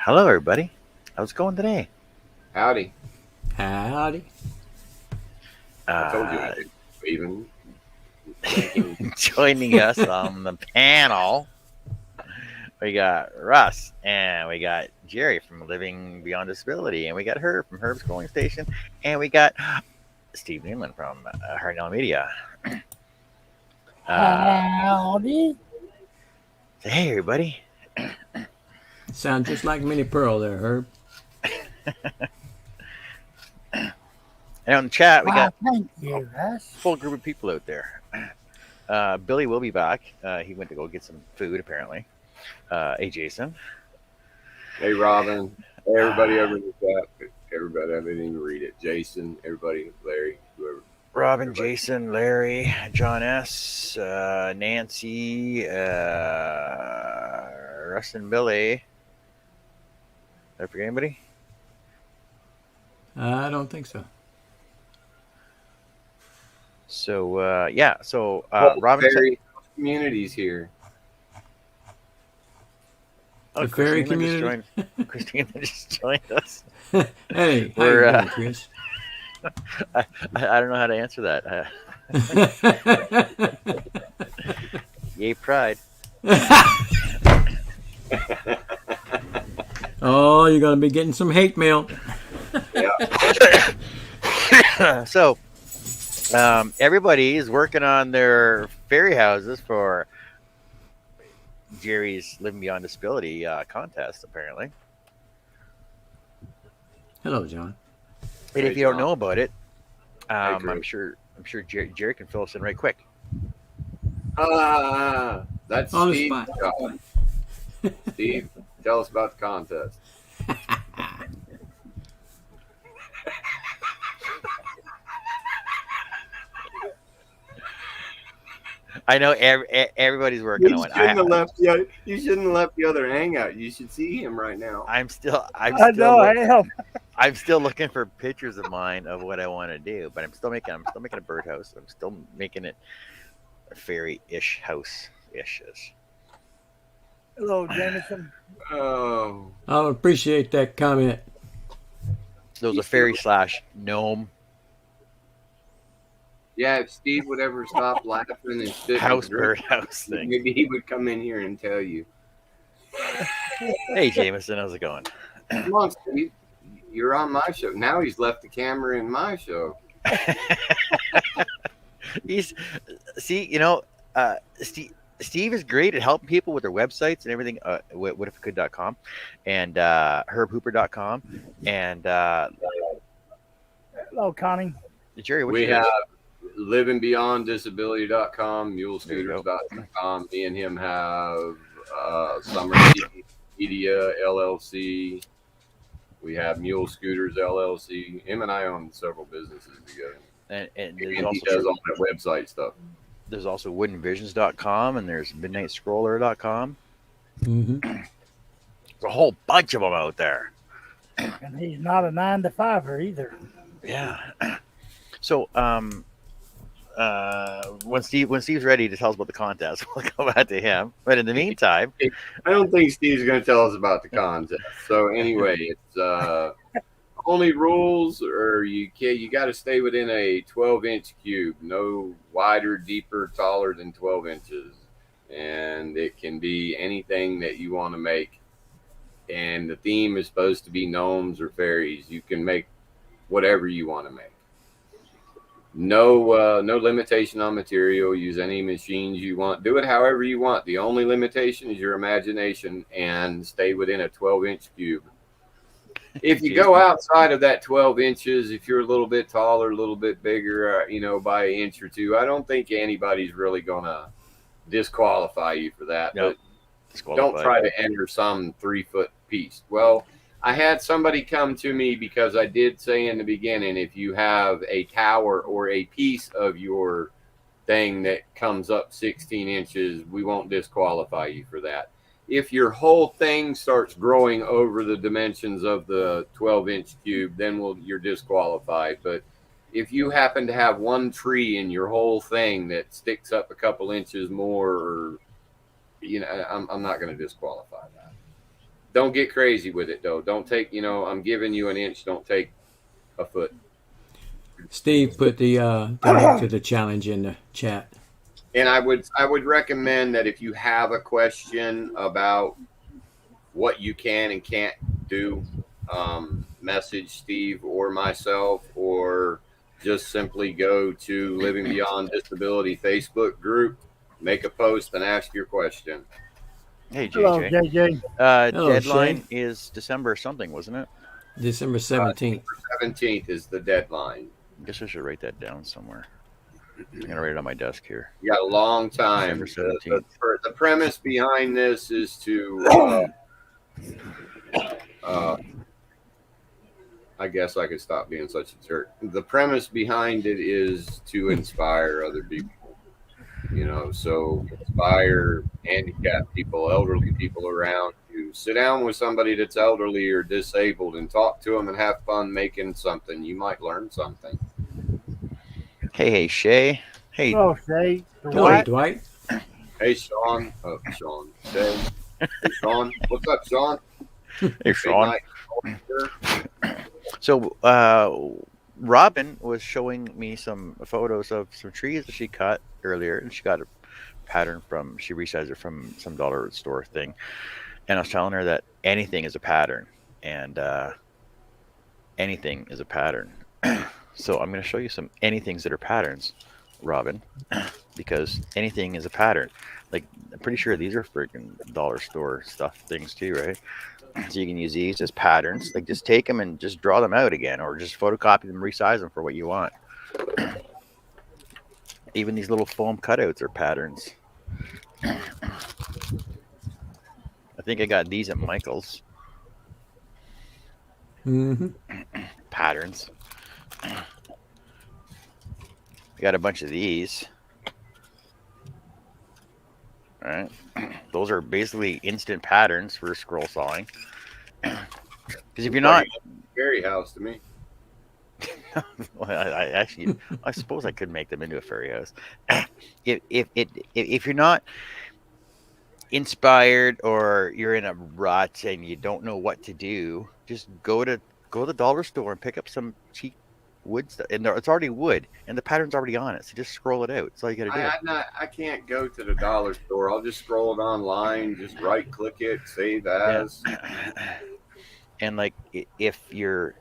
Hello, everybody. How's it going today? Howdy. Howdy. I told you Uh, I did. Even thinking, joining us on the panel, we got Russ and we got Jerry from Living Beyond Disability, and we got Herb from Herb's Growing Station, and we got Steve Newman from Harnell Media. Howdy. Hey, everybody. Sound just like Minnie Pearl there, Herb. And on the chat, we got Thank you, a Russ. full group of people out there. Billy will be back. He went to go get some food, apparently. Hey, Jason. hey Robin, hey everybody over in the chat. Everybody, I didn't even read it. Jason, everybody, Larry, whoever. Robin, Everybody. Jason, Larry, John S., Nancy, Russ and Billy. Did I forget anybody? I don't think so. So, yeah. So, Whole Robin said, fairy communities here. oh, The fairy Christina community. Christina just joined us. Hey, how We're, you doing, Chris? I don't know how to answer that. Yay, pride. Oh, you're going to be getting some hate mail. So, everybody is working on their fairy houses for Jerry's Living Beyond Disability contest, apparently. Hello, John. And if Hey, you don't John. know about it, I'm Chris. sure Jerry can fill us in right quick. That's On the Steve's spot. job. Steve, tell us about the contest. I know everybody's working on it. You shouldn't have left the other hangout. You should see him right now. I'm still I know, I am. I'm still looking for pictures of mine of what I want to do, but I'm still making a birdhouse. I'm still making it a fairy-ish house-ish. Hello, Jameson. Oh, I appreciate that comment. There was a fairy / gnome yeah. If Steve would ever stop laughing and sit and house drink, birdhouse thing. maybe he would come in here and tell you. Hey, Jameson, how's it going? Come on, Steve. You're on my show. Now he's left the camera in my show. Steve is great at helping people with their websites and everything. Whatifitcould.com and herbhooper.com and Hello, Connie. Jerry. What's We yours? have livingbeyonddisability.com, mulescooters.com. Me and him have Summer Media LLC. We have Mule Scooters LLC. Him and I own several businesses together. And And there's he also does all that website stuff. there's also woodenvisions.com and there's midnightscroller.com. Mm-hmm. There's a whole bunch of them out there. And he's not a 9-to-5er either. Yeah. So when Steve's ready to tell us about the contest, we'll go back to him. But in the meantime, I don't think Steve's going to tell us about the contest. So anyway, it's only rules are you got to stay within a 12-inch cube, no wider, deeper, taller than 12 inches, and it can be anything that you want to make. And the theme is supposed to be gnomes or fairies. You can make whatever you want to make. No limitation on material. Use any machines you want. Do it however you want. The only limitation is your imagination, and stay within a 12-inch cube. If you go outside of that 12 inches, if you're a little bit taller, a little bit bigger, by an inch or two, I don't think anybody's really going to disqualify you for that. Nope. But don't try to enter some 3-foot piece. Well, I had somebody come to me because I did say in the beginning, if you have a tower or a piece of your thing that comes up 16 inches, we won't disqualify you for that. If your whole thing starts growing over the dimensions of the 12-inch cube, then you're disqualified. But if you happen to have one tree in your whole thing that sticks up a couple inches more, or, I'm not going to disqualify that. Don't get crazy with it though. Don't take, I'm giving you an inch. Don't take a foot. Steve put the link to the challenge in the chat. And I would recommend that if you have a question about what you can and can't do, message Steve or myself, or just simply go to Living Beyond Disability Facebook group, make a post, and ask your question. Hey, JJ. Hello, JJ. Hello, Deadline Shay. is December something, wasn't it? December 17th. 17th is the deadline. I guess I should write that down somewhere. I'm gonna write it on my desk here. You got a long time. December 17th. The premise behind this is to, I guess I could stop being such a jerk. The premise behind it is to inspire other people. So inspire handicapped people, elderly people around you. Sit down with somebody that's elderly or disabled and talk to them and have fun making something. You might learn something. Hey, Shay. Hey, Hello, Shay. Hello, Dwight. Hey, Sean. Oh, Sean. Hey, Sean. What's up, Sean? hey, Sean. So, Robin was showing me some photos of some trees that she cut earlier, and she got a pattern she resized it from some dollar store thing. And I was telling her that anything is a pattern, and anything is a pattern. So I'm going to show you some anythings that are patterns, Robin, because anything is a pattern. Like, I'm pretty sure these are freaking dollar store stuff things too, right? So you can use these as patterns. Like, just take them and just draw them out again, or just photocopy them, resize them for what you want. Even these little foam cutouts are patterns. I think I got these at Michael's. Mm-hmm. Patterns. I got a bunch of these. All right. Those are basically instant patterns for scroll sawing. Because if you're not... Fairy house to me. Well, I suppose I could make them into a fairy house. If you're not inspired, or you're in a rut and you don't know what to do, just go to the dollar store and pick up some cheap wood stuff, and it's already wood, and the pattern's already on it. So just scroll it out. That's all you got to do. I can't go to the dollar store. I'll just scroll it online. Just right click it, save as. Yeah. And like, if you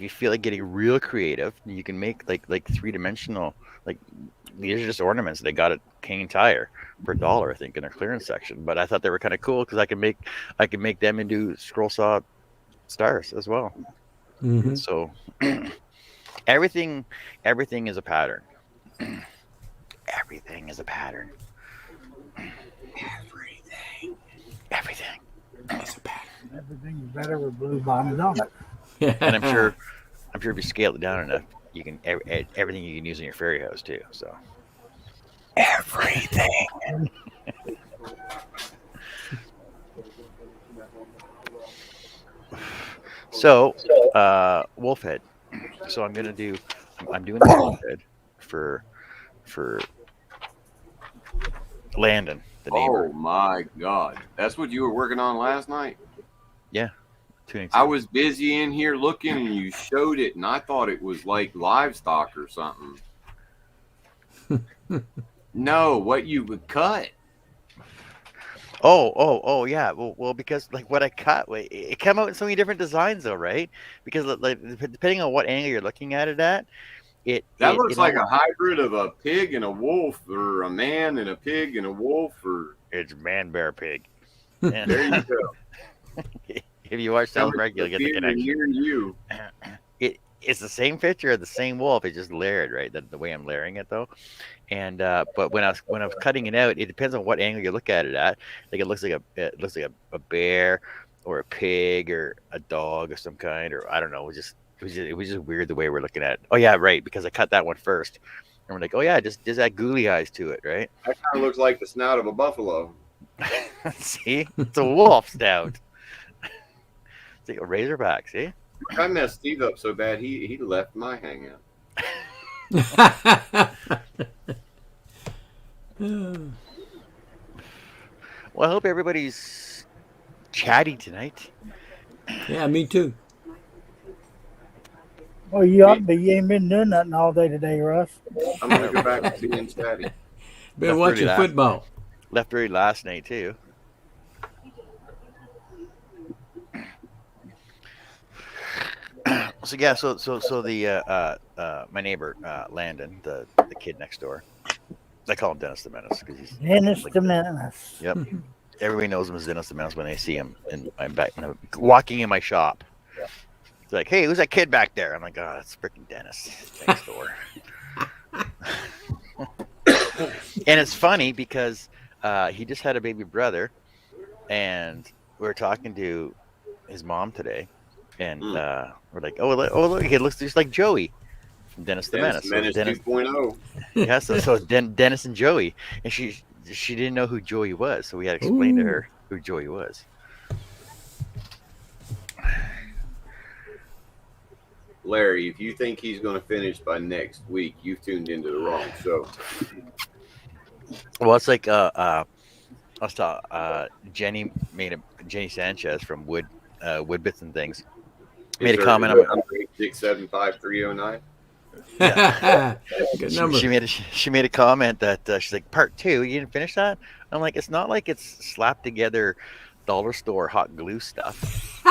feel like getting real creative, you can make like 3-dimensional, like, these are just ornaments they got at King Tire for $1, I think, in their clearance section. But I thought they were kind of cool because I can make them into scroll saw stars as well. Mm-hmm. So everything is a pattern. Everything is a pattern. Everything is a pattern. Everything's better with blue bottoms on it. And I'm sure if you scale it down enough, you can everything you can use in your fairy house too. So everything. So wolf head. So I'm doing the wolf head for Landon, the neighbor. Oh my God, that's what you were working on last night. Yeah. I was busy in here looking, and you showed it, and I thought it was like livestock or something. No, what you would cut. Oh, yeah. Well, because like what I cut, it came out in so many different designs, though, right? Because like depending on what angle you're looking at it at, that looks like a hybrid of a pig and a wolf, or a man and a pig and a wolf, or it's man, bear, pig. There you go. If you watch some regular, get the connection. You. It's the same picture of the same wolf. It's just layered, right? The way I'm layering it, though. And but when I was cutting it out, it depends on what angle you look at it at. Like it looks like a bear, or a pig, or a dog of some kind, or I don't know. It was just weird the way we're looking at it. Oh yeah, right. Because I cut that one first, and we're like, oh yeah, just that googly eyes to it, right? That kind of looks like the snout of a buffalo. See, it's a wolf snout. It's like a razorback. See. I messed Steve up so bad he left my hangout. Well, I hope everybody's chatty tonight. Yeah, me too. Well, you ought to be. You ain't been doing nothing all day today, Russ. I'm gonna go back to being chatty. Been Left watching early football. Left early last night too. So yeah, so the my neighbor Landon, the kid next door. I call him Dennis the Menace because he's Dennis like the Menace. Yep. Everybody knows him as Dennis the Menace when they see him, and I'm back walking in my shop. It's like, hey, who's that kid back there? I'm like, oh, that's freaking Dennis next door. And it's funny because he just had a baby brother, and we were talking to his mom today, and we're like, oh look, he looks just like Joey from Dennis the Menace. Menace So Dennis 2.0. Yeah, so it's Dennis and Joey, and she didn't know who Joey was, so we had to explain to her who Joey was. Larry, if you think he's going to finish by next week, you've tuned into the wrong show. Well, it's like I was Jenny Sanchez from Wood Bits and Things made a comment on 675-309. Yeah. Good number. She made a comment that she's like, part 2, you didn't finish that? I'm like, it's not like it's slapped together dollar store hot glue stuff.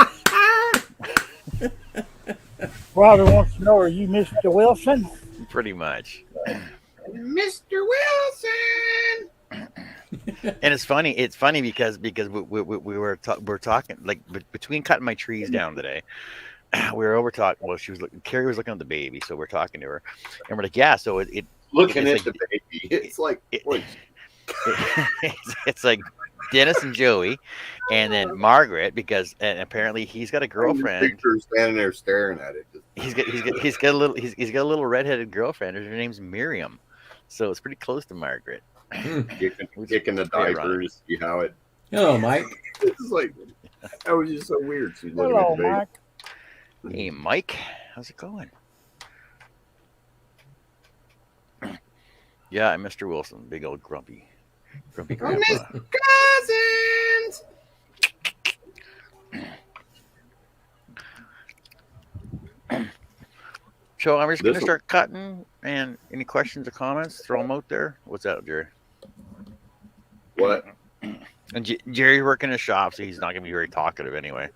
Robert wants to know, are you Mr. Wilson? Pretty much. Mr. Wilson. And it's funny because we were talking like between cutting my trees down today. We were over talking. Well, Carrie was looking at the baby, so we're talking to her, and we're like, yeah. So Looking at like, the baby, it's like it's like Dennis and Joey, and then Margaret, because and apparently he's got a girlfriend. Standing there staring at it. He's got a little redheaded girlfriend. Her name's Miriam, so it's pretty close to Margaret. Kicking the diapers. You how it. Hello, Mike. It's like that was just so weird. She's looking Hello, at the baby. Mike. Hey, Mike, how's it going? Yeah, I'm Mr. Wilson, big old grumpy grandpa. Cousins. So I'm just going to start cutting, and any questions or comments, throw them out there. What's that, Jerry? What? And Jerry's working his shop, so he's not going to be very talkative anyway.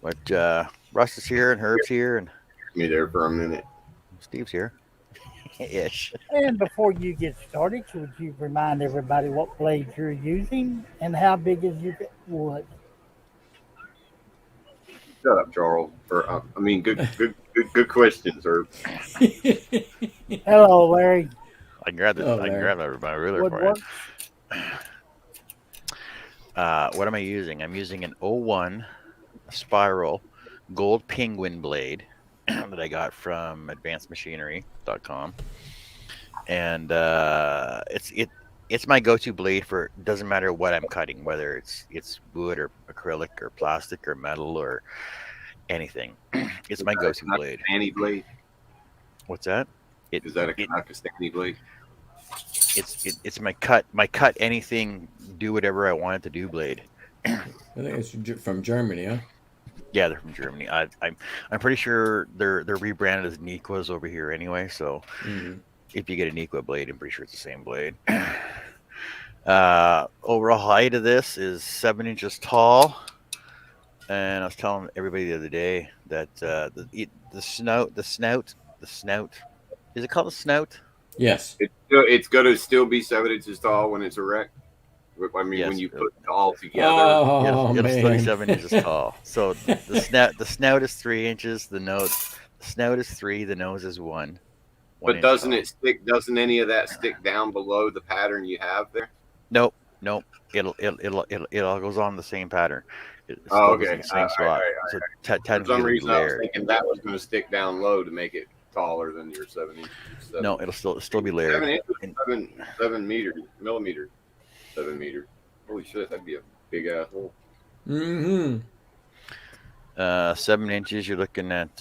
But Russ is here, and Herb's here, and Me there for a minute. Steve's here. Ish. And before you get started, would you remind everybody what blades you're using and how big is your wood? Shut up, Charles. Or good questions. Or Hello, Larry. I can grab my ruler for Woodwork. you. What am I using? I'm using an 01 spiral gold penguin blade that I got from advancedmachinery.com, and it's my go-to blade for, doesn't matter what I'm cutting, whether it's wood or acrylic or plastic or metal or anything. It's my go-to blade. Pakistani blade. What's that? Is that a Pakistani blade? It's my cut anything, do whatever I want it to do blade. I think it's from Germany, huh? Yeah, they're from Germany. I'm pretty sure they're rebranded as Nequas over here anyway. So if you get a Nequa blade, I'm pretty sure it's the same blade. Overall height of this is 7 inches tall, and I was telling everybody the other day that the snout. Is it called a snout? Yes. It's going to still be 7 inches tall when it's erect. I mean, Yes, when you put it all together. Oh, it'll still be man. 7 inches tall. So the snout is 3 inches. The snout is 3. The nose is 1. But doesn't it stick? Doesn't any of that stick down below the pattern you have there? Nope. It all goes on the same pattern. It still Oh, goes in okay. the same spot. So For technically some it'll be reason, I was layered. thinking that was going to stick down low to make it taller than your 7 inches. No, it'll still be layered. 7 inches, 7 millimeters, 7 meters. Holy shit, that'd be a big ass hole. 7 inches. You're looking at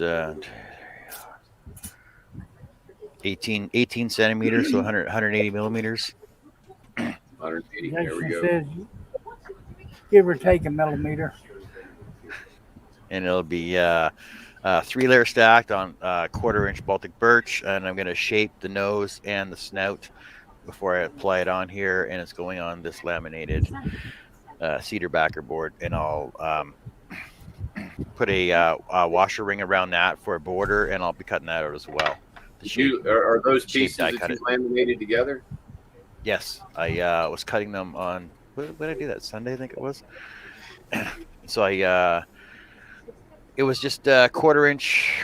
18 centimeters, so 180 millimeters. 180. There we Jason go. says, give or take a millimeter. And it'll be 3-layer stacked on 1/4-inch Baltic birch, and I'm going to shape the nose and the snout before I apply it on here, and it's going on this laminated cedar backer board, and I'll put a washer ring around that for a border, and I'll be cutting that out as well. Are those pieces die that cut you it. laminated together? Yes, I was cutting them on. When did I do that? Sunday, I think it was. So it was just 1/4-inch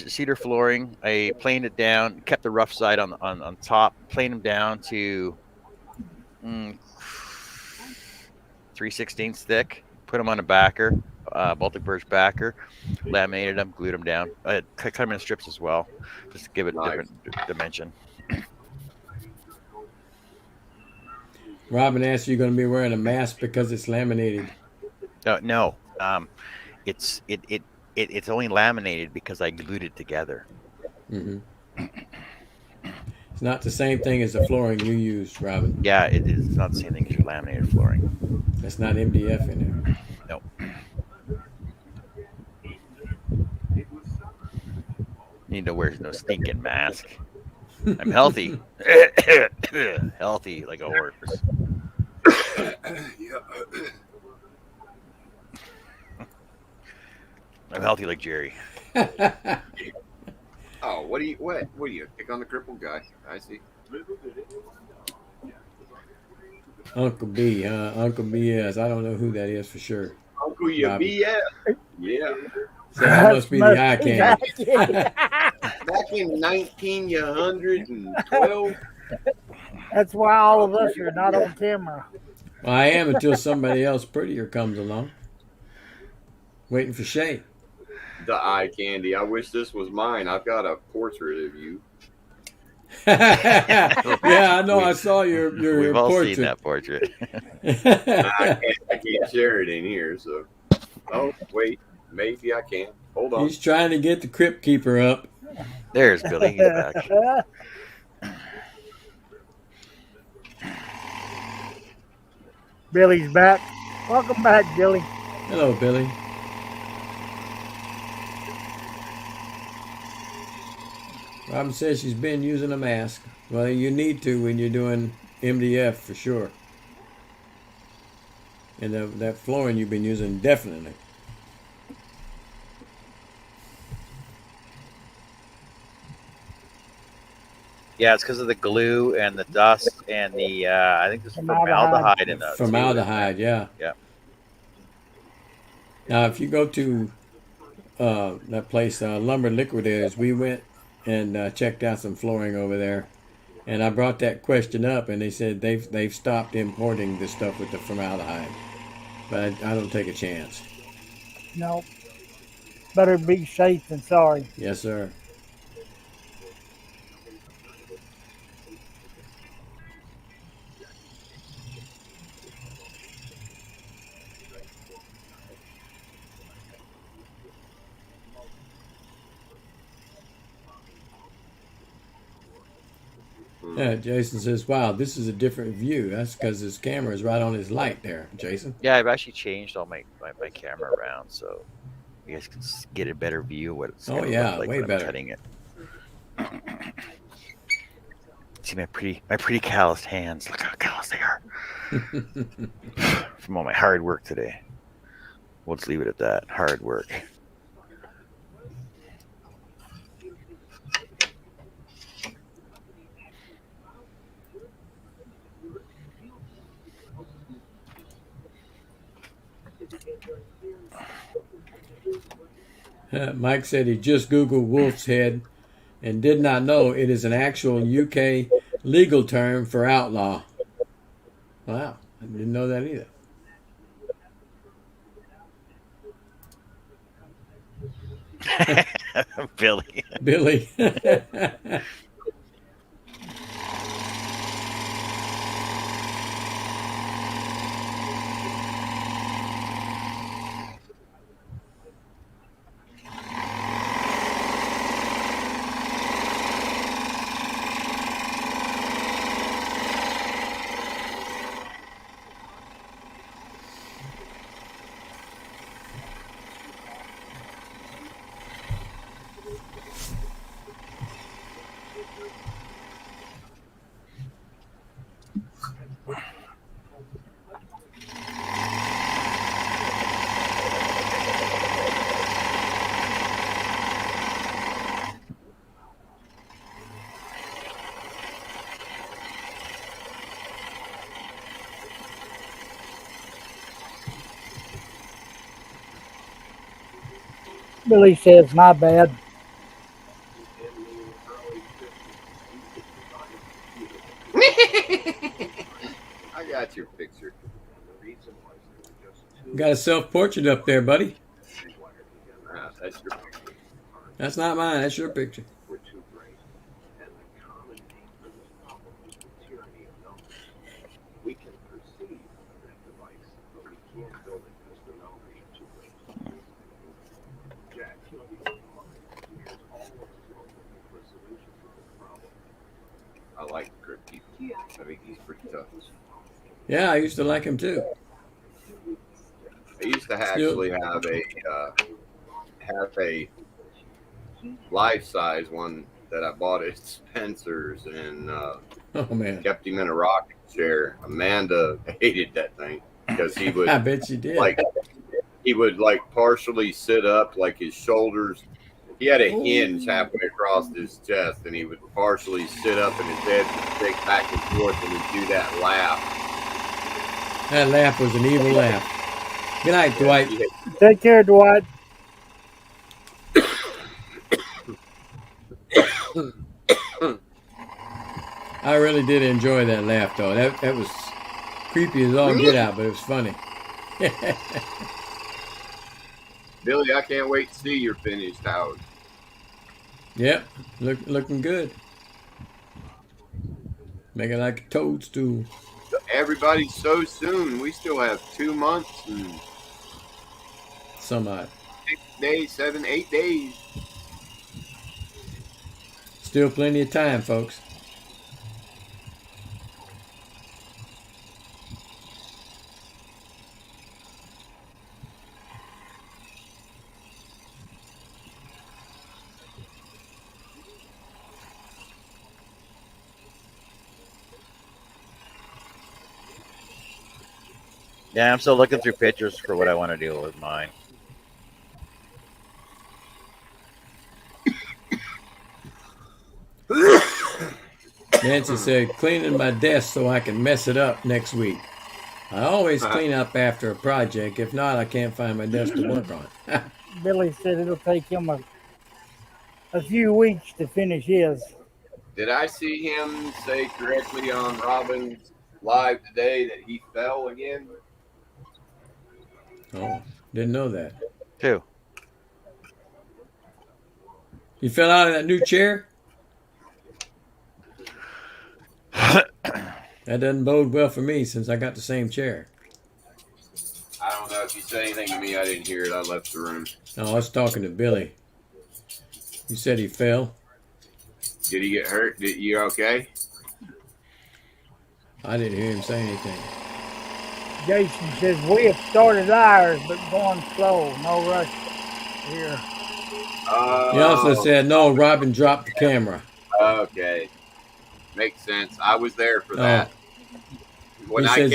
cedar flooring. I planed it down, kept the rough side on top, planed them down to 3/16 thick. Put them on a backer, Baltic birch backer, laminated them, glued them down. I cut them in strips as well, just to give it a different dimension. Robin asked, "You going to be wearing a mask because it's laminated?" No, it's only laminated because I glued it together. Mm-hmm. It's not the same thing as the flooring you used, Robin. Yeah, it is. It's not the same thing as your laminated flooring. That's not MDF in there. No. Need to wear no stinking mask. I'm healthy. Healthy like a horse. I'm healthy like Jerry. Oh, what do you pick on the crippled guy? I see. Uncle B, Uncle BS. I don't know who that is for sure. Uncle you BS. Yeah. So that must be the eye candy. Back in 1912. That's why all of us are not on camera. Well, I am until somebody else prettier comes along. Waiting for Shay. The eye candy. I wish this was mine. I've got a portrait of you. Yeah, I know. I saw your We've all portrait. seen that portrait. I can't share it in here. So, oh wait, maybe I can. Hold on. He's trying to get the Crypt Keeper up. There's Billy. He's back. Billy's back. Welcome back, Billy. Hello, Billy. Robin says she's been using a mask. Well, you need to when you're doing MDF for sure. And that flooring you've been using, definitely. Yeah, it's because of the glue and the dust and the I think there's formaldehyde in that. Formaldehyde, yeah. Yeah. Now, if you go to that place, Lumber Liquidators, we went and checked out some flooring over there, and I brought that question up, and they said they've stopped importing the stuff with the formaldehyde, but I don't take a chance. No. Better be safe than sorry. Yes, sir. Yeah, Jason says, "Wow, this is a different view." That's because his camera is right on his light there, Jason. Yeah, I've actually changed all my camera around, so you guys can get a better view of what it's going to look like way when better. I'm cutting it. See my pretty calloused hands. Look how calloused they are from all my hard work today. We'll just leave it at that. Hard work. Mike said he just Googled wolf's head and did not know it is an actual UK legal term for outlaw. Wow, I didn't know that either. Billy. Billy says, my bad. I got your picture. Got a self-portrait up there, buddy. That's your picture. That's not mine. That's your picture. I like Crypt Keeper. I think he's pretty tough. Yeah, I used to like him too. I used to actually have a life-size one that I bought at Spencer's and Oh man, kept him in a rocking chair. Amanda hated that thing because he would I bet you did. he would partially sit up, like his shoulders. He had a hinge halfway across his chest, and he would partially sit up, and his head would shake back and forth, and he'd do that laugh. That laugh was an evil laugh. Good night, Dwight. Take care, Dwight. I really did enjoy that laugh, though. That was creepy as all get out, but it was funny. Billy, I can't wait to see your finished house. Yep, looking good. Make it like a toadstool. Everybody's so soon. We still have 2 months and Some odd. 6 days, 7, 8 days. Still plenty of time, folks. Yeah, I'm still looking through pictures for what I want to do with mine. Nancy said, cleaning my desk so I can mess it up next week. I always clean up after a project. If not, I can't find my desk to work on. Billy said it'll take him a few weeks to finish his. Did I see him say correctly on Robin's live today that he fell again? Oh, didn't know that. Two. You fell out of that new chair? That doesn't bode well for me since I got the same chair. I don't know if you said anything to me. I didn't hear it. I left the room. No, I was talking to Billy. You said he fell? Did he get hurt? You okay? I didn't hear him say anything. Jason says we have started ours, but going slow. No rush here. He also said, no, Robin dropped the camera. Okay. Makes sense. I was there for that. When I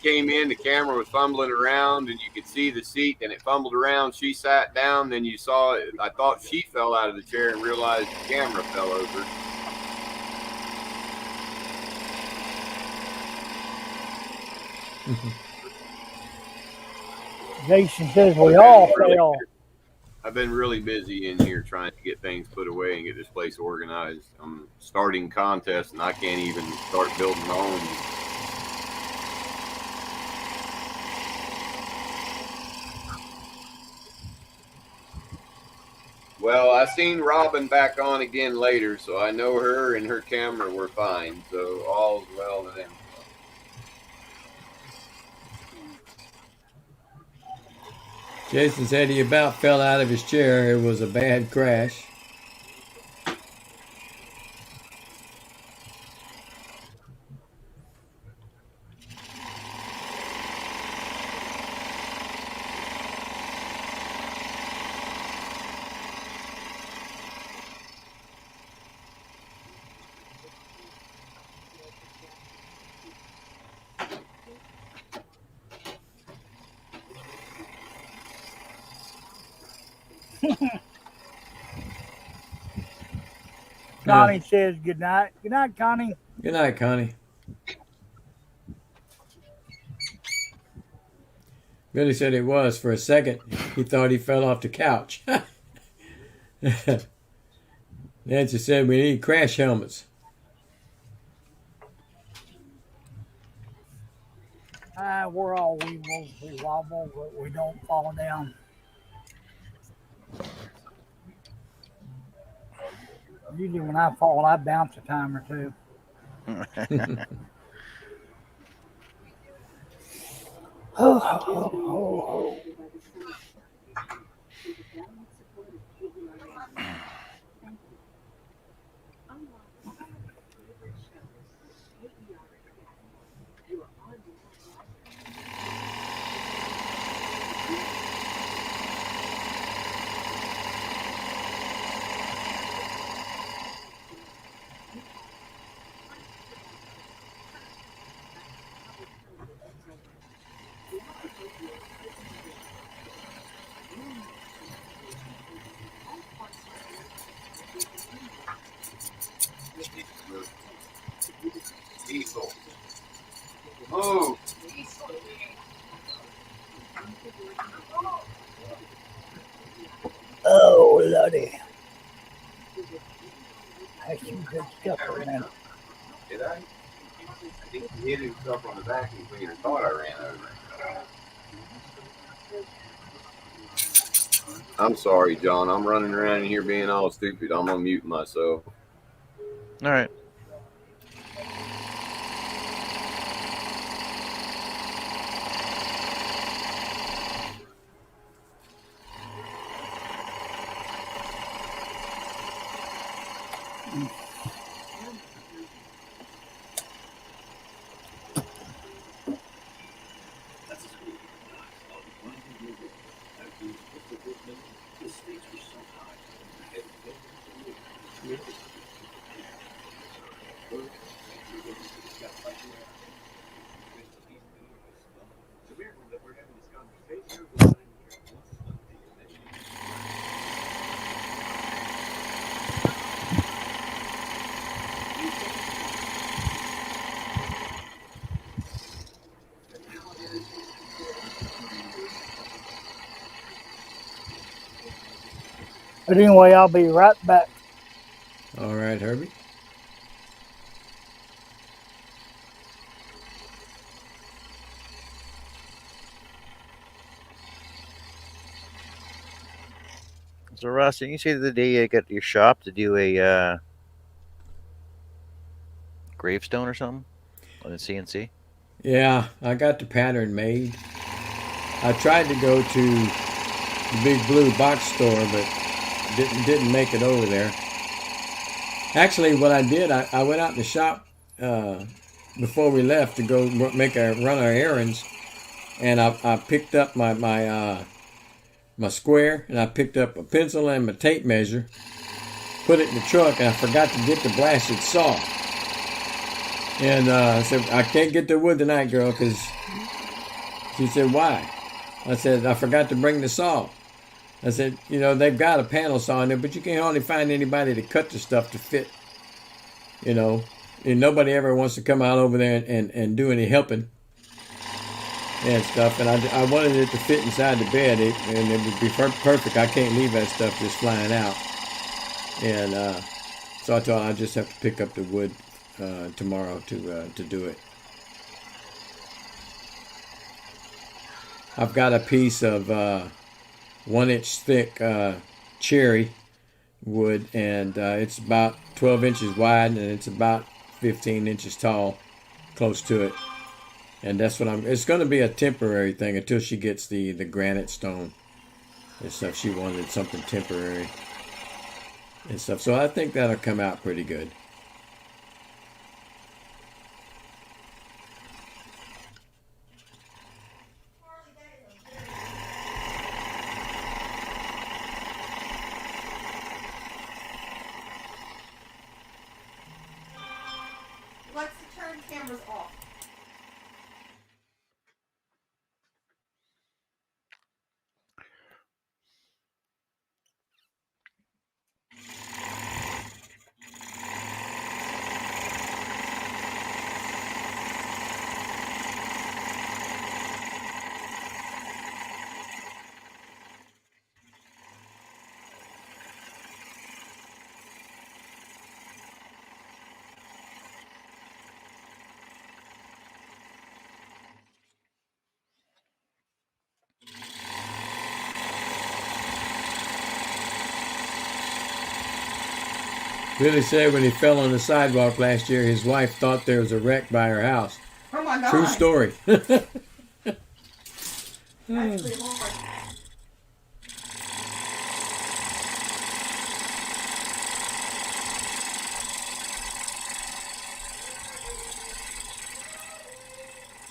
came in, the camera was fumbling around, and you could see the seat, and it fumbled around. She sat down, then you saw it. I thought she fell out of the chair and realized the camera fell over. Jason says we all fail. I've been really busy in here trying to get things put away and get this place organized. I'm starting contests, and I can't even start building homes. Well, I seen Robin back on again later, so I know her and her camera were fine. So all's well with them. Jason said he about fell out of his chair. It was a bad crash. Connie says good night. Good night, Connie. Good night, Connie. Billy said it was. For a second, he thought he fell off the couch. Nancy said we need crash helmets. We're all weevils. We wobble, but we don't fall down. Usually when I fall, I bounce a time or two. Diesel. Move. Oh, Lordy. That's some good stuff around. Did I? I think he hit himself on the vacuum cleaner. Thought I ran over. I'm sorry, John. I'm running around here being all stupid. I'm gonna mute myself. All right. But anyway, I'll be right back. All right, Herbie. So Ross, didn't you say the other day you got your shop to do a gravestone or something on the CNC? Yeah, I got the pattern made. I tried to go to the Big Blue box store, but didn't make it over there. Actually, what I did, I went out in the shop before we left to go run our errands, and I picked up my square, and I picked up a pencil and my tape measure, put it in the truck, and I forgot to get the blasted saw. And I said, I can't get the wood tonight, girl, because she said, why? I said, I forgot to bring the saw. I said, you know, they've got a panel saw in there, but you can hardly find anybody to cut the stuff to fit, you know. And nobody ever wants to come out over there and do any helping and stuff. And I wanted it to fit inside the bed, and it would be perfect. I can't leave that stuff just flying out. And so I thought I'd just have to pick up the wood tomorrow to do it. I've got a piece of 1 inch thick cherry wood, and it's about 12 inches wide, and it's about 15 inches tall, close to it. And that's what it's going to be a temporary thing until she gets the granite stone and stuff. She wanted something temporary and stuff. So I think that'll come out pretty good. Let's turn cameras off. Billy said when he fell on the sidewalk last year, his wife thought there was a wreck by her house. Oh my God. True story. Actually, hard.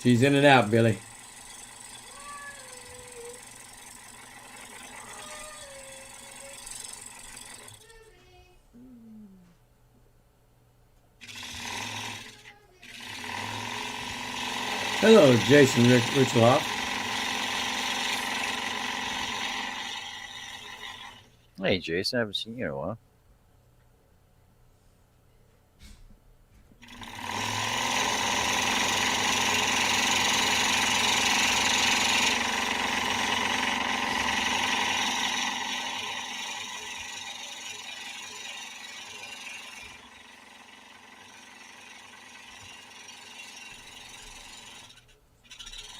She's in and out, Billy. Hello, Jason Richloff. Hey, Jason, I haven't seen you in a while.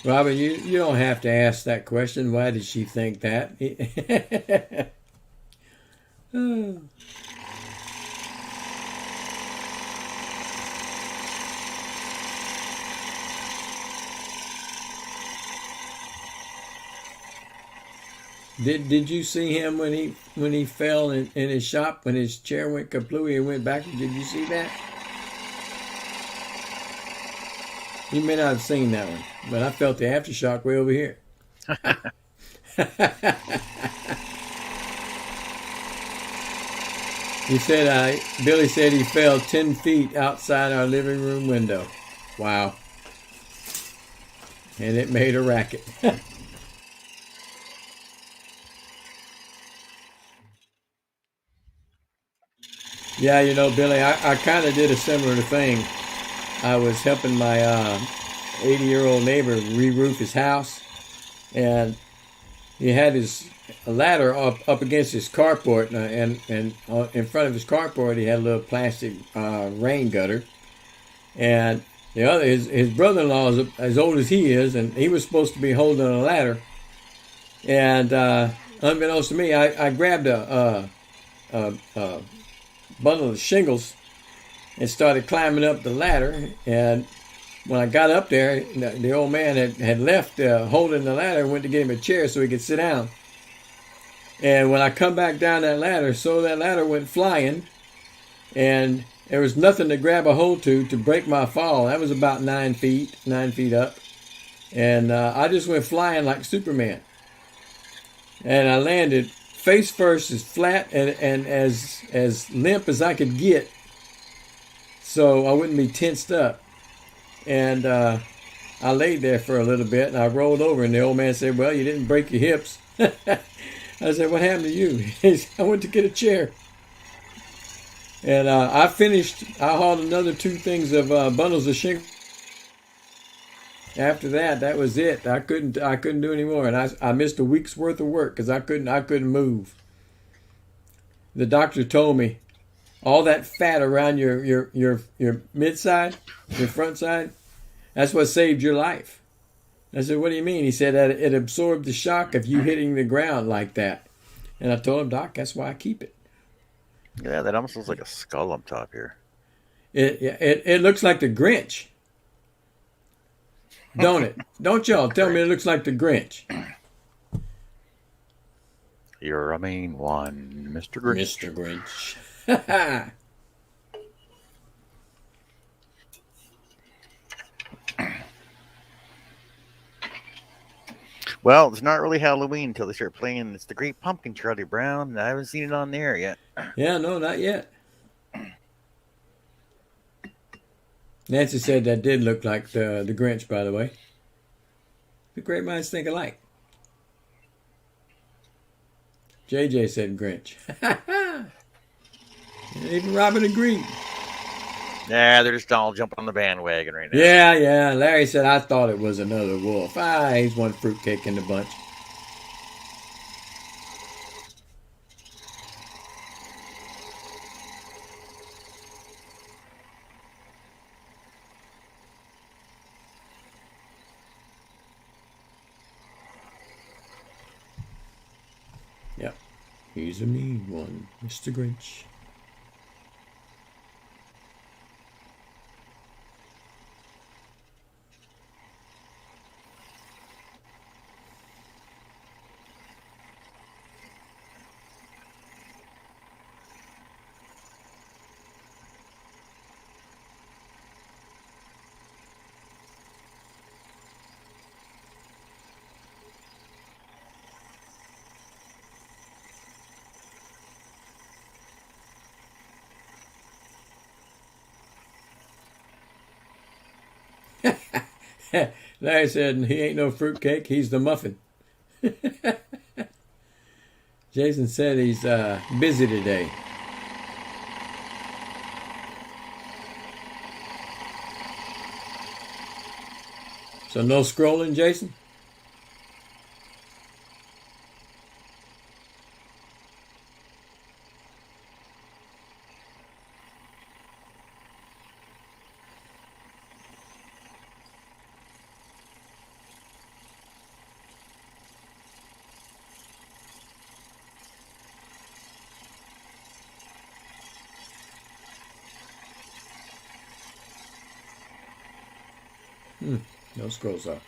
Robin, you don't have to ask that question. Why did she think that? Did you see him when he fell in his shop when his chair went kaplooey and went backwards? Did you see that? You may not have seen that one, but I felt the aftershock way over here. Billy said he fell 10 feet outside our living room window. Wow. And it made a racket. Yeah, Billy, I kind of did a similar thing. I was helping my 80-year-old neighbor re-roof his house, and he had his ladder up against his carport, and in front of his carport he had a little plastic rain gutter, and his brother-in-law is as old as he is, and he was supposed to be holding a ladder, and unbeknownst to me, I grabbed a bundle of shingles and started climbing up the ladder. And when I got up there, the old man had left holding the ladder and went to get him a chair so he could sit down. And when I come back down that ladder, that ladder went flying, and there was nothing to grab a hold to break my fall. That was about 9 feet up. And I just went flying like Superman. And I landed face first, as flat and as limp as I could get, so I wouldn't be tensed up. And I laid there for a little bit, and I rolled over, and the old man said, "Well, you didn't break your hips." I said, "What happened to you?" He said, "I went to get a chair." And I hauled another 2 things of bundles of shingle. After that was it. I couldn't do any more, and I missed a week's worth of work because I couldn't move. The doctor told me all that fat around your mid side, your front side, that's what saved your life. I said, "What do you mean?" He said that it absorbed the shock of you hitting the ground like that. And I told him, "Doc, that's why I keep it." Yeah, that almost looks like a skull up top here. It looks like the Grinch. Don't it? Don't y'all tell me it looks like the Grinch. You're a mean one, Mr. Grinch. Mr. Grinch. Well, it's not really Halloween until they start playing. It's the Great Pumpkin, Charlie Brown. I haven't seen it on there yet. Yeah, no, not yet. Nancy said that did look like the Grinch, by the way. The great minds think alike. JJ said Grinch. Even Robin agreed. Yeah, they're just all jumping on the bandwagon right now. Yeah. Larry said, "I thought it was another wolf." He's one fruitcake in the bunch. Yep. He's a mean one, Mr. Grinch. Larry said he ain't no fruitcake, he's the muffin. Jason said he's busy today. So no scrolling, Jason? No scrolls up.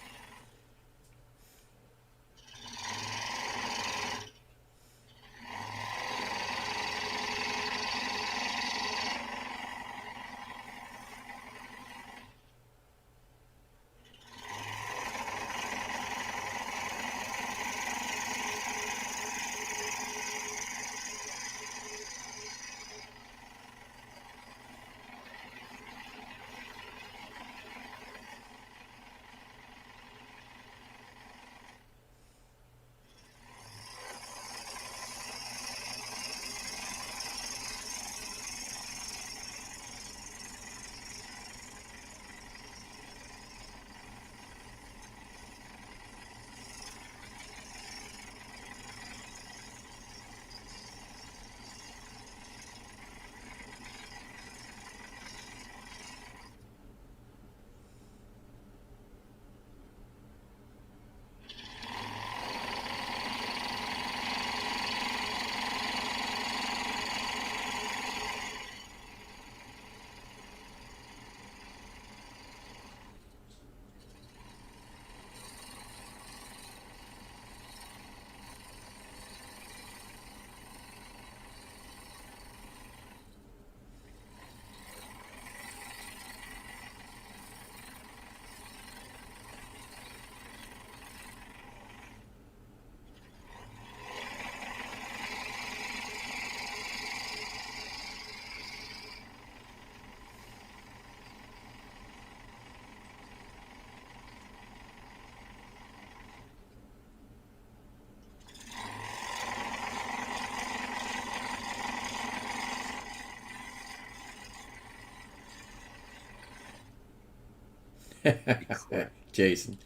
Jason.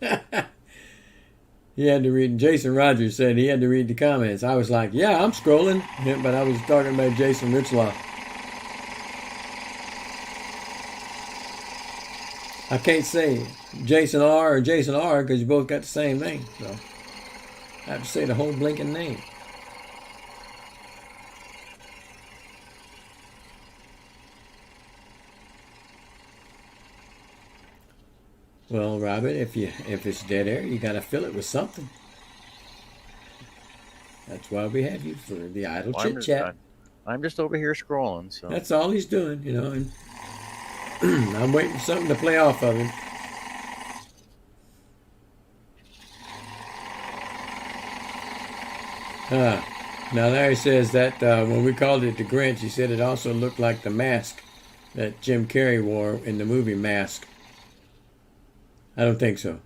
He had to read. Jason Rogers said he had to read the comments. I was like, yeah, I'm scrolling. Yeah, but I was talking about Jason Richloff. I can't say Jason R or Jason R because you both got the same name. So I have to say the whole blinking name. Well, Robert, if it's dead air, you got to fill it with something. That's why we have you for the idle chit chat. I'm just over here scrolling. So that's all he's doing, you know. And I'm waiting for something to play off of him. Now Larry says that when we called it the Grinch, he said it also looked like the mask that Jim Carrey wore in the movie Mask. I don't think so.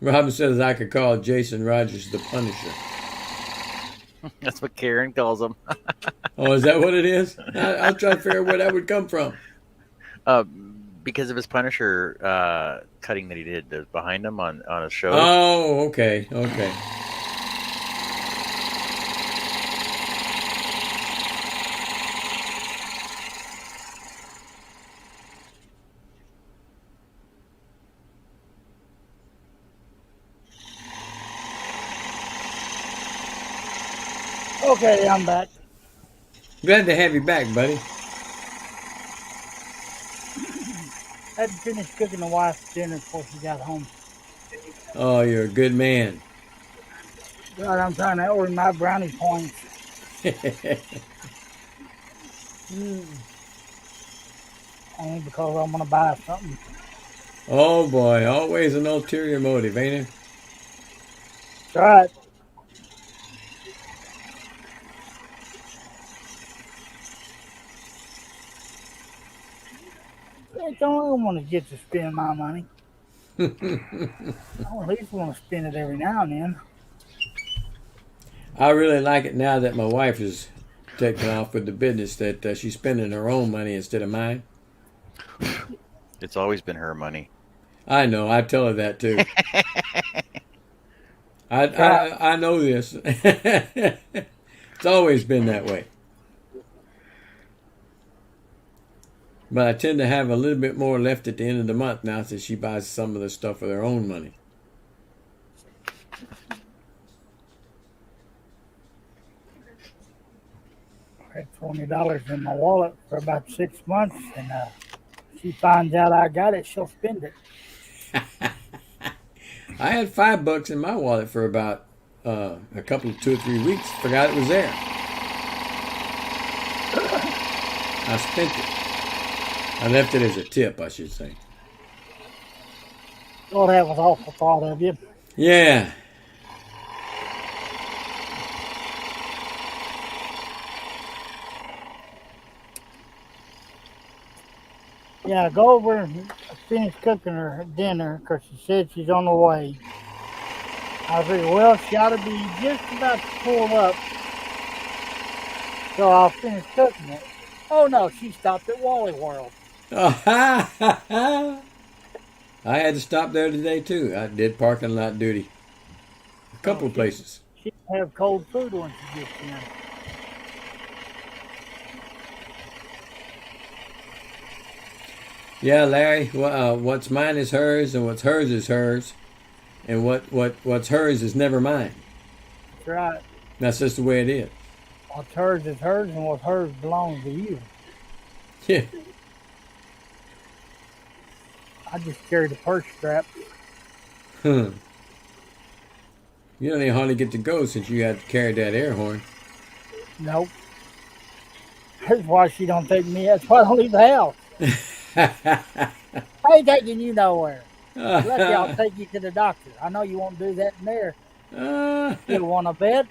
Robin says I could call Jason Rogers the Punisher. That's what Karen calls him. Oh, is that what it is? I'll try to figure out where that would come from. Because of his Punisher cutting that he did behind him on a show. Oh, okay. Okay, I'm back. Glad to have you back, buddy. I had to finish cooking the wife's dinner before she got home. Oh, you're a good man. God, I'm trying to earn my brownie points. Only because I'm going to buy something. Oh, boy. Always an ulterior motive, ain't it? That's right. I don't want to get to spend my money. I at least want to spend it every now and then. I really like it now that my wife is taking off with the business, that she's spending her own money instead of mine. It's always been her money. I know. I tell her that too. I know this. It's always been that way. But I tend to have a little bit more left at the end of the month now since she buys some of the stuff with her own money. I had $20 in my wallet for about 6 months, and she finds out I got it, she'll spend it. I had $5 in my wallet for about a couple of 2 or 3 weeks. Forgot it was there. I spent it. I left it as a tip, I should say. Oh, that was awful thought of you. Yeah. Yeah, go over and finish cooking her dinner because she said she's on the way. I figured, well, she ought to be just about to pull up, so I'll finish cooking it. Oh, no, she stopped at Wally World. I had to stop there today, too. I did parking lot duty. A couple of places. She can have cold food when she gets in. Yeah, Larry, what's mine is hers, and what's hers is hers. And what's hers is never mine. That's right. That's just the way it is. What's hers is hers, and what's hers belongs to you. Yeah. I just carry the purse strap. You don't even hardly get to go since you had to carry that air horn. Nope. That's why she don't take me. That's why I don't leave the house. I ain't taking you nowhere. Lucky I'll take you to the doctor. I know you won't do that in there. You want to bet?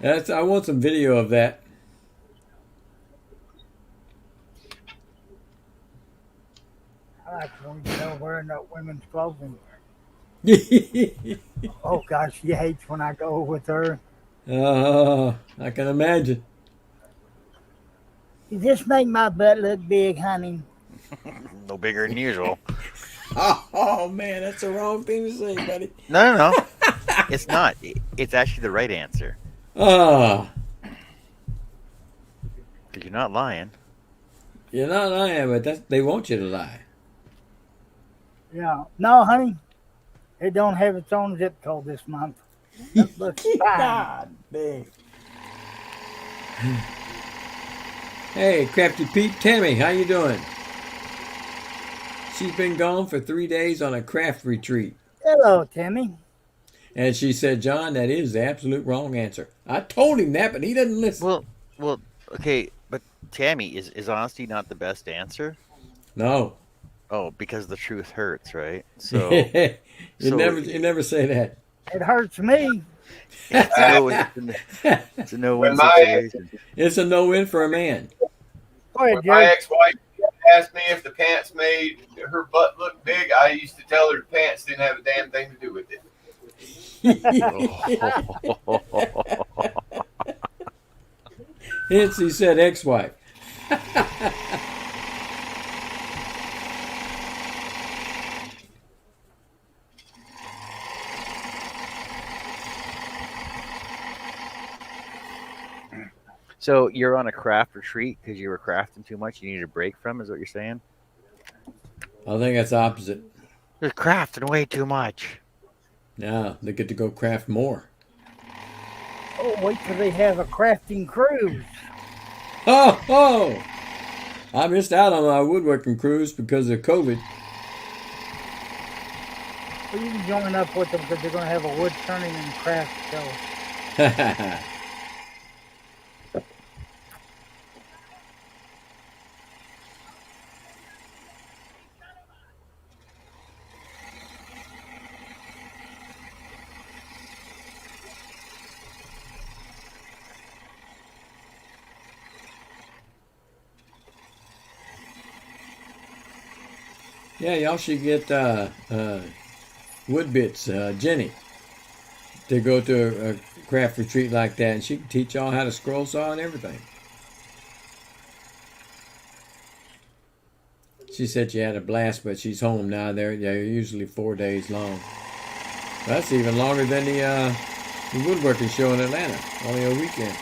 I want some video of that. I like when you get over wearing that women's clothing. Oh gosh, she hates when I go with her. I can imagine. You just make my butt look big, honey. No bigger than usual. Oh man, that's the wrong thing to say, buddy. No. It's not. It's actually the right answer. Oh. Because you're not lying. You're not lying, but they want you to lie. Yeah. No, honey. It don't have its own zip code this month. That looks fine. God dang. Hey, Crafty Pete, Tammy, how you doing? She's been gone for 3 days on a craft retreat. Hello, Timmy. And she said, John, that is the absolute wrong answer. I told him that, but he doesn't listen. Well, okay, but Tammy, is honesty not the best answer? No. Oh, because the truth hurts, right? So you never say that. It hurts me. It's a no-win situation. It's a no-win for a man. Go ahead, When my Jerry. ex-wife asked me if the pants made her butt look big, I used to tell her the pants didn't have a damn thing to do with it. Hence, he said ex-wife. So you're on a craft retreat because you were crafting too much. You need a break from, is what you're saying? I think that's opposite. You're crafting way too much. Now they get to go craft more. Oh, wait till they have a crafting cruise. Oh! I missed out on my woodworking cruise because of COVID. Well, you can join up with them because they're going to have a wood turning and craft show. Yeah, y'all should get Woodbits, Jenny, to go to a craft retreat like that, and she can teach y'all how to scroll saw and everything. She said she had a blast, but she's home now. They're usually 4 days long. That's even longer than the woodworking show in Atlanta, only a weekend.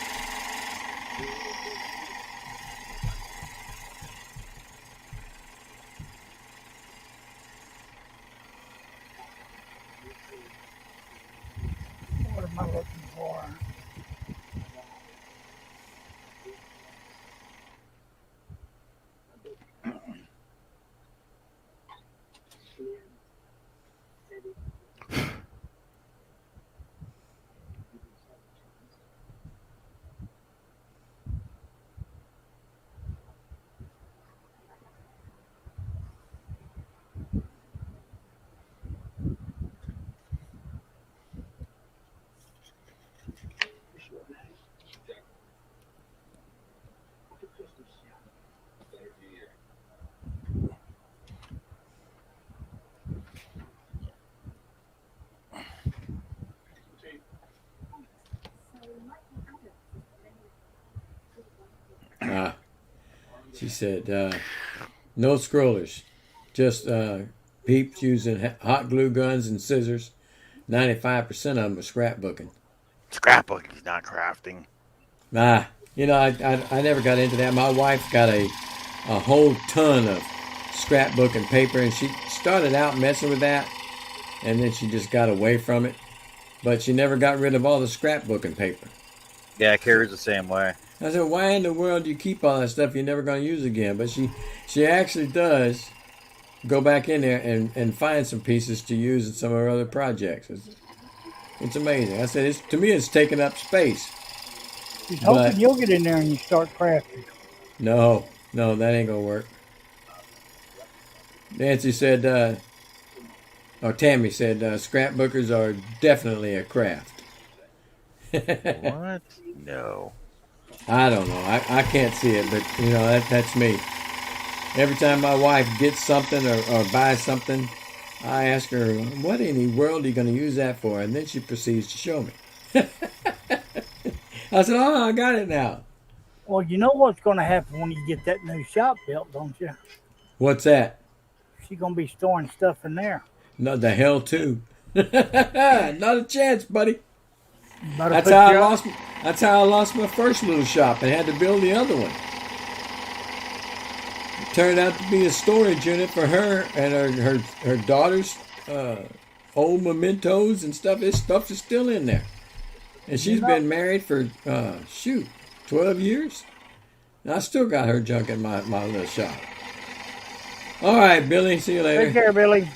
What am I looking for? She said, no scrollers, just peeps using hot glue guns and scissors. 95% of them are scrapbooking. Scrapbooking is not crafting. I never got into that. My wife got a whole ton of scrapbooking paper, and she started out messing with that, and then she just got away from it. But she never got rid of all the scrapbooking paper. Yeah, Carrie's the same way. I said, why in the world do you keep all that stuff you're never going to use again? But she actually does go back in there and find some pieces to use in some of her other projects. It's amazing. I said, to me, it's taking up space. She's hoping you'll get in there and you start crafting. No, that ain't going to work. Nancy said, or Tammy said, scrapbookers are definitely a craft. What? No. I don't know. I can't see it, but that's me. Every time my wife gets something or buys something, I ask her, what in the world are you going to use that for? And then she proceeds to show me. I said, oh, I got it now. Well, you know what's going to happen when you get that new shop built, don't you? What's that? She's going to be storing stuff in there. No, the hell too. Not a chance, buddy. That's how I lost my first little shop and had to build the other one. It turned out to be a storage unit for her and her daughter's old mementos and stuff. This stuff is still in there. And she's been married for 12 years. And I still got her junk in my little shop. All right, Billy. See you later. Take care, Billy.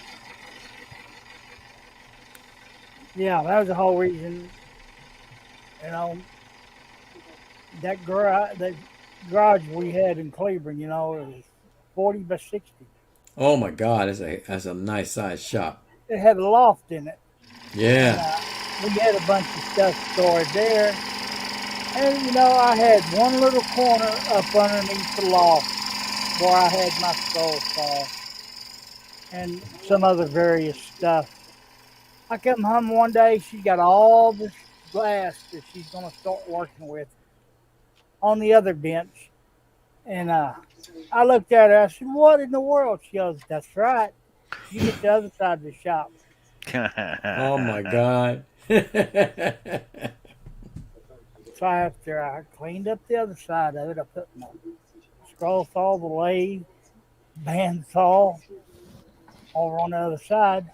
Yeah, that was the whole reason. That garage we had in Cleveland, it was 40 by 60. Oh my God, that's a nice sized shop. It had a loft in it. Yeah. And, we had a bunch of stuff stored there. And, I had one little corner up underneath the loft where I had my scroll saw and some other various stuff. I come home one day, she got all this glass that she's going to start working with on the other bench. And I looked at her, I said, what in the world? She goes, that's right. You get the other side of the shop. Oh my God. So after I cleaned up the other side of it, I put my scroll saw, the lathe, band saw over on the other side.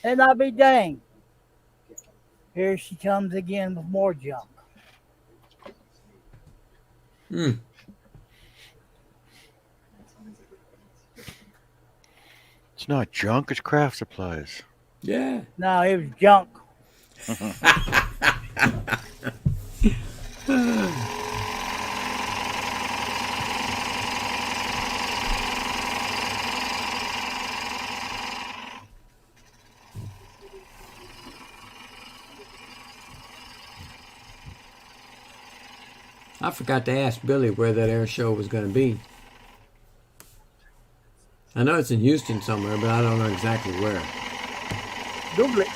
And I'll be dang. Here she comes again with more junk. It's not junk, it's craft supplies. Yeah. No, it was junk. I forgot to ask Billy where that air show was going to be. I know it's in Houston somewhere, but I don't know exactly where. Google it.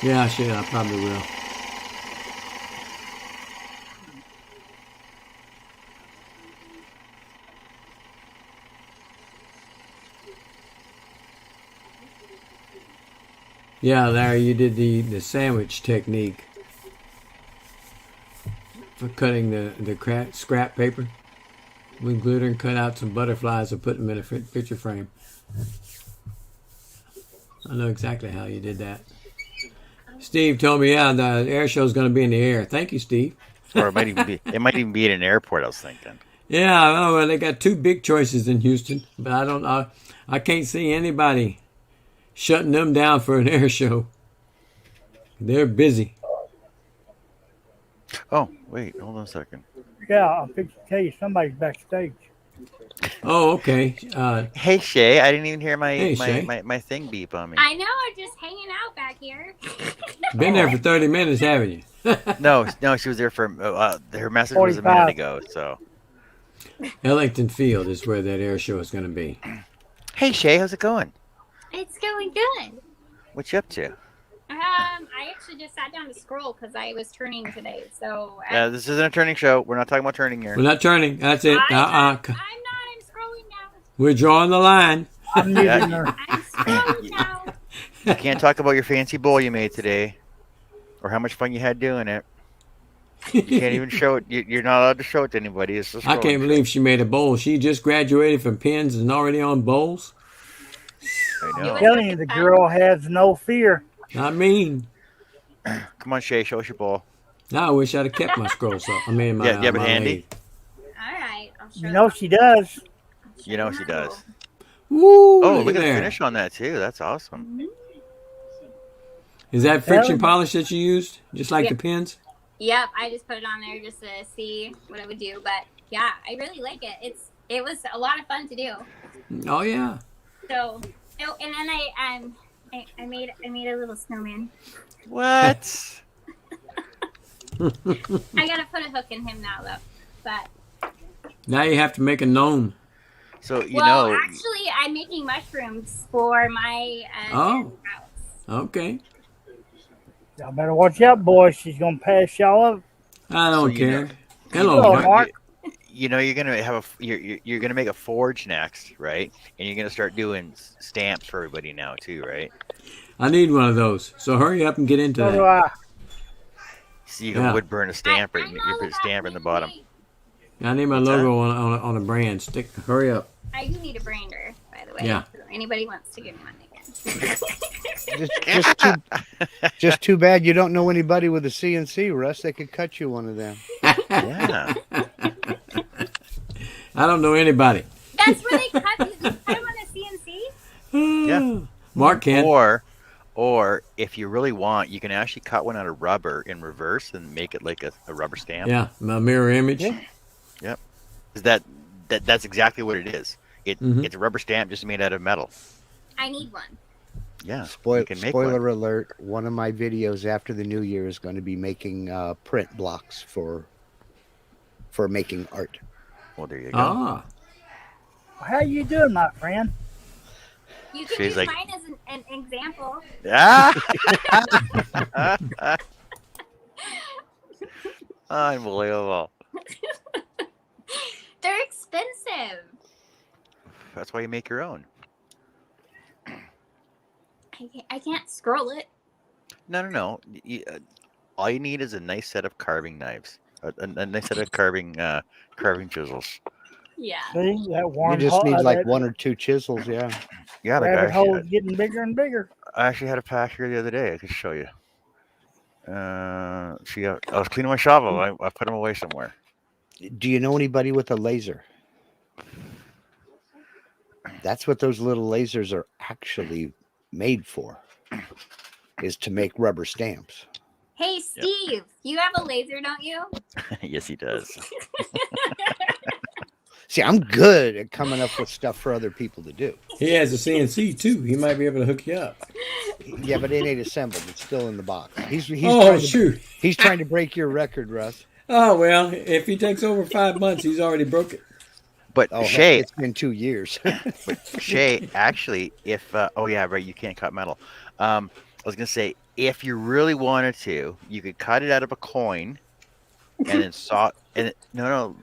Yeah, I should. I probably will. Yeah, Larry, you did the sandwich technique for cutting the scrap paper with glitter and cut out some butterflies and put them in a picture frame. I know exactly how you did that. Steve told me, yeah, the air show is going to be in the air. Thank you, Steve. Or it might even be at an airport. I was thinking. Yeah, I know. Well, they got two big choices in Houston, but I don't. I can't see anybody shutting them down for an air show. They're busy. Oh, wait, hold on a second. Yeah, I'll fix to tell you somebody's backstage. Oh, okay. Hey Shay, I didn't even hear Hey, Shay. my thing beep on me. I know, I'm just hanging out back here. Been there for 30 minutes, haven't you? No, she was there for her message was a 45. minute ago. So, Ellington Field is where that air show is going to be. hey Shay, how's it going? It's going good. What you up to? I actually just sat down to scroll because I was turning today. So This isn't a turning show. We're not talking about turning here. We're not turning. That's it. I'm not. I'm scrolling now. We're drawing the line. I'm using her. I'm scrolling now. You can't talk about your fancy bowl you made today, or how much fun you had doing it. You can't even show it. You're not allowed to show it to anybody. It's just I can't believe she made a bowl. She just graduated from pens and already on bowls. I It know. was- Telling you, the girl has no fear. Not mean. Come on, Shay, show us your bowl. Now I wish I'd have kept my scroll saw. I mean, my, Yeah, you have it my handy? lathe. All right. I'll show You know she does. You know she does. Woo! Oh, look at the there. finish on that too. That's awesome. Is that friction Telling- polish that you used? Just like Yeah. the pens? Yep, I just put it on there just to see what it would do. But yeah, I really like it. It was a lot of fun to do. Oh, yeah. So, oh, and then I made a little snowman. What? I gotta put a hook in him now though. But Now you have to make a gnome. So you well, know, actually, I'm making mushrooms for my Oh. house. Okay. Y'all better watch out, boys. She's gonna pass y'all up. I don't you care. know- Hello, Hello, Mark. Mark. you know you're gonna have you're gonna make a forge next, right? And you're gonna start doing stamps for everybody now too, right? I need one of those. So hurry up and get into So do that. I. So you can Yeah. wood burn a stamp, right? I'm You all put a about stamp in the bottom. making- I need my What's logo on a brand. Hurry up. I do need a brander, by the way. Yeah. So anybody wants to give me one, they can. Just too bad you don't know anybody with a CNC, Russ. They could cut you one of them. Yeah. I don't know anybody. That's where they cut these. They cut them on a CNC. Yeah. Mark can. Or if you really want, you can actually cut one out of rubber in reverse and make it like a rubber stamp. Yeah, my mirror image. Yeah. Yep. 'Cause that's exactly what it is. Mhm. It's a rubber stamp just made out of metal. I need one. Yeah. Spoiler, you can make one. spoiler alert, one of my videos after the new year is going to be making print blocks for making art. Well, there you go. Ah, How you doing, my friend? You can She's use like- mine as an example. Ah! Unbelievable. They're expensive. That's why you make your own. I can't scroll it. No. All you need is a nice set of carving knives. A nice set of carving chisels. Yeah. See, that You worm just hole- need like that one or two chisels, yeah. Yeah, like rabbit hole is getting bigger and bigger. I actually had a pack here the other day. I could show you. See, I was cleaning my shovel. I put them away somewhere. Do you know anybody with a laser? That's what those little lasers are actually made for, is to make rubber stamps. Hey, Steve, you have a laser, don't you? Yes, he does. See, I'm good at coming up with stuff for other people to do. he has a CNC too. He might be able to hook you up. Yeah, but it ain't assembled. It's still in the box. He's Oh, trying to, shoot. he's trying to break your record, Russ. Oh, well, if he takes over 5 months, he's already broke it. But Oh, heck, Shay, it's been 2 years. Shay, actually, if oh yeah, right, you can't cut metal. I was gonna say if you really wanted to, you could cut it out of a coin and then no,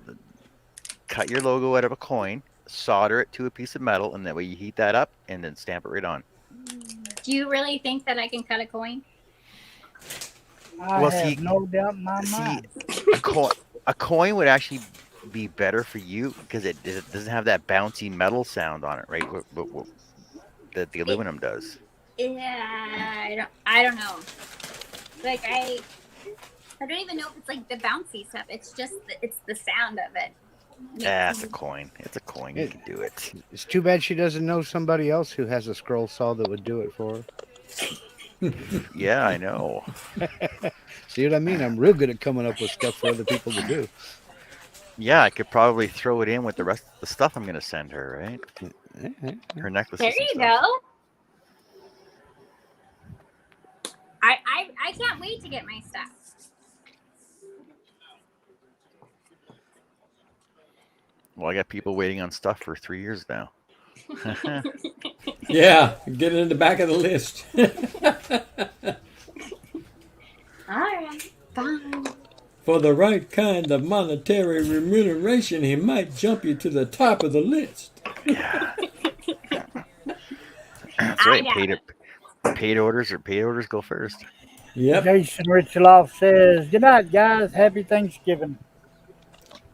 cut your logo out of a coin, solder it to a piece of metal, and that way you heat that up and then stamp it right on. Do you really think that I can cut a coin? I Well, have see, no doubt in my see, mind. a coin would actually be better for you because it doesn't have that bouncy metal sound on it, right? That the aluminum does. Yeah, I don't know. Like I don't even know if it's like the bouncy stuff. It's just it's the sound of it. It's a coin. It's a coin. You It- can do it. It's too bad she doesn't know somebody else who has a scroll saw that would do it for her. Yeah, I know. See what I mean? I'm real good at coming up with stuff for other people to do. Yeah, I could probably throw it in with the rest of the stuff I'm gonna send her, right? Her necklaces. There you go. I can't wait to get my stuff. Well, I got people waiting on stuff for 3 years now. Yeah, get it in the back of the list. All right, fine. For the right kind of monetary remuneration, he might jump you to the top of the list. Yeah. That's right. Paid orders go first. Yep. Jason Richloff says, "Good night, guys. Happy Thanksgiving."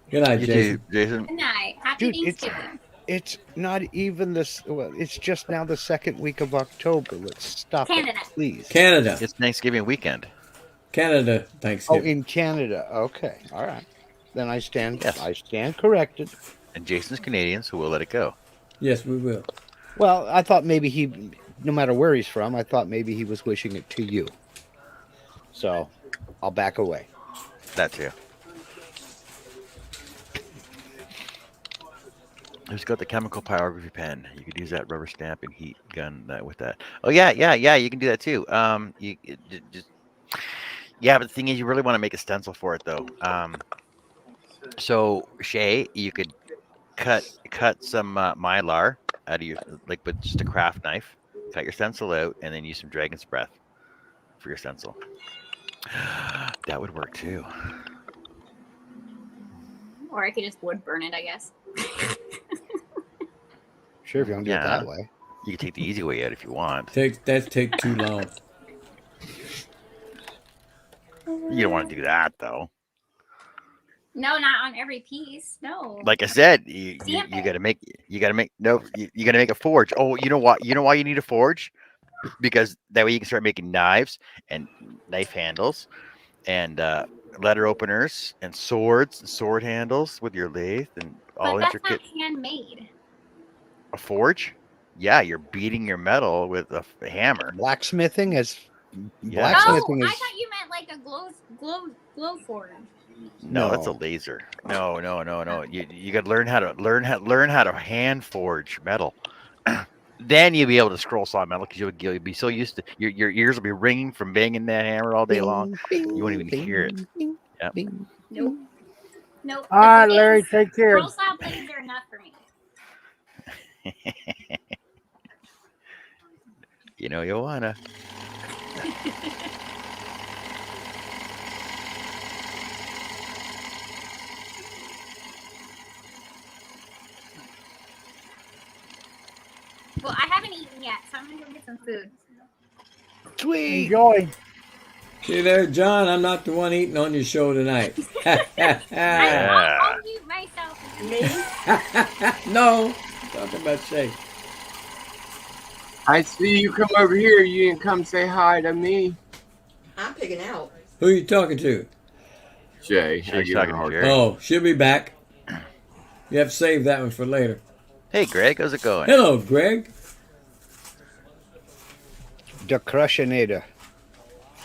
Good night, You Jason. too, Jason. Good night. Happy Dude, Thanksgiving. it's not even this. Well, it's just now the second week of October. Let's stop Canada. it, please. Canada. It's Thanksgiving weekend. Canada Oh, Thanksgiving. in Canada. Okay, all right. Then I stand. Yes. I stand corrected. And Jason's Canadian, so we'll let it go. Yes, we will. Well, I thought maybe he, no matter where he's from, I thought maybe he was wishing it to you. So, I'll back away. That too. Who's got the chemical pyrography pen? You could use that rubber stamp and heat gun with that. Oh yeah, you can do that too. Yeah, but the thing is, you really want to make a stencil for it though. So Shay, you could cut some mylar out of your with just a craft knife. Cut your stencil out, and then use some dragon's breath for your stencil. That would work too. Or I could just wood burn it, I guess. Sure, if you want to do it Yeah. that way. You can take the easy way out if you want. Take too long. You don't want to do that though. No, not on every piece. No. Like I said, you Stamp it. gotta make you gotta make a forge. Oh, you know what? You know why you need a forge? Because that way you can start making knives and knife handles and letter openers and swords and sword handles with your lathe and all But that's intricate. not handmade. A forge? Yeah, you're beating your metal with a hammer. Blacksmithing is. Yeah. Blacksmithing Oh, I is. thought you meant like a glow forge. No, that's a laser. No. You got to learn how to hand forge metal. Then you'll be able to scroll saw metal because you'll be so used to your ears will be ringing from banging that hammer all day long. You won't even hear it. Yep. Nope. Nope. All right, Larry, take care. Scroll saw blades are enough for me. You know you wanna. Well, I haven't eaten yet, so I'm gonna go get some food. Sweet. Enjoy. See there, John, I'm not the one eating on your show tonight. I'll mute myself. No, talking about Shay. I see you come over here. You didn't come say hi to me. I'm picking out. Who are you talking to? Shay. She's I give talking her a to hard Jerry. Oh, she'll be back. You have to save that one for later. Hey, Greg, how's it going? Hello, Greg. The Crushinator.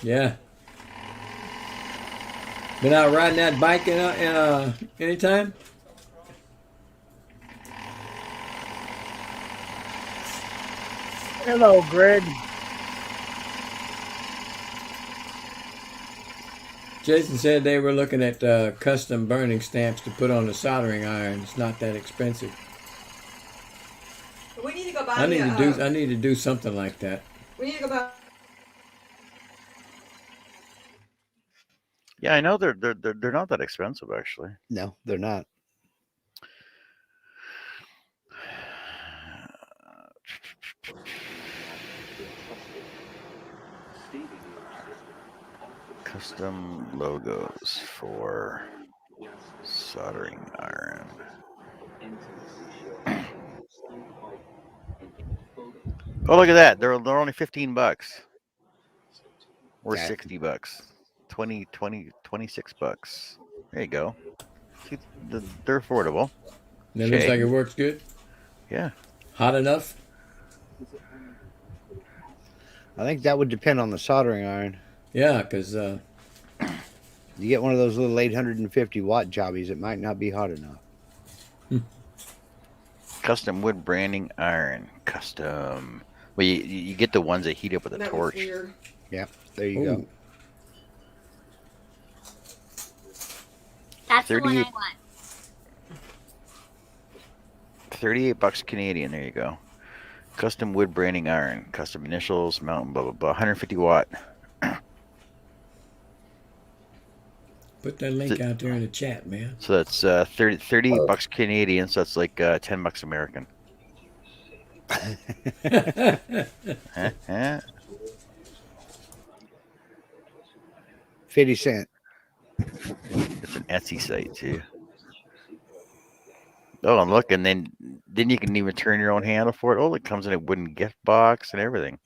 Yeah. Been out riding that bike anytime? Hello, Greg. Jason said they were looking at custom burning stamps to put on the soldering iron. It's not that expensive. We need to go buy. I need to do something like that. We need to go buy. Yeah, I know they're not that expensive actually. No, they're not. Custom logos for soldering iron. Oh, look at that! They're only $15 or Yeah. $60, 26 bucks. There you go. See, they're affordable. And it looks like it works good. Yeah. Hot enough. I think that would depend on the soldering iron. Yeah, because You get one of those little 850 watt jobbies, it might not be hot enough. Custom wood branding iron. Custom. Well, you get the ones that heat up with a That was torch. weird. Yeah, there you go. That's the one I 38 want. $38 Canadian. There you go. Custom wood branding iron. Custom initials. Mountain. Blah blah blah. 150 watt. put that link out there in the chat, man. So that's 38 bucks Canadian. So that's like $10 American. 50 cents. It's an Etsy site too. Oh, and look, and then you can even turn your own handle for it. Oh, it comes in a wooden gift box and everything.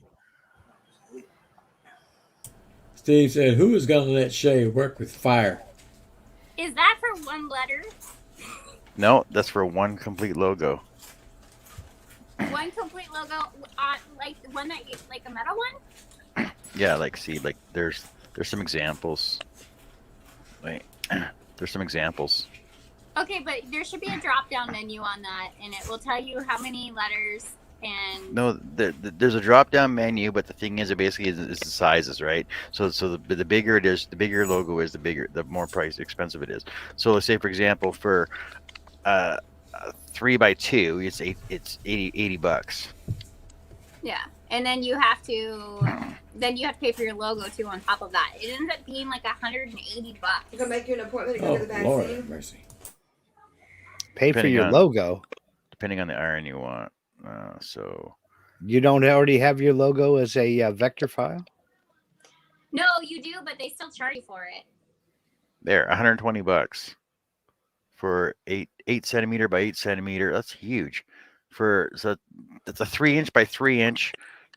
Steve said, "Who is going to let Shay work with fire?" Is that for one letter? No, that's for one complete logo. One complete logo, like one that like a metal one? Yeah, like see, like there's some examples. Wait, there's some examples. Okay, but there should be a drop-down menu on that, and it will tell you how many letters and. No, there's a drop-down menu, but the thing is, it basically is the sizes, right? So the bigger it is, the bigger your logo is, the more expensive it is. So let's say, for example, for 3x2, it's $80. Yeah, and then you have to pay for your logo too on top of that. It ends up being like $180. You can make you an appointment to go Oh, to the Lord vaccine. have mercy. Pay for Depending your on- logo. Depending on the iron you want. So You don't already have your logo as a vector file? No, you do, but they still charge you for it. there, $120 for 8 centimeter by 8 centimeter. That's huge. That's a 3-inch by 3-inch,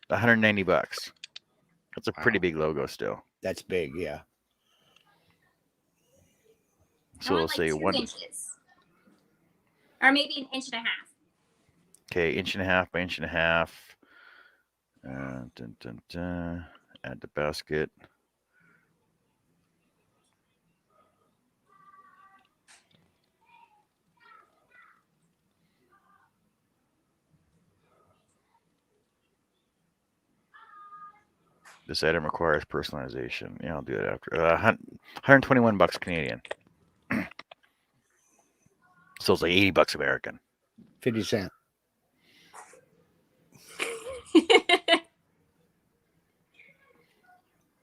$190. That's a pretty Wow. big logo still. That's big, yeah. So I we'll want say like 2 one. inches. Or maybe an inch and a half. Okay, inch and a half by inch and a half. Dun, dun, dun. Add the basket. This item requires personalization. Yeah, I'll do it after. $121 Canadian. So it's like $80 American. 50 cents.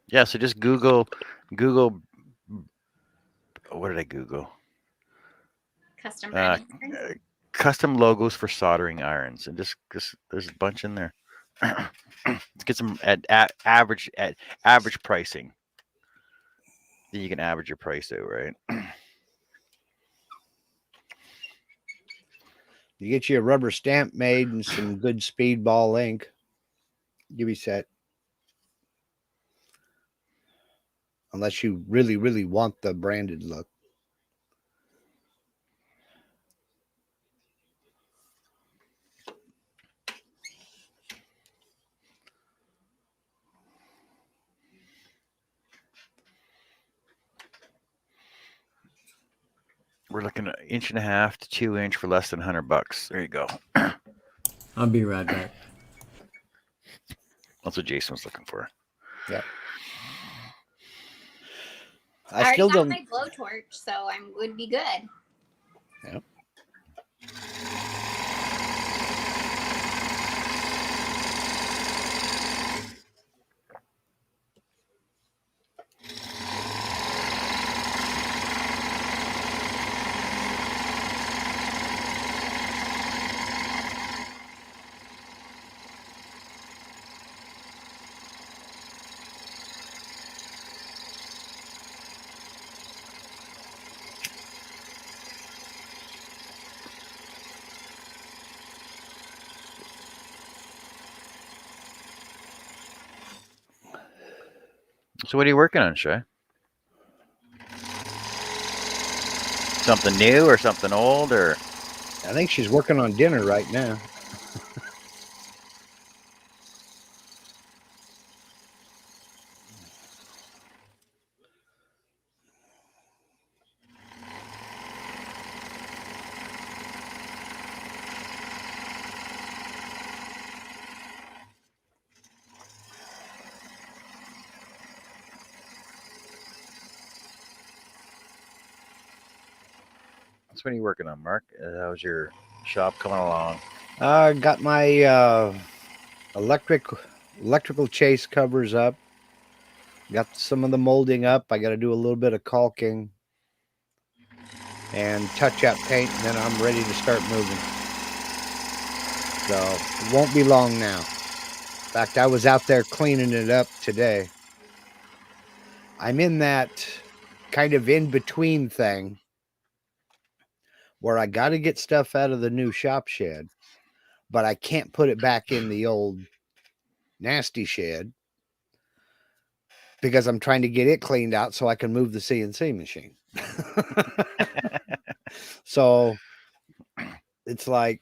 Yeah, so just Google. What did I Google? Custom branding. Custom logos for soldering irons, and just there's a bunch in there. Let's get some at average pricing. Then you can average your price out, right? You get you a rubber stamp made and some good speedball ink. You'll be set. Unless you really, really want the branded look. We're looking at 1.5 to 2 inch for less than $100. There you go. I'll be right back. That's what Jason was looking for. Yeah. I already still got don't. my blowtorch, so I would be good. Yep. So what are you working on, Shay? Something new or something old or? I think she's working on dinner right now. So what are you working on, Mark? How's your shop coming along? Got my electrical chase covers up. Got some of the molding up. I got to do a little bit of caulking and touch up paint, and then I'm ready to start moving. So it won't be long now. In fact, I was out there cleaning it up today. I'm in that kind of in between thing where I got to get stuff out of the new shop shed, but I can't put it back in the old nasty shed because I'm trying to get it cleaned out so I can move the CNC machine. So it's like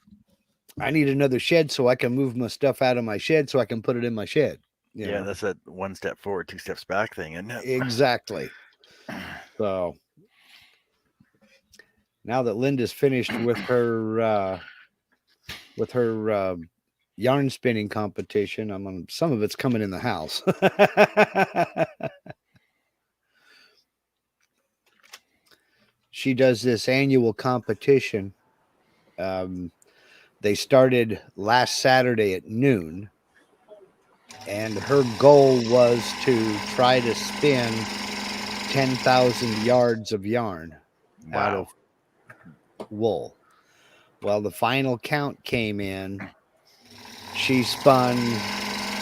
I need another shed so I can move my stuff out of my shed so I can put it in my shed. You know? That's that 1 step forward, 2 steps back thing, isn't it? Exactly. So now that Linda's finished with her yarn spinning competition, I'm on some of it's coming in the house. She does this annual competition. They started last Saturday at noon, and her goal was to try to spin 10,000 yards of yarn out of wool. Well, the final count came in. She spun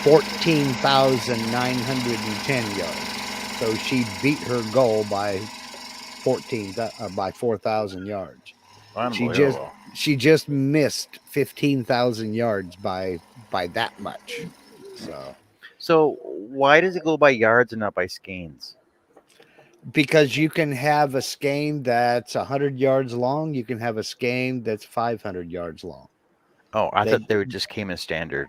14,910 yards. So she beat her goal by 4,000 yards. She just missed 15,000 yards by that much. So why does it go by yards and not by skeins? Because you can have a skein that's 100 yards long. You can have a skein that's 500 yards long. Oh, I thought they just came in standard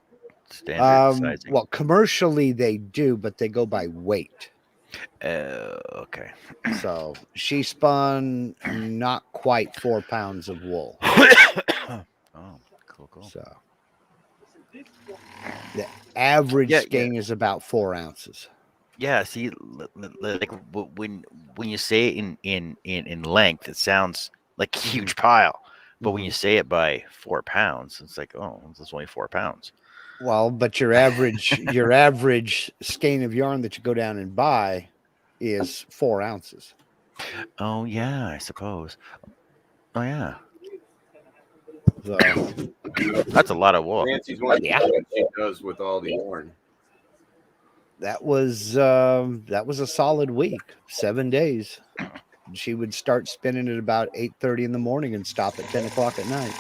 sizing. Well, commercially they do, but they go by weight. Okay. So she spun not quite 4 pounds of wool. Oh, cool. So the average skein is about 4 ounces. Yeah. See, like when you say it in length, it sounds like a huge pile. But when you say it by 4 pounds, it's like, oh, that's only 4 pounds. Well, but your average skein of yarn that you go down and buy is 4 ounces. Oh yeah, I suppose. Oh yeah. So that's a lot of wool. Nancy's what she does with all the yarn. That was a solid week, 7 days. She would start spinning at about 8:30 in the morning and stop at 10 o'clock at night.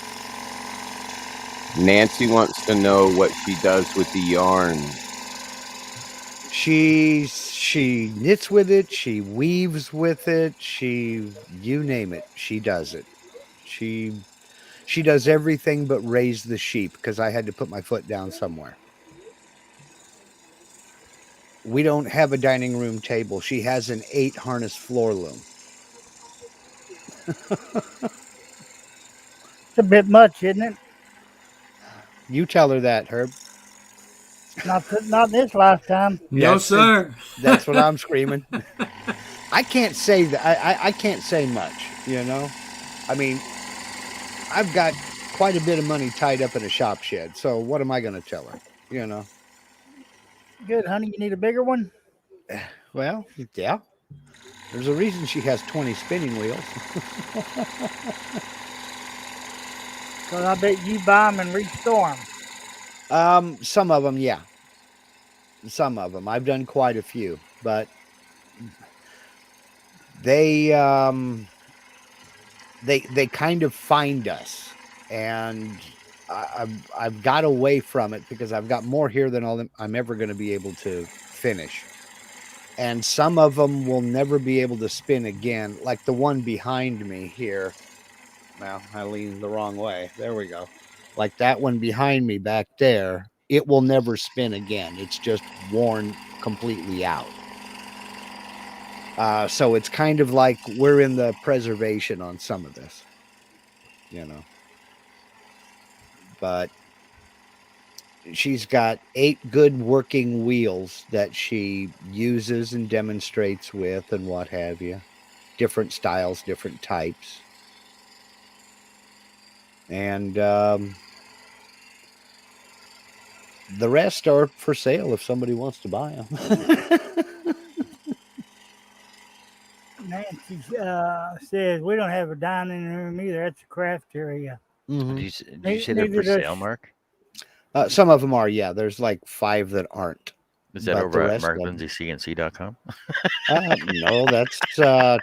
Nancy wants to know what she does with the yarn. She knits with it. She weaves with it. You name it, she does it. She does everything but raise the sheep because I had to put my foot down somewhere. We don't have a dining room table. She has an 8 harness floor loom. It's a bit much, isn't it? You tell her that, Herb. Not this lifetime. No, sir. That's what I'm screaming. I can't say that. I can't say much. You know, I mean, I've got quite a bit of money tied up in a shop shed. So what am I going to tell her? You know. Good, honey. You need a bigger one? Well, yeah. There's a reason she has 20 spinning wheels. Because I bet you buy them and restore them. Some of them, yeah. Some of them. I've done quite a few, but they they kind of find us, and I've got away from it because I've got more here than I'm ever going to be able to finish. And some of them will never be able to spin again, like the one behind me here. Well, I leaned the wrong way. There we go. Like that one behind me back there, it will never spin again. It's just worn completely out. So it's kind of like we're in the preservation on some of this, you know. But she's got 8 good working wheels that she uses and demonstrates with and what have you. Different styles, different types. And the rest are for sale if somebody wants to buy them. Nancy says we don't have a dining room either. That's a craft area. Mm-hmm. Did you say they're for sale, Mark? Some of them are, yeah. There's like 5 that aren't. Is that over at marklindsaycnc.com? No, that's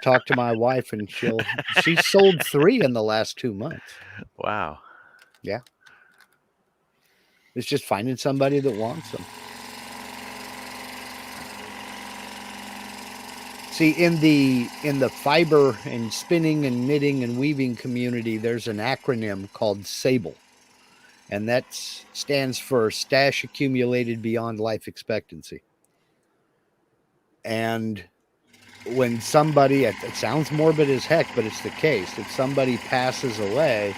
talk to my wife, and she sold 3 in the last 2 months. Wow. Yeah. It's just finding somebody that wants them. See, in the fiber and spinning and knitting and weaving community, there's an acronym called SABLE. And that stands for Stash Accumulated Beyond Life Expectancy. And when somebody, it sounds morbid as heck, but it's the case. If somebody passes away,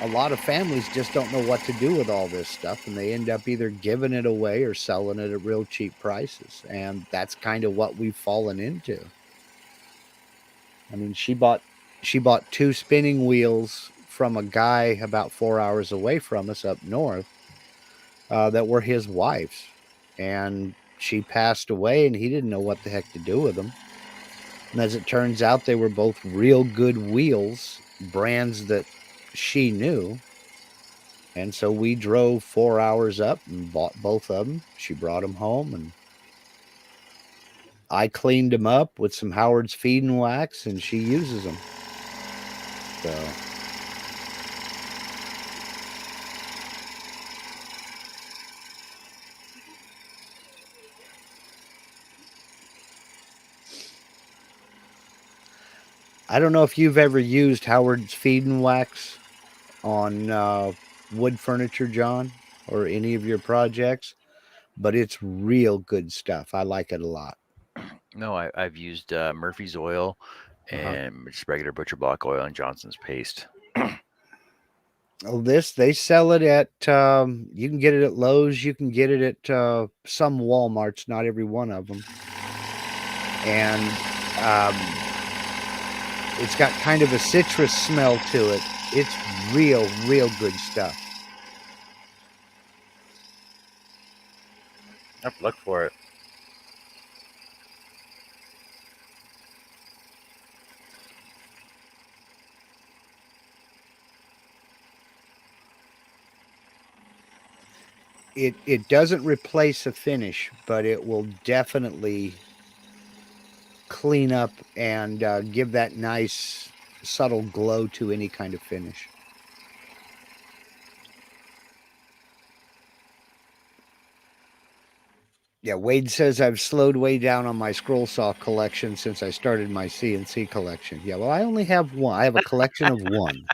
a lot of families just don't know what to do with all this stuff, and they end up either giving it away or selling it at real cheap prices. And that's kind of what we've fallen into. I mean, she bought 2 spinning wheels from a guy about 4 hours away from us up north that were his wife's, and she passed away, and he didn't know what the heck to do with them. And as it turns out, they were both real good wheels, brands that she knew. And so we drove 4 hours up and bought both of them. She brought them home, and I cleaned them up with some Howard's Feed and Wax, and she uses them. So I don't know if you've ever used Howard's Feed and Wax on wood furniture, John, or any of your projects, but it's real good stuff. I like it a lot. No, I've used Murphy's oil and just regular butcher block oil and Johnson's paste. They sell it at you can get it at Lowe's, you can get it at some Walmarts, not every one of them. And it's got kind of a citrus smell to it. It's real good stuff. I have to look for it. It doesn't replace a finish, but it will definitely clean up and give that nice subtle glow to any kind of finish. Yeah, Wade says I've slowed way down on my scroll saw collection since I started my CNC collection. Yeah, well, I only have one. I have a collection of one.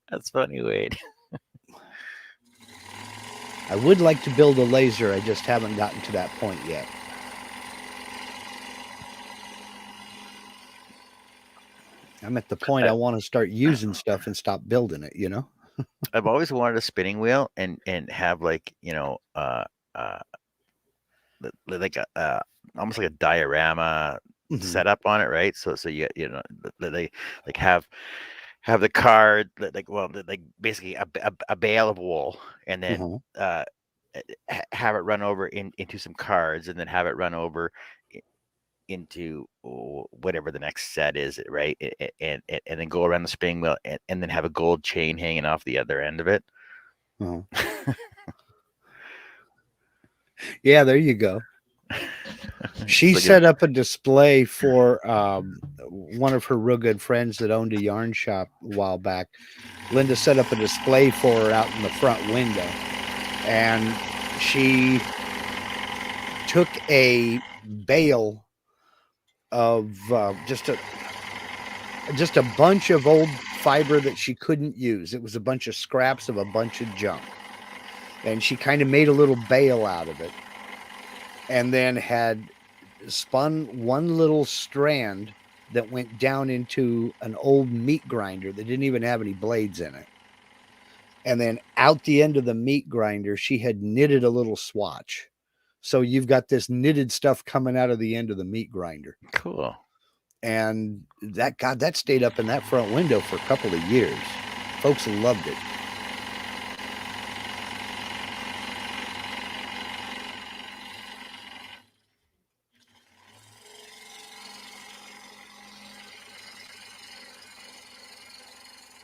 That's funny, Wade. I would like to build a laser. I just haven't gotten to that point yet. I'm at the point I want to start using stuff and stop building it, you know? I've always wanted a spinning wheel and have like, like almost like a diorama Mhm. setup on it, right? So you know they like have the card like basically a bale of wool, and then Uh-huh. have it run over into some cards, and then have it run over into whatever the next set is, right? And then go around the spinning wheel, and then have a gold chain hanging off the other end of it. Uh-huh. Yeah, there you go. She So, set up a display for one of her real good friends that owned a yarn shop a while back. Linda set up a display for her out in the front window, and she took a bale of just a bunch of old fiber that she couldn't use. It was a bunch of scraps of a bunch of junk, and she kind of made a little bale out of it, and then had spun one little strand that went down into an old meat grinder that didn't even have any blades in it. And then out the end of the meat grinder, she had knitted a little swatch. So you've got this knitted stuff coming out of the end of the meat grinder. cool. And that stayed up in that front window for a couple of years. Folks loved it.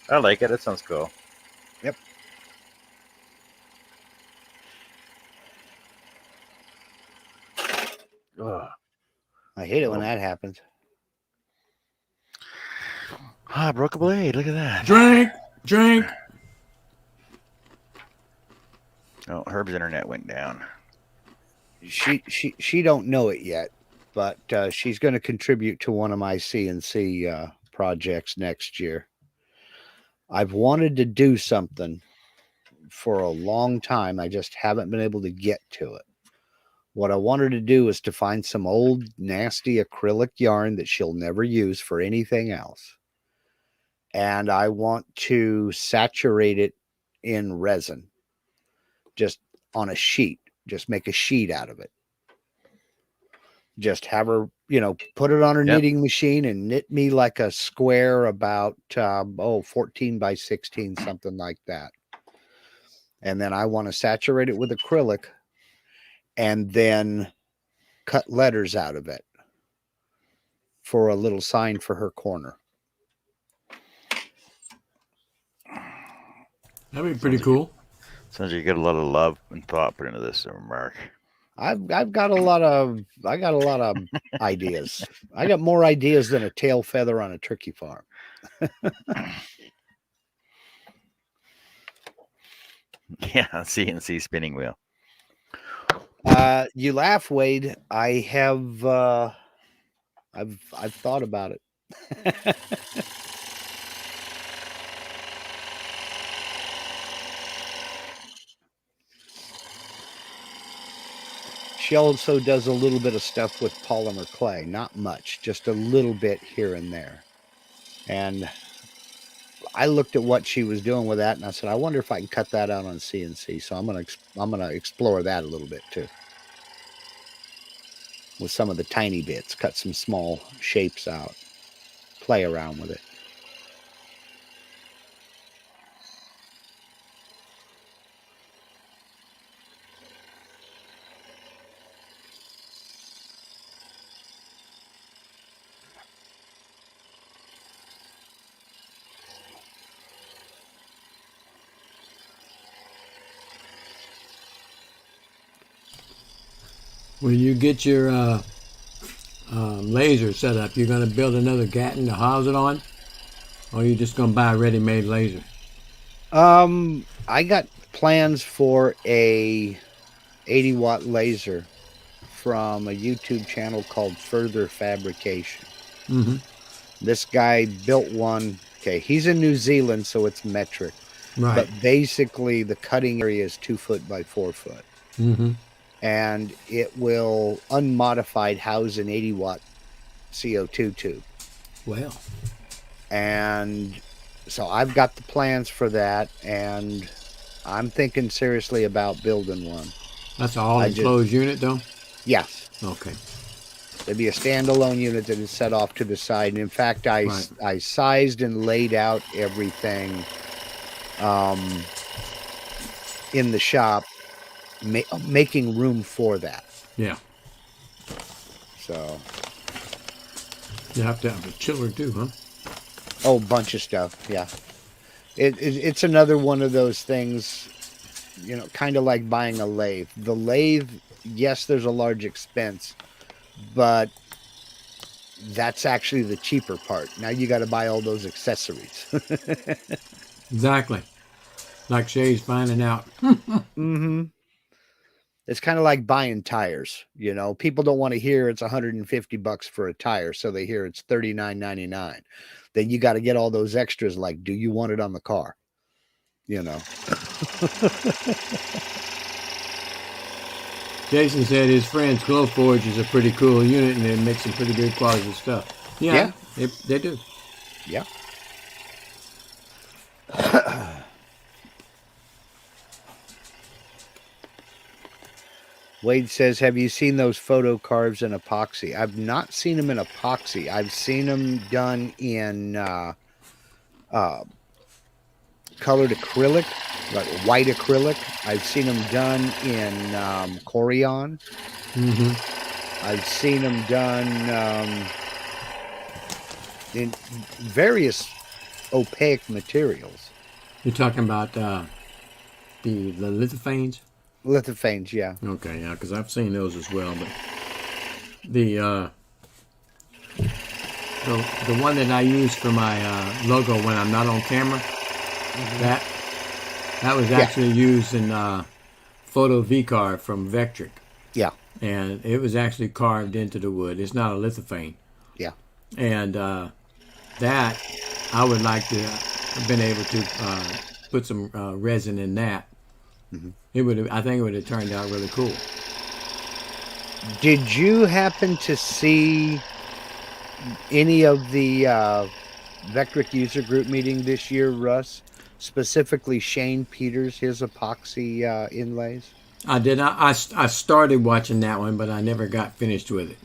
I like it. That sounds cool. Yep. Ugh. I hate it when that happens. Ah, broke a blade. Look at that. Drink. Oh, Herb's internet went down. She don't know it yet, but she's going to contribute to one of my CNC projects next year. I've wanted to do something for a long time. I just haven't been able to get to it. What I wanted to do is to find some old nasty acrylic yarn that she'll never use for anything else. And I want to saturate it in resin, just on a sheet, just make a sheet out of it. Just have her, put it on her knitting machine and knit me like a square about 14 by 16, something like that. And then I want to saturate it with acrylic and then cut letters out of it for a little sign for her corner. That'd be pretty cool. Sounds like you get a lot of love and thought put into this, Mark. I've got a lot of ideas. I got more ideas than a tail feather on a turkey farm. Yeah, CNC spinning wheel. You laugh, Wade. I have I've thought about it. She also does a little bit of stuff with polymer clay, not much, just a little bit here and there. And I looked at what she was doing with that, and I said, I wonder if I can cut that out on CNC. So I'm gonna explore that a little bit too, with some of the tiny bits, cut some small shapes out, play around with it. When you get your laser set up, you're going to build another Gatton to house it on? Or you just going to buy a ready-made laser? I got plans for a 80-watt laser from a YouTube channel called Further Fabrication. Mm-hmm. This guy built one. Okay, he's in New Zealand, so it's metric. Right. But basically, the cutting area is 2 foot by 4 foot. Mm-hmm. And it will unmodified house an 80-watt CO2 tube. Well. And so I've got the plans for that, and I'm thinking seriously about building one. That's an all-enclosed unit, though? Yes. Okay. There'd be a standalone unit that is set off to the side. And in fact, I sized and laid out everything in the shop, making room for that. Yeah. So You have to have a chiller too, huh? oh, bunch of stuff. Yeah. It's another one of those things, you know, kind of like buying a lathe. The lathe, yes, there's a large expense, but that's actually the cheaper part. Now you got to buy all those accessories. Exactly. Like Shay's finding out. Mm-hmm. It's kind of like buying tires. You know, people don't want to hear it's $150 for a tire, so they hear it's $39.99. Then you got to get all those extras. Like, do you want it on the car? You know. Jason said his friend's Glowforge is a pretty cool unit, and they make some pretty good quality stuff. Yeah. They do. Yeah. Wade says, have you seen those photo carves in epoxy? I've not seen them in epoxy. I've seen them done in colored acrylic, like white acrylic. I've seen them done in Corian. Mm-hmm. I've seen them done in various opaque materials. You're talking about the lithophanes? Lithophanes, yeah. Okay, yeah, because I've seen those as well. But the one that I use for my logo when I'm not on camera, that was actually used in Photo V-Carve from Vectric. Yeah. And it was actually carved into the wood. It's not a lithophane. Yeah. And that, I would like to have been able to put some resin in that. It would. I think it would have turned out really cool. Did you happen to see any of the Vectric user group meeting this year, Russ? Specifically, Shane Peters, his epoxy inlays. I did not. I started watching that one, but I never got finished with it.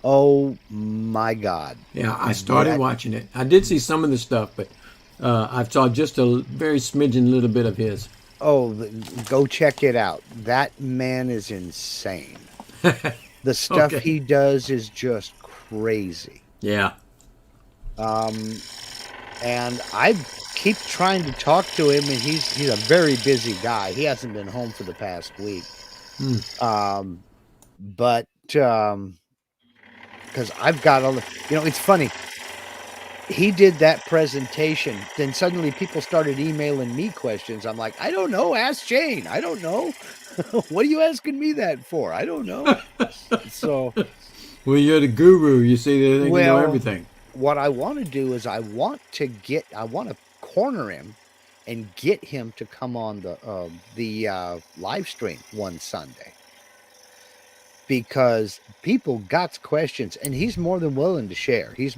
Oh my God! Yeah, I started watching it. I did see some of the stuff, but I saw just a very smidgen little bit of his. Oh, go check it out. That man is insane. The stuff he does is just crazy. Yeah. And I keep trying to talk to him, and he's a very busy guy. He hasn't been home for the past week. But because I've got all the, you know, it's funny. He did that presentation, then suddenly people started emailing me questions. I'm like, I don't know. Ask Jane. I don't know. What are you asking me that for? I don't know. So, well, you're the guru. You see, you know everything. What I want to do is I want to corner him and get him to come on the live stream one Sunday. Because people got questions, and he's more than willing to share. He's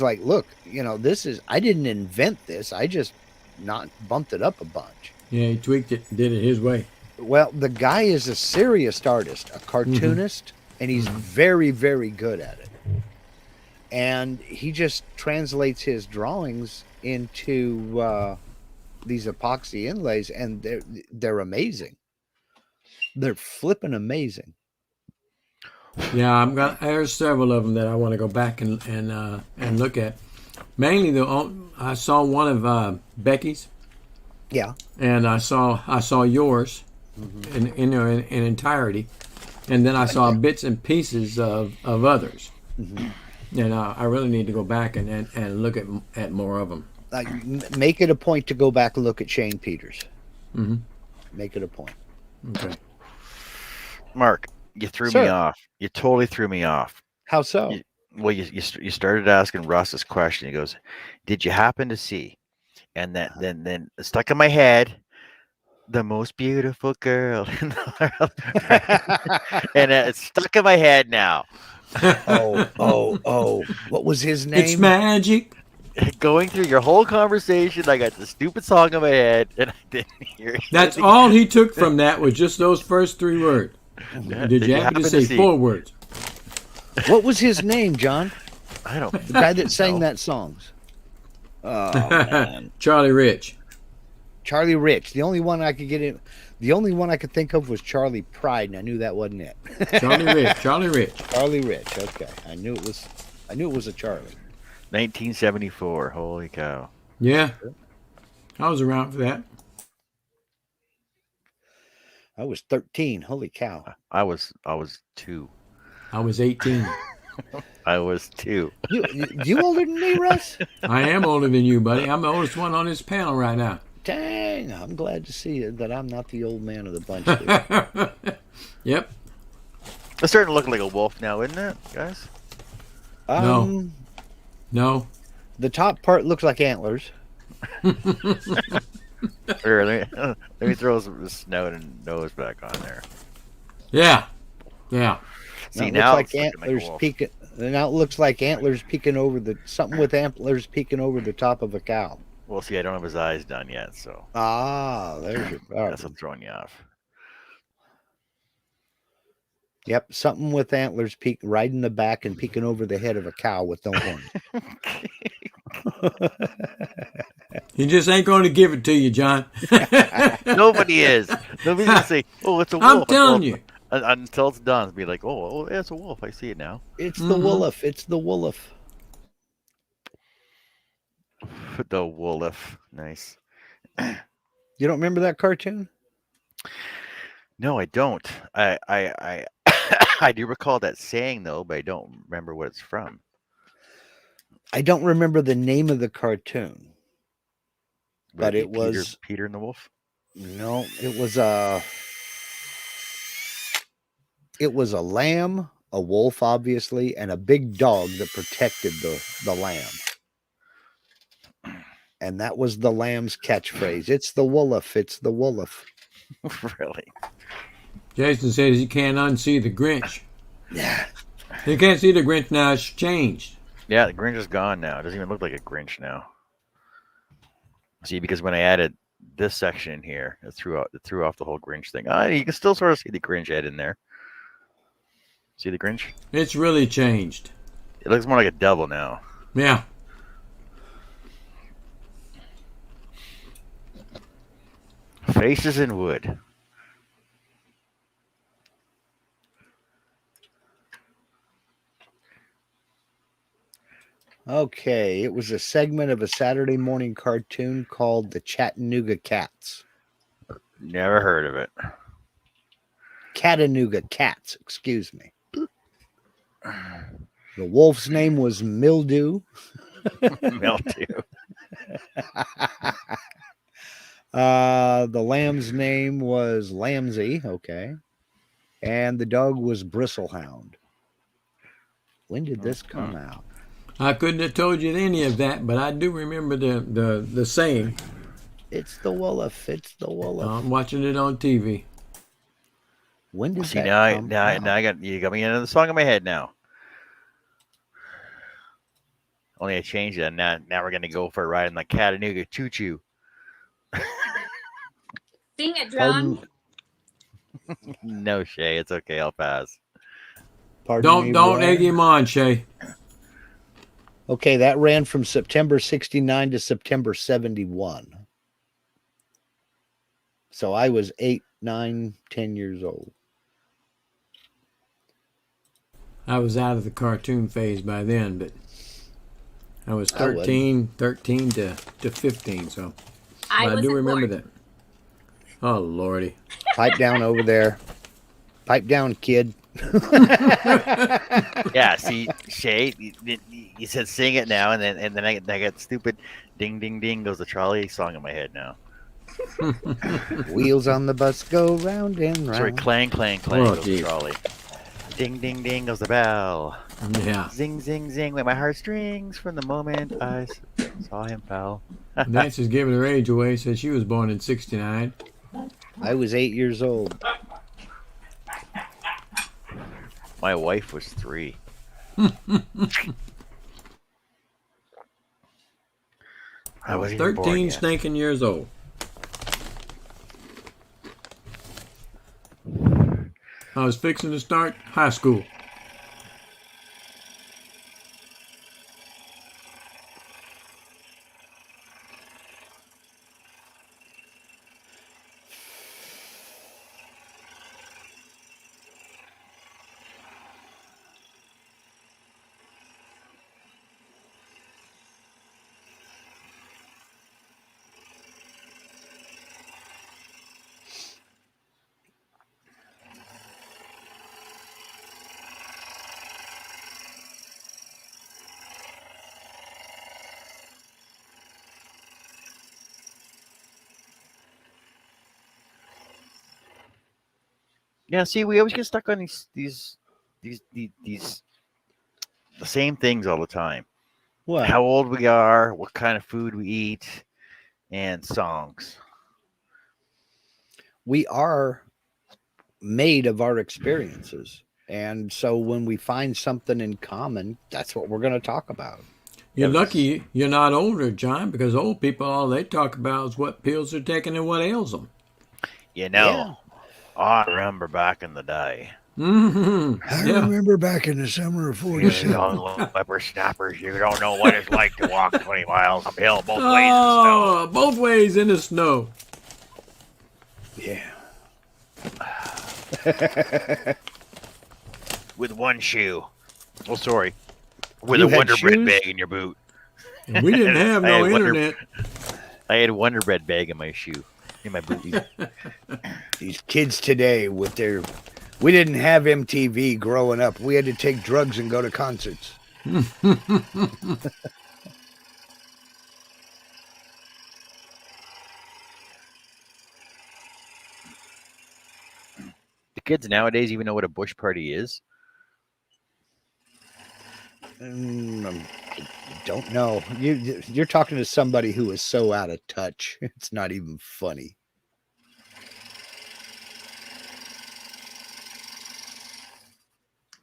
like, look, you know, I didn't invent this. I just not bumped it up a bunch. Yeah, he tweaked it, did it his way. Well, the guy is a serious artist, a cartoonist, and he's very, very good at it. And he just translates his drawings into these epoxy inlays, and they're amazing. They're flipping amazing. Yeah, there's several of them that I want to go back and look at. Mainly, I saw one of Becky's. Yeah. And I saw yours in entirety, and then I saw bits and pieces of others. And I really need to go back and look at more of them. Make it a point to go back and look at Shane Peters. Make it a point. Okay. Mark, you threw me off. You totally threw me off. How so? You started asking Russ this question. He goes, "Did you happen to see?" And then it stuck in my head, the most beautiful girl in the world, and it's stuck in my head now. Oh! What was his name? It's magic. Going through your whole conversation, I got the stupid song in my head, and I didn't hear it. That's all he took from that was just those first 3 words. Did you happen to say 4 words? What was his name, John? I don't. The guy that sang know. that songs. Oh man, Charlie Rich. Charlie Rich. The only one I could get in. The only one I could think of was Charlie Pride, and I knew that wasn't it. Charlie Rich. Charlie Rich. Charlie Rich. Okay, I knew it was. I knew it was a Charlie. 1974. Holy cow! Yeah. I was around for that. I was 13. Holy cow! I was 2. I was 18. I was 2. You older than me, Russ? I am older than you, buddy. I'm the oldest one on this panel right now. Dang! I'm glad to see that I'm not the old man of the bunch. Yep. It's starting to look like a wolf now, isn't it, guys? No. The top part looks like antlers. Here, let me throw some snout and nose back on there. Yeah. Yeah. See, Now now it looks like it's looking antlers like a wolf. peeking. Now it looks like antlers peeking over something with antlers peeking over the top of a cow. Well, see, I don't have his eyes done yet, so There's your. All that's right. what's throwing you off. Yep, something with antlers riding the back and peeking over the head of a cow with no horns. He just ain't going to give it to you, John. Nobody is. Nobody's gonna say, "Oh, it's a wolf." I'm telling you. Until it's done, be like, "Oh, it's a wolf. I see it now." It's the wolf. It's the wolf. The wolf. Nice. You don't remember that cartoon? No, I don't. I I do recall that saying though, but I don't remember what it's from. I don't remember the name of the cartoon, Would but be it was Peter and the Wolf. no. It was a lamb, a wolf, obviously, and a big dog that protected the lamb. And that was the lamb's catchphrase. It's the wolf. It's the wolf. Really? Jason says he can't unsee the Grinch. Yeah. You can't see the Grinch now. It's changed. Yeah, the Grinch is gone now. It doesn't even look like a Grinch now. See, because when I added this section in here, it threw off the whole Grinch thing. You can still sort of see the Grinch head in there. See the Grinch? It's really changed. It looks more like a devil now. Yeah. Faces in wood. Okay, it was a segment of a Saturday morning cartoon called the Chattanooga Cats. Never heard of it. Chattanooga Cats, excuse me. The wolf's name was Mildew. Mildew. The lamb's name was Lambsy, okay. And the dog was Bristlehound. When did this come out? I couldn't have told you any of that, but I do remember the saying. It's the wolf. It's the wolf. I'm watching it on TV. When did See, that now come out? you got me into the song in my head now. Only I changed it, and now we're gonna go for a ride in the Chattanooga Choo Choo. Sing it, John. No, Shay, it's okay. I'll pass. Pardon me, Don't what? egg him on, Shay. Okay, that ran from September 69 to September 71. So I was 8, 9, 10 years old. I was out of the cartoon phase by then, but I was 13 to 15, so I do remember that. Oh, Lordy. Pipe down over there. Pipe down, kid. Yeah, see, Shay, you said sing it now, and then I got stupid ding ding ding goes the Charlie song in my head now. Wheels on the bus go round and round. Sorry, clang clang clang Oh, goes geez. the Charlie. Ding ding ding goes the bell. Yeah. Zing zing zing with my heartstrings from the moment I saw him, pal. Nancy's giving her age away, said she was born in 69. I was 8 years old. My wife was 3. I was wasn't even born 13 yet. stinking years old. I was fixing to start high school. Yeah, see, we always get stuck on these the same things all the time. What? How old we are, what kind of food we eat, and songs. We are made of our experiences. And so when we find something in common, that's what we're going to talk about. You're Yeah, but lucky you're not older, John, because old people, all they talk about is what pills they're taking and what ails them. you Yeah. know, I remember back in the day. I Yeah. remember back in the summer of You 47. little whippersnappers, you don't know what it's like to walk 20 miles uphill both ways in the Oh, snow. both ways in the snow. Yeah. With one shoe. Oh, sorry. With You a had Wonder Bread shoes? bag in your boot. And we didn't have I no had Wonder- internet. I had a Wonder Bread bag in my shoe, in my boot. These kids today with their. We didn't have MTV growing up. We had to take drugs and go to concerts. The kids nowadays even know what a bush party is. Don't know. You're talking to somebody who is so out of touch. It's not even funny.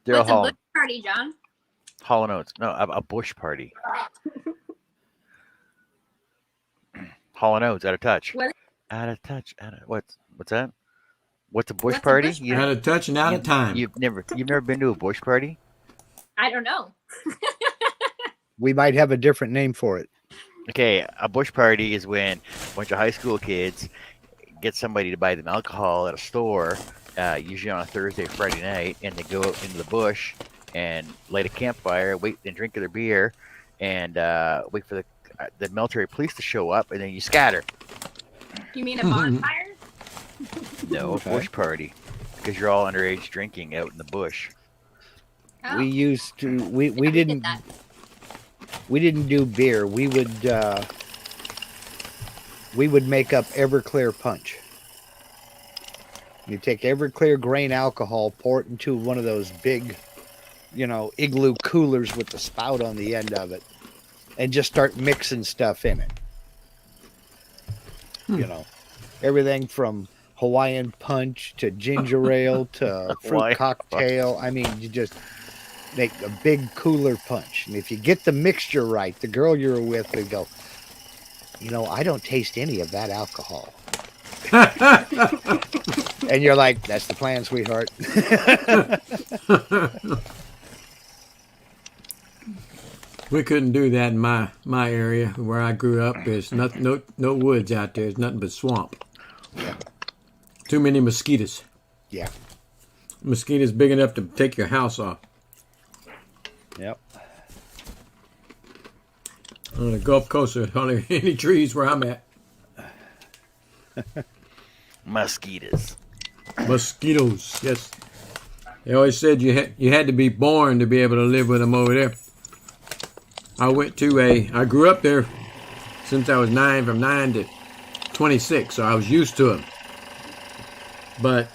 They're all What's a bush party, John? Hall and Oates. No, a bush party. Hall and Oates, out of touch. What? Out of touch. What's that? What's a bush What's a party? bush Out of touch and out of time. You've never been to a bush party? I don't know. We might have a different name for it. Okay, a bush party is when a bunch of high school kids get somebody to buy them alcohol at a store, usually on a Thursday, Friday night, and they go out into the bush and light a campfire, wait and drink their beer, and wait for the military police to show up, and then you scatter. You mean a bonfire? No, Okay. a bush party, because you're all underage drinking out in the bush. Oh, We used to. We did didn't. that. We didn't do beer. We would make up Everclear punch. You take Everclear grain alcohol, pour it into one of those big, igloo coolers with the spout on the end of it, and just start mixing stuff in it. Everything from Hawaiian punch to ginger ale to fruit Hawaiian cocktail. I mean, you just make a big cooler punch. And if you get the mixture right, the girl you're with would go, I don't taste any of that alcohol. And you're like, that's the plan, sweetheart. We couldn't do that in my area where I grew up. There's no woods out there. There's nothing but swamp. Too many mosquitoes. Yeah. Mosquitoes big enough to take your house off. Yep. On the Gulf Coast, there's hardly any trees where I'm at. Mosquitoes. Mosquitoes, yes. They always said you had to be born to be able to live with them over there. I grew up there since I was from 9 to 26, so I was used to them. But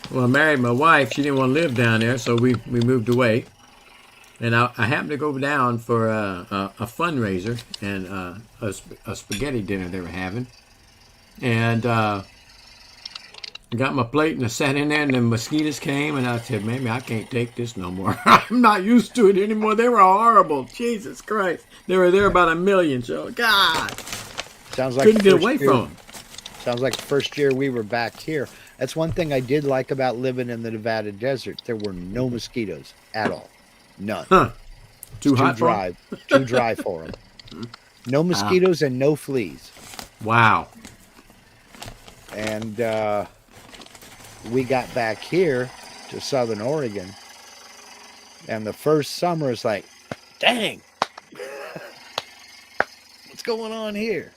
when I married my wife, she didn't want to live down there, so we moved away. And I happened to go down for a fundraiser and a spaghetti dinner they were having. And I got my plate and I sat in there and the mosquitoes came and I said, maybe I can't take this no more. I'm not used to it anymore. They were horrible. Jesus Christ. They were there about 1 million. So, God. Sounds like Couldn't the get first away year- from them. Sounds like the first year we were back here. That's one thing I did like about living in the Nevada desert. There were no mosquitoes at all. None. Huh. Too hot for 'em? dry. Too dry for them. No mosquitoes and no fleas. Wow. And we got back here to Southern Oregon. And the first summer is like, dang. What's going on here?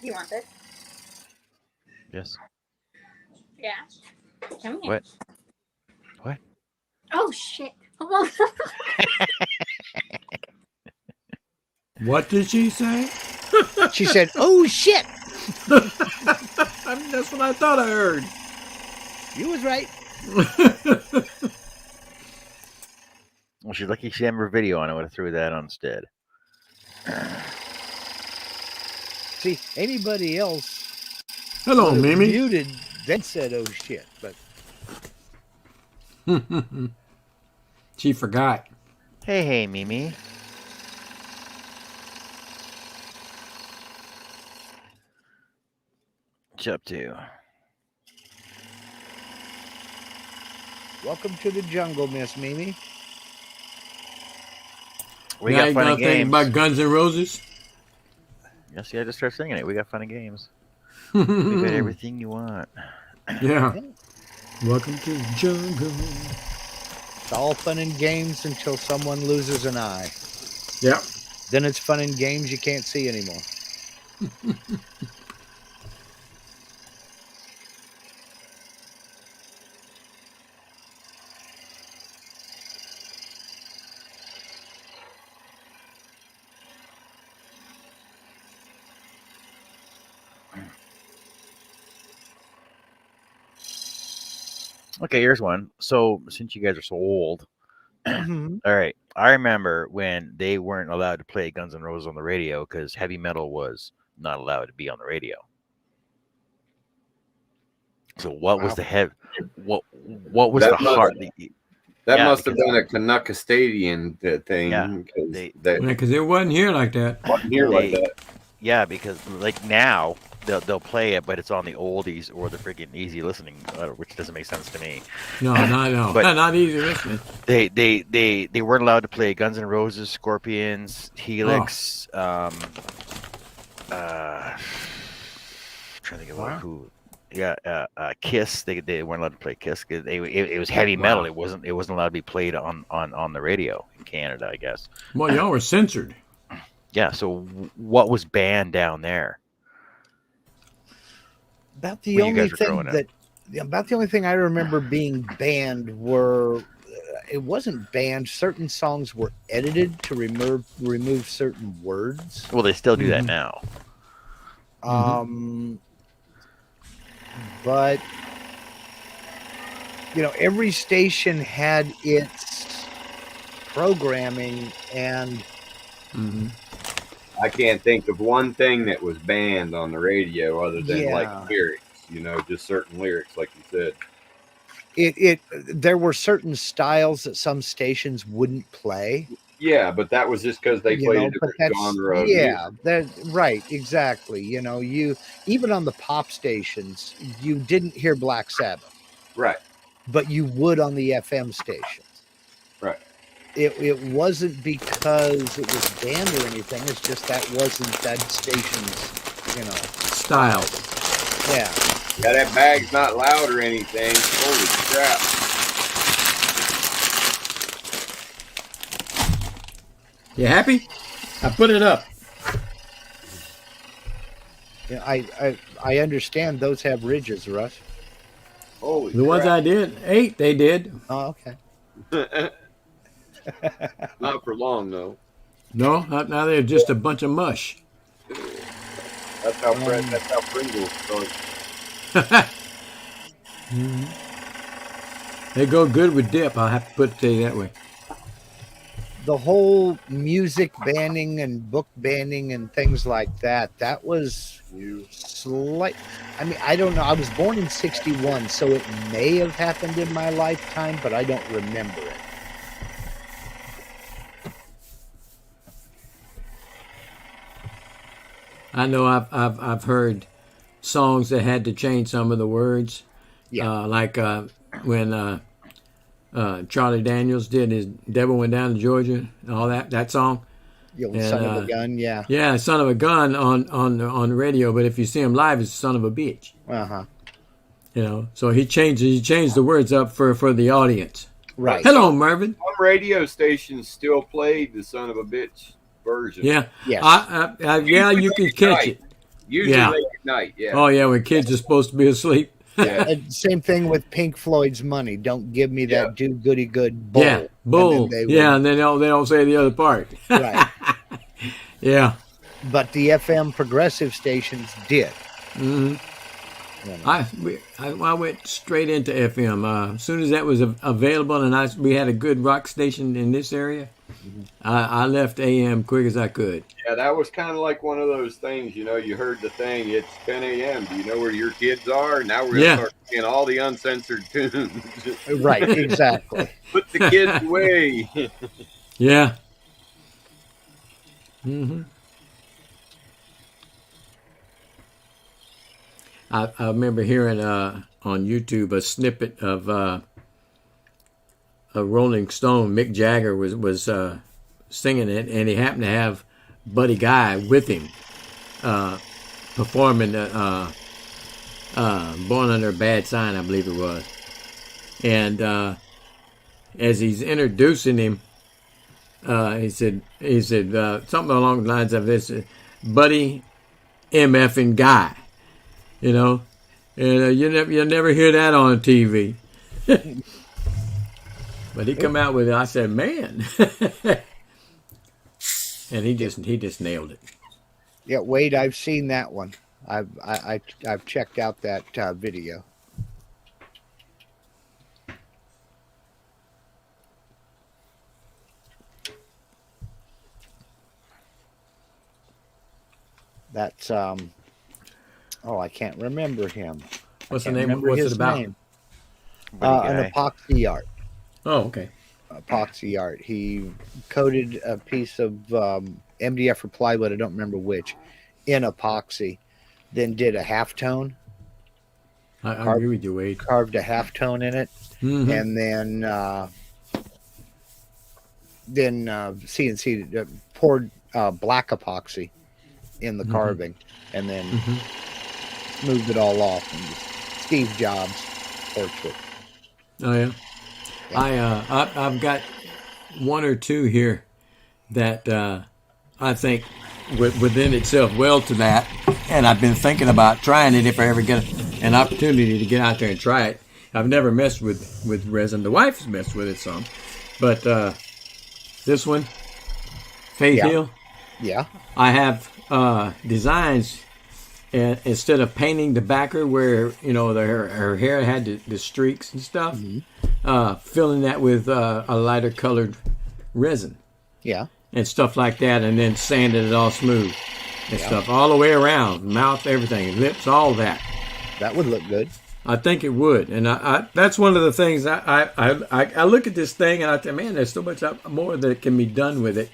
You want this? Yes. Yeah. Come here. What? What? Oh shit! What did she say? She said, "Oh shit!" I mean, that's what I thought I heard. You was right. Well, she's lucky she had her video on. I would have threw that on instead. See, anybody else Hello, would've Mimi. muted, then said, "Oh shit!" But She forgot. Hey, Mimi. What you up to? welcome to the jungle, Miss Mimi. We now got you fun gotta and think games. about Guns N' Roses. Yes, yeah, just start singing it. We got fun and games. We got everything you want. Yeah. Welcome to the jungle. It's all fun and games until someone loses an eye. Yep. Then it's fun and games you can't see anymore. Okay, here's one. So, since you guys are so old, Mhm. all right, I remember when they weren't allowed to play Guns N' Roses on the radio because heavy metal was not allowed to be on the radio. So, what was Wow. the heavy? What was That the must- heart? That Yeah, must have because- been a Canucka Stadium thing. Yeah, Because they- that Yeah, because it wasn't here like that. wasn't here like they- that. Yeah, because like now they'll play it, but it's on the oldies or the freaking easy listening, which doesn't make sense to me. No, no. But- Not easy listening. They weren't allowed to play Guns N' Roses, Scorpions, Helix. Trying to think about who. Yeah, Kiss. They weren't allowed to play Kiss. It was heavy metal. It wasn't allowed to be played on the radio in Canada, I guess. Well, y'all were censored. Yeah. So what was banned down there? About the When you only guys were thing growing up. about the only thing I remember being banned were it wasn't banned. Certain songs were edited to remove certain words. Well, they still do that Mhm. now. But every station had its programming, and Mm-hmm. I can't think of one thing that was banned on the radio other than Yeah. like lyrics. Just certain lyrics, like you said. there were certain styles that some stations wouldn't play. Yeah, but that was just because they played a different genre of music. Right, exactly. You even on the pop stations, you didn't hear Black Sabbath, Right. but you would on the FM stations. Right. It wasn't because it was banned or anything. It's just that wasn't that station's, Style. yeah. Yeah, that bag's not loud or anything. Holy crap. You happy? I put it up. Yeah, I understand those have ridges, Russ. Holy The ones crap. I did, 8 they did. Oh, okay. Not for long, though. No, now they're just a bunch of mush. That's how Pringles starts. They go good with dip. I'll have to put it to you that way. The whole music banning and book banning and things like that was slight. I mean, I don't know. I was born in 61, so it may have happened in my lifetime, but I don't remember it. I know I've heard songs that had to change some of the words. Yeah. Like when Charlie Daniels did his "Devil Went Down to Georgia" and all that song. The old And, son of a gun, yeah. Yeah, "Son of a Gun" on the radio, but if you see him live, it's "Son of a Bitch." Uh-huh. So he changed the words up for the audience. Right. Hello, Marvin. Some radio stations still played the son of a bitch version. Yeah. Yes. Yeah, you can catch it. Usually Yeah. late at night. Yeah. Oh yeah, when kids are supposed to be asleep. Yeah. And same thing with Pink Floyd's Money. Don't give me that do goody good bull. Yeah, bull. And then they Yeah, would- and then they don't say the other part. right. Yeah. But the FM progressive stations did. Hmm. You know. I went straight into FM as soon as that was available, and we had a good rock station in this area. I left AM quick as I could. Yeah, that was kind of like one of those things, you know, you heard the thing, it's 10 a.m. Do you know where your kids are? Now we're going to start playing all the uncensored tunes. Right, exactly. Put the kids away. Yeah. Hmm. I remember hearing on YouTube a snippet of a Rolling Stone. Mick Jagger was singing it, and he happened to have Buddy Guy with him performing Born Under a Bad Sign, I believe it was. And as he's introducing him, he said something along the lines of this, Buddy MFing Guy. You know, and you'll never hear that on TV. But he come out with it. I said, man, and he just nailed it. Yeah, Wade, I've seen that one. I've checked out that video. That's I can't remember him. What's the Can't name? remember What's his it about? name. Buddy An Guy. epoxy art. Oh, okay. Epoxy art. He coated a piece of MDF or plywood, I don't remember which, in epoxy, then did a halftone, I agree with you, Wade. carved a halftone in it, Mhm. and then CNC poured black epoxy in the carving, and then moved it all off. And Steve Jobs portrait. Oh yeah. I've got one or two here that I think within itself well to that, and I've been thinking about trying it if I ever get an opportunity to get out there and try it. I've never messed with resin. The wife's messed with it some, but this one, Faith Yeah. Hill, Yeah. I have designs. And instead of painting the backer where her hair had the streaks and stuff, filling that with a lighter colored resin Yeah. and stuff like that, and then sanding it all smooth and stuff all the way around, mouth, everything, lips, all that. That would look good. I think it would, and I that's one of the things I look at this thing and I think, man, there's so much more that can be done with it.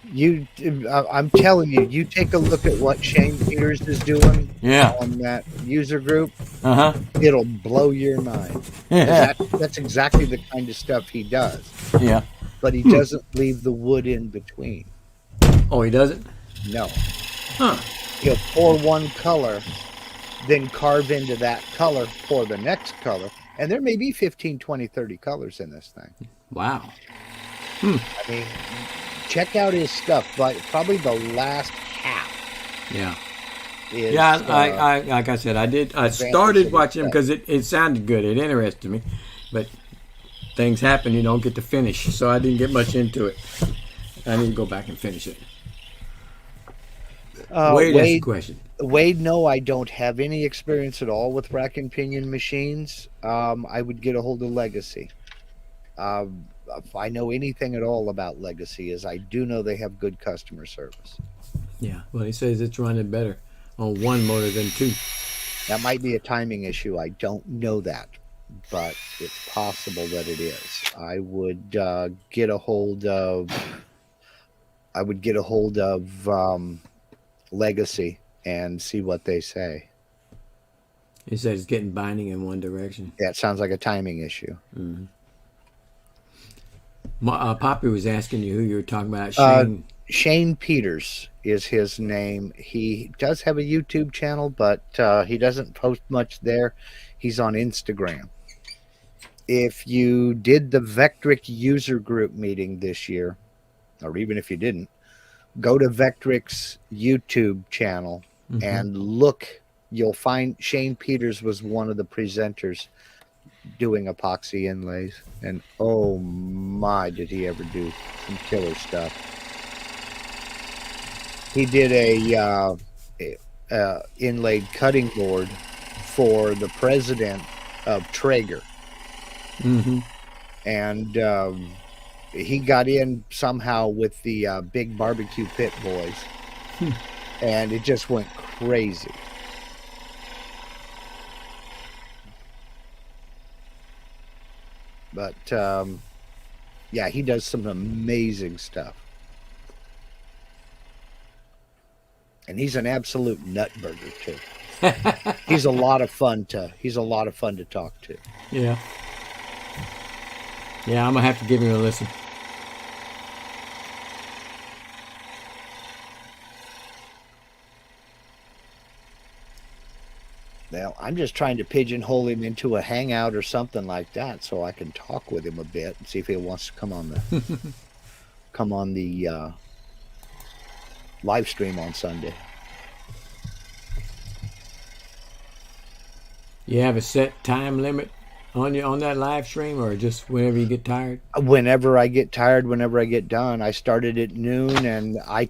I'm telling you, you take a look at what Shane Peters is doing Yeah. on that user group. Uh huh. It'll blow your mind. That's exactly the kind of stuff he does. Yeah. But he doesn't leave the wood in between. Oh, he doesn't. No. Huh. He'll pour one color, then carve into that color, pour the next color. And there may be 15, 20, 30 colors in this thing. Wow. I mean, check out his stuff. But probably the last half. Yeah. Is, Yeah, I like I said, I started watching him because it sounded good. It interested me. But things happen, you don't get to finish. So I didn't get much into it. I need to go back and finish it. Wade asked the question. Wade, no, I don't have any experience at all with rack and pinion machines. I would get a hold of Legacy. If I know anything at all about Legacy, is I do know they have good customer service. Yeah, well, he says it's running better on one motor than two. That might be a timing issue. I don't know that, but it's possible that it is. I would get a hold of. Legacy and see what they say. He says it's getting binding in one direction. Yeah, it sounds like a timing issue. Mm-hmm. Poppy was asking you who you were talking about. Shane. Shane Peters is his name. He does have a YouTube channel, but he doesn't post much there. He's on Instagram. If you did the Vectric user group meeting this year, or even if you didn't, go to Vectric's YouTube channel and look, you'll find Shane Peters was one of the presenters doing epoxy inlays, and oh my, did he ever do some killer stuff. He did a inlaid cutting board for the president of Traeger. And he got in somehow with the big barbecue pit boys, and it just went crazy. But yeah, he does some amazing stuff, and he's an absolute nutburger too. He's a lot of fun to talk to. Yeah. Yeah, I'm gonna have to give him a listen. Well, I'm just trying to pigeonhole him into a hangout or something like that, so I can talk with him a bit and see if he wants to come on the live stream on Sunday. You have a set time limit on that live stream, or just whenever you get tired? Whenever I get tired, whenever I get done. I started at noon, and I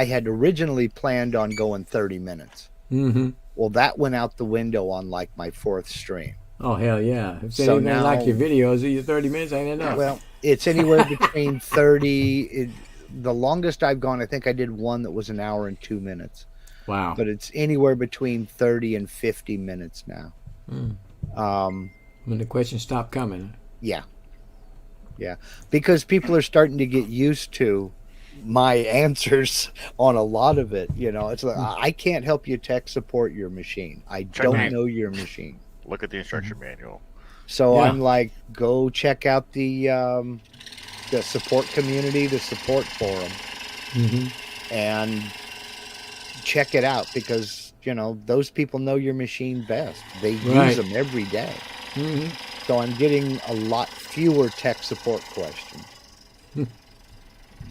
had originally planned on going 30 minutes. Well, that went out the window on like my fourth stream. Oh, hell yeah. If So anything now- like your videos, your 30 minutes ain't enough. Well, it's anywhere between 30. The longest I've gone, I think I did one that was an hour and 2 minutes. Wow. But it's anywhere between 30 and 50 minutes now. When the questions stop coming. Yeah. Because people are starting to get used to my answers on a lot of it. You know, it's like, I can't help you tech support your machine. I don't know your machine. Look at the instruction manual. So Yeah. I'm like, go check out the support community, the support forum, and check it out, because, you know, those people know your machine best. They use them every day. So I'm getting a lot fewer tech support questions.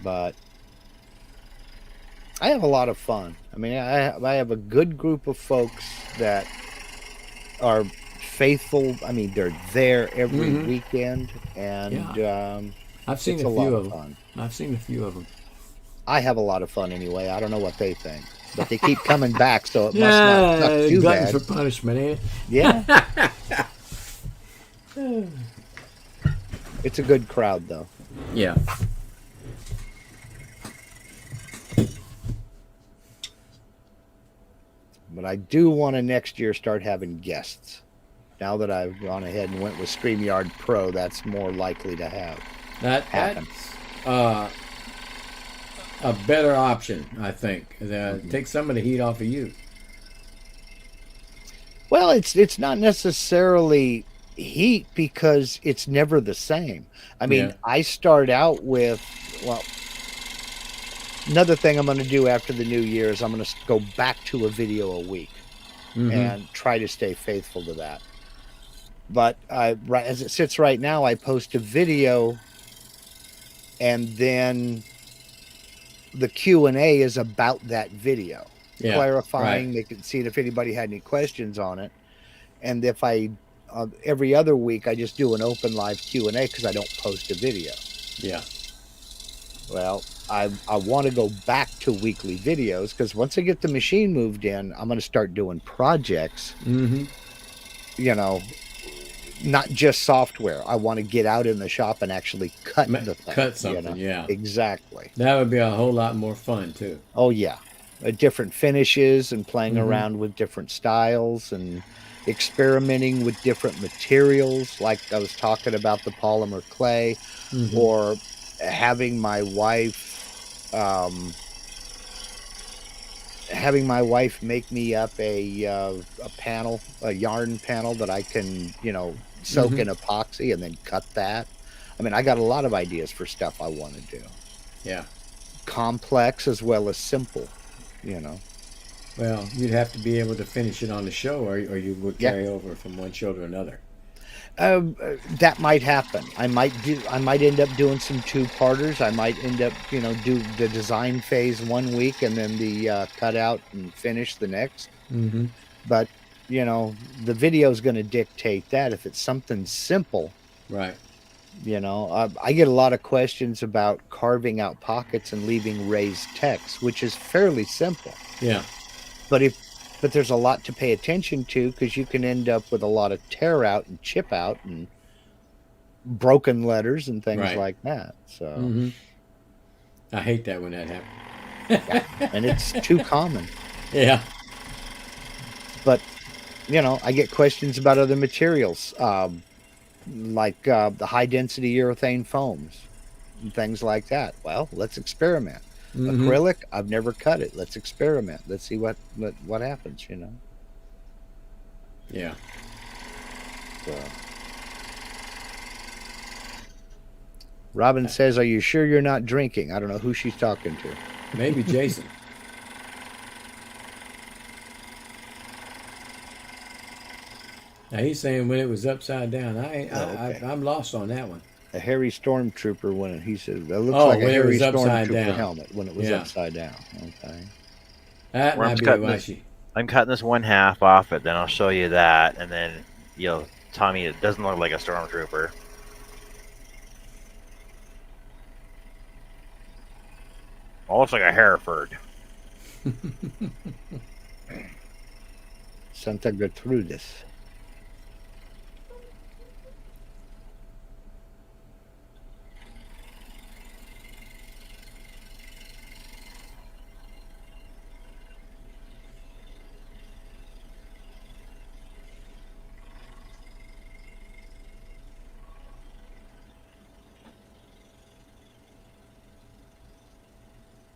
But I have a lot of fun. I mean, I have a good group of folks that are faithful. I mean, they're there every weekend, and I've seen it's a a lot few of of them. fun. I've seen a few of them. I have a lot of fun anyway. I don't know what they think, but they keep coming back, so it must not suck too gluttons bad. for punishment, ain't it? Yeah. It's a good crowd, though. Yeah. But I do want to next year start having guests. Now that I've gone ahead and went with StreamYard Pro, that's more likely to happen. That's a better option, I think. Take some of the heat off of you. Well, it's not necessarily heat, because it's never the same. I mean, I start out with, well, another thing I'm going to do after the new year is I'm going to go back to a video a week and try to stay faithful to that. But as it sits right now, I post a video, and then the Q&A is about that video, clarifying, they can see if anybody had any questions on it. And if I every other week I just do an open live Q&A, because I don't post a video. Yeah. Well, I want to go back to weekly videos, because once I get the machine moved in, I'm going to start doing projects. You know, not just software. I want to get out in the shop and actually cut the thing. Cut something, you know? yeah. Exactly. That would be a whole lot more fun, too. Oh, yeah. Different finishes, and playing around with different styles, and experimenting with different materials, like I was talking about the polymer clay, or having my wife make me up a panel, a yarn panel that I can, you know, soak in epoxy and then cut that. I mean, I got a lot of ideas for stuff I want to do. Yeah. Complex as well as simple, you know. Well, you'd have to be able to finish it on the show, or you would carry over from one show to another. That might happen. I might end up doing some 2-parters. I might end up, do the design phase 1 week and then the cutout and finish the next. Mm-hmm. But the video is going to dictate that. If it's something simple, Right. I get a lot of questions about carving out pockets and leaving raised text, which is fairly simple. Yeah. But there's a lot to pay attention to, because you can end up with a lot of tear out and chip out and broken letters and things Right. like that. So, Mm-hmm. I hate that when that happens. and it's too common. Yeah. But I get questions about other materials, like the high density urethane foams and things like that. Well, let's experiment. Mm-hmm. Acrylic, I've never cut it. Let's experiment. Let's see what happens. Yeah. So. Robin says, "Are you sure you're not drinking?" I don't know who she's talking to. Maybe Jason. Now he's saying when it was upside down. Okay. I'm lost on that one. A hairy stormtrooper when he said that looks Oh, like a when it hairy was upside stormtrooper down. helmet when it was Yeah. upside down. Okay. That Well, might I'm be cutting why this- she. I'm cutting this one half off it, then I'll show you that, and then you'll tell me it doesn't look like a stormtrooper. Oh, looks like a Hereford. Santa Gertrudis.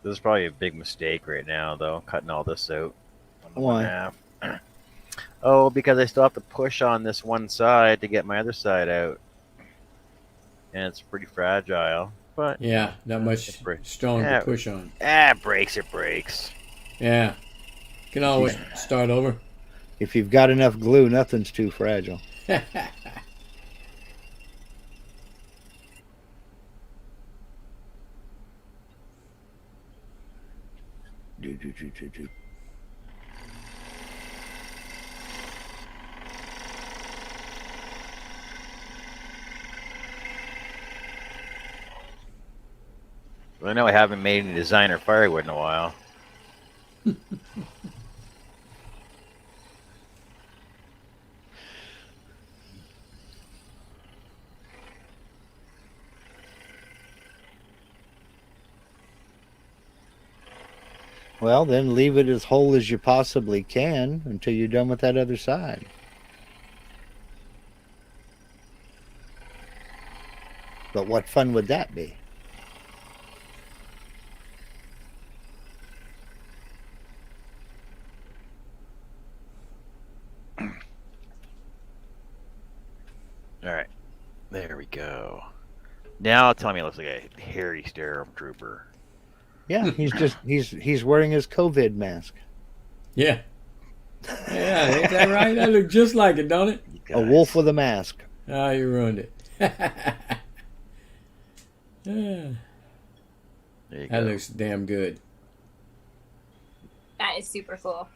This is probably a big mistake right now, though, cutting all this out. On the Why? one half. Oh, because I still have to push on this one side to get my other side out. And it's pretty fragile. But Yeah, not much strong Yeah. to push on. it breaks, it breaks. Yeah. Can always start over. If you've got enough glue, nothing's too fragile. Do. I know I haven't made any designer firewood in a while. Well, then leave it as whole as you possibly can until you're done with that other side. But what fun would that be? All right, there we go. Now tell me it looks like a hairy stormtrooper. Yeah, he's wearing his COVID mask. Yeah. Yeah, ain't that right? That look just like it, don't it? A wolf with a mask. Oh, you ruined it. There you That go. looks damn good. That is super cool.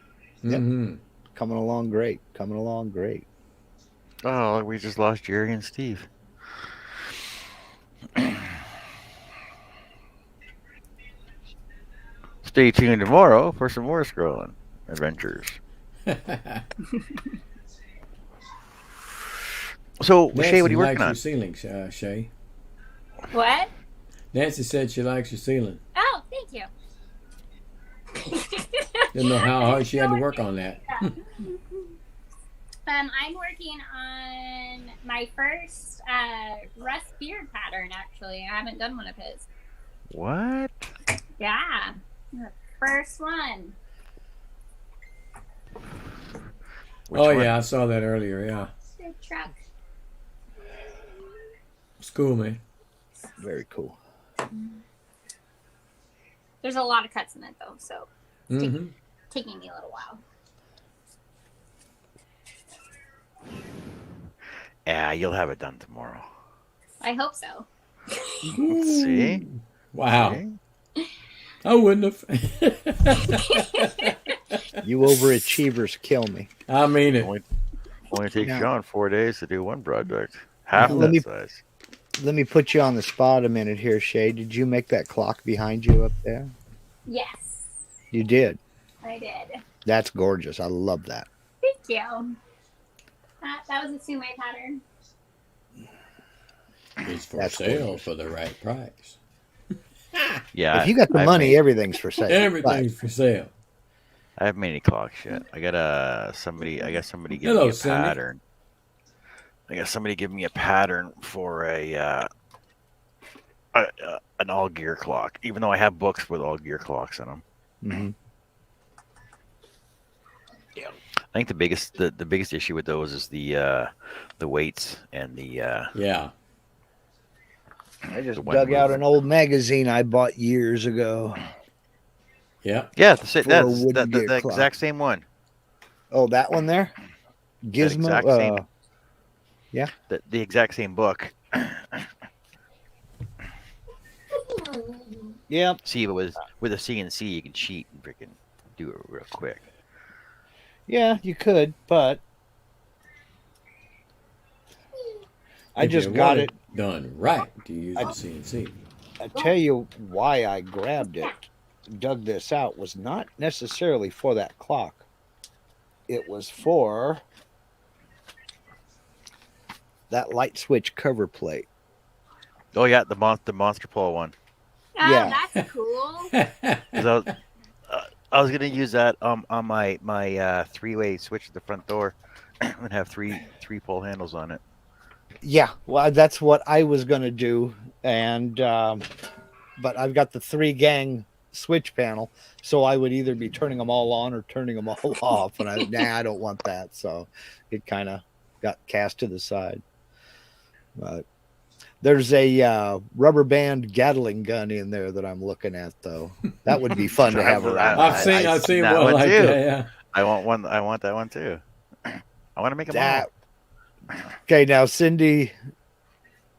Yep. Mm-hmm. Coming along great. Coming along great. Oh, we just lost Jerry and Steve. Stay tuned tomorrow for some more scrolling adventures. So, Shay, what are you working on? Your ceiling, Shay. What? Nancy said she likes your ceiling. Oh, thank you. Didn't know how hard she had to work on that. I'm working on my first Russ beard pattern, actually. I haven't done one of his. What? Yeah. The first one. Which Oh, one? yeah, I saw that earlier, yeah. Good truck. It's cool, man. Very cool. There's a lot of cuts in it, though, so Mm-hmm. taking me a little while. Yeah, you'll have it done tomorrow. I hope so. See? Wow. See? I wouldn't have. You overachievers kill me. I mean it. Only takes Now- John 4 days to do one project. Half Now, that let size. Let me put you on the spot a minute here, Shay. Did you make that clock behind you up there? Yes, You did. I did. That's gorgeous. I love that. Thank you. That was a sume pattern. It's for That's sale gorgeous. for the right price. Yeah. If you got the I've money, made- everything's for sale. Everything's for sale. I have many clocks yet. I got somebody give Hello, me a Cindy. pattern. I got somebody give me a pattern for an all gear clock. Even though I have books with all gear clocks in them. hmm I think the biggest issue with those is the weights and the Yeah. I just The one dug out movement. an old magazine I bought years ago. Yeah. yeah For a that's wooden gear the clock. exact same one. Oh, that one there? Gizmo. exact same- Yeah. The exact same book. Yep. See, but with a CNC, you can cheat and freaking do it real quick. Yeah, you could, but I If just you got want it. done right to use the CNC. I tell you why I grabbed it, dug this out, was not necessarily for that clock. It was for that light switch cover plate. Oh yeah, the monster pole one. Oh, Yeah. that's cool. 'Cause I was gonna use that on my 3-way switch at the front door, and have three pole handles on it. Yeah, well, that's what I was going to do, and but I've got the 3-gang switch panel, so I would either be turning them all on or turning them all off, and I don't want that, so it kind of got cast to the side. But there's a rubber band Gatling gun in there that I'm looking at, though. That would be fun to have around. I've seen that one one like too. that. Yeah. I want that one too. I want to make them all. That. Okay, now Cindy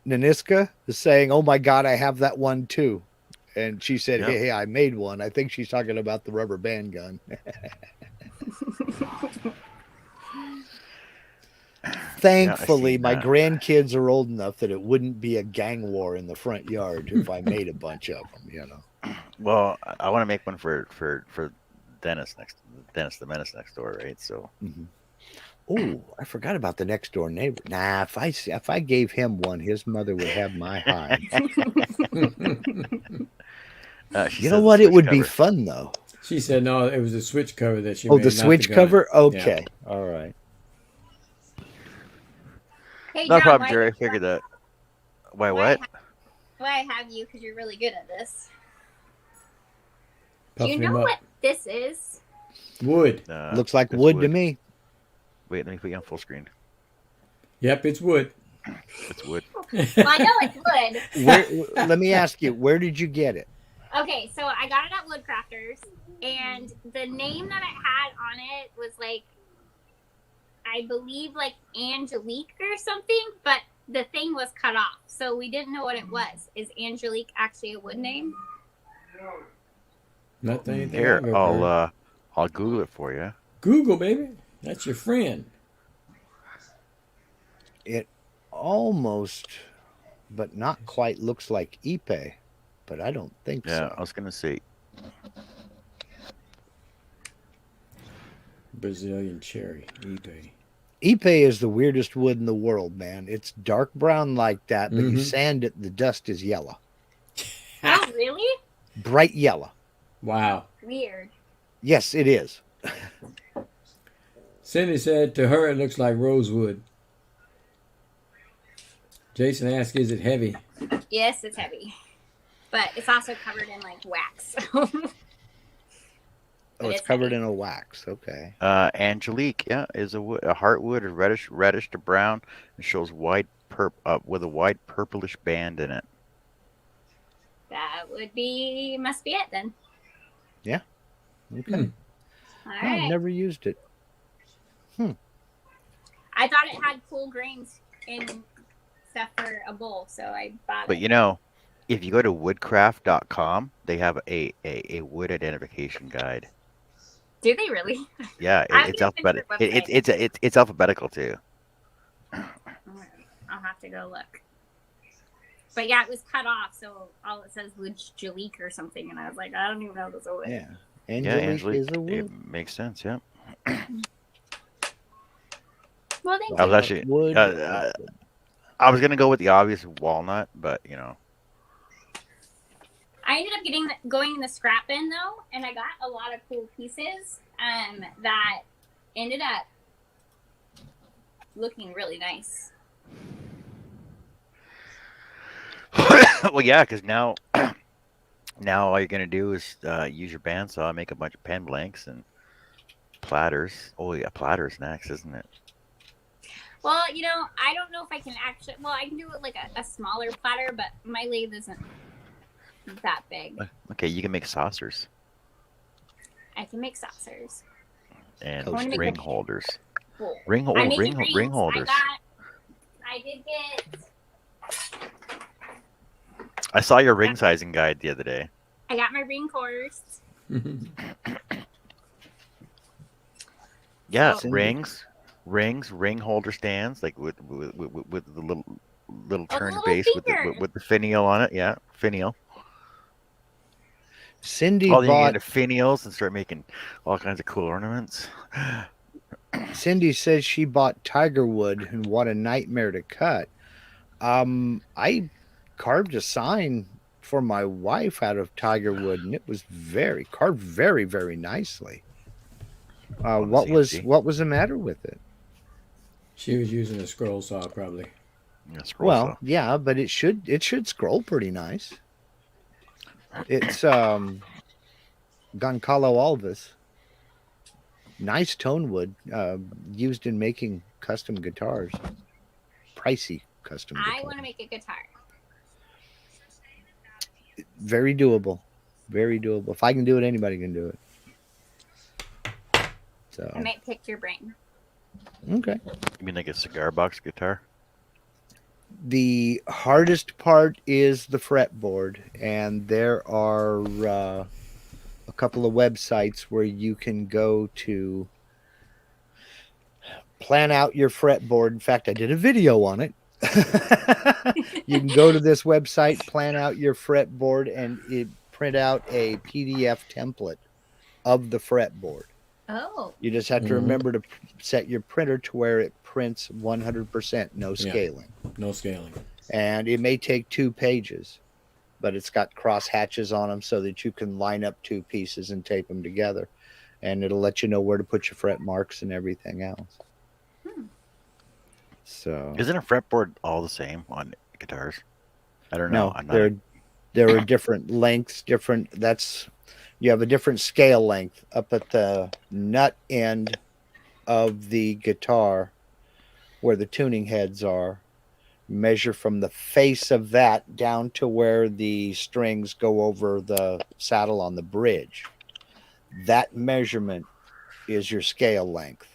Naniska is saying, "Oh my God, I have that one too," and she said, Yep. "Hey, I made one." I think she's talking about the rubber band gun. Thankfully, seen my that. grandkids are old enough that it wouldn't be a gang war in the front yard if I made a bunch of them. You know. Well, I want to make one for Dennis the Menace next door, right? So Oh, I forgot about the next door neighbor. Nah, if I gave him one, his mother would have my hide. she You says know the what? It switch would be cover. fun though. She said no, it was a switch cover that she Oh, made. the not switch gun. cover? Yeah. Okay. All right. Hey, No John, problem, why- Jerry. I figured that. Why why what? I have you because you're really good at this. Puff Do you him know up. what this is? Wood. Looks like it's wood to me. Wait, let me put you on full screen. Yep, it's wood. It's wood. Well, I know it's wood. Where, let me ask you, where did you get it? Okay, so I got it at Woodcrafters, and the name that it had on it was like, I believe like Angelique or something, but the thing was cut off, so we didn't know what it was. Is Angelique actually a wood name? Not anything Here, I've ever heard. I'll Google it for you. Google, baby. That's your friend. It almost, but not quite, looks like Ipe, but I don't think Yeah, I so. was gonna say. Brazilian cherry. eBay. Ipe is the weirdest wood in the world, man. It's dark brown like that, but you Mhm. sand it, the dust is yellow, Oh, really? bright yellow. Wow. Weird. Yes, it is. Cindy said to her it looks like rosewood. Jason asked, is it heavy? Yes, it's heavy, but it's also covered in like wax. Oh, it's it's covered heavy. in a wax. Okay. Angelique, yeah, is a heartwood, a reddish to brown, and shows with a wide purplish band in it. That must be it then. Okay. Hmm. All No, I've right. never used it. I thought it had cool grains in stuff for a bowl, so I bought But it. you know, if you go to woodcraft.com, they have a wood identification guide. Do they really? Yeah, I've it's never been to their alphabetical. website. It's alphabetical too. I'll have to go look. But yeah, it was cut off, so all it says was Jalik or something, and I was like, I don't even know this over. Yeah. Yeah, Angelique is a Angelique. It wood. makes sense. Yeah. Well, thank I was you. actually Wood. I was gonna go with the obvious walnut, but you know. I ended up going in the scrap bin though, and I got a lot of cool pieces that ended up looking really nice. Well, yeah, because now all you're gonna do is use your bandsaw, make a bunch of pen blanks and platters. Oh yeah, platters next, isn't it? Well, you know, I don't know if I can actually. Well, I can do it like a smaller platter, but my lathe isn't that big. Okay, you can make saucers I can make saucers. and I wanna make ring a holders. bowl. Ring I'm making ring rings. holders. I did get. I saw your ring sizing guide the other day. I got my ring course. Yeah, So- rings, ring holder stands, like with the little A turn little base finger. with the finial on it. Yeah, finial. Cindy Oh, then you get bought. into finials and start making all kinds of cool ornaments. Cindy says she bought tiger wood, and what a nightmare to cut. I carved a sign for my wife out of tiger wood, and it was carved very, very nicely. On the What CNC. was the matter with it? She was using a scroll saw, probably. Yeah, scroll Well, saw. yeah, but it should scroll pretty nice. It's Goncalo Alves. Nice tone wood, used in making custom guitars. Pricey custom guitars. I want to make a guitar. Very doable. Very doable. If I can do it, anybody can do it. So I might pick your brain. okay. You mean like a cigar box guitar? The hardest part is the fretboard, and there are a couple of websites where you can go to plan out your fretboard. In fact, I did a video on it. You can go to this website, plan out your fretboard, and it print out a PDF template of the fretboard. Oh. You just have to remember to set your printer to where it prints 100%, no scaling. No scaling. And it may take 2 pages, but it's got cross hatches on them so that you can line up 2 pieces and tape them together. And it'll let you know where to put your fret marks and everything else. So Isn't a fretboard all the same on guitars? I don't know. no, there are different lengths, you have a different scale length up at the nut end of the guitar where the tuning heads are. Measure from the face of that down to where the strings go over the saddle on the bridge. That measurement is your scale length.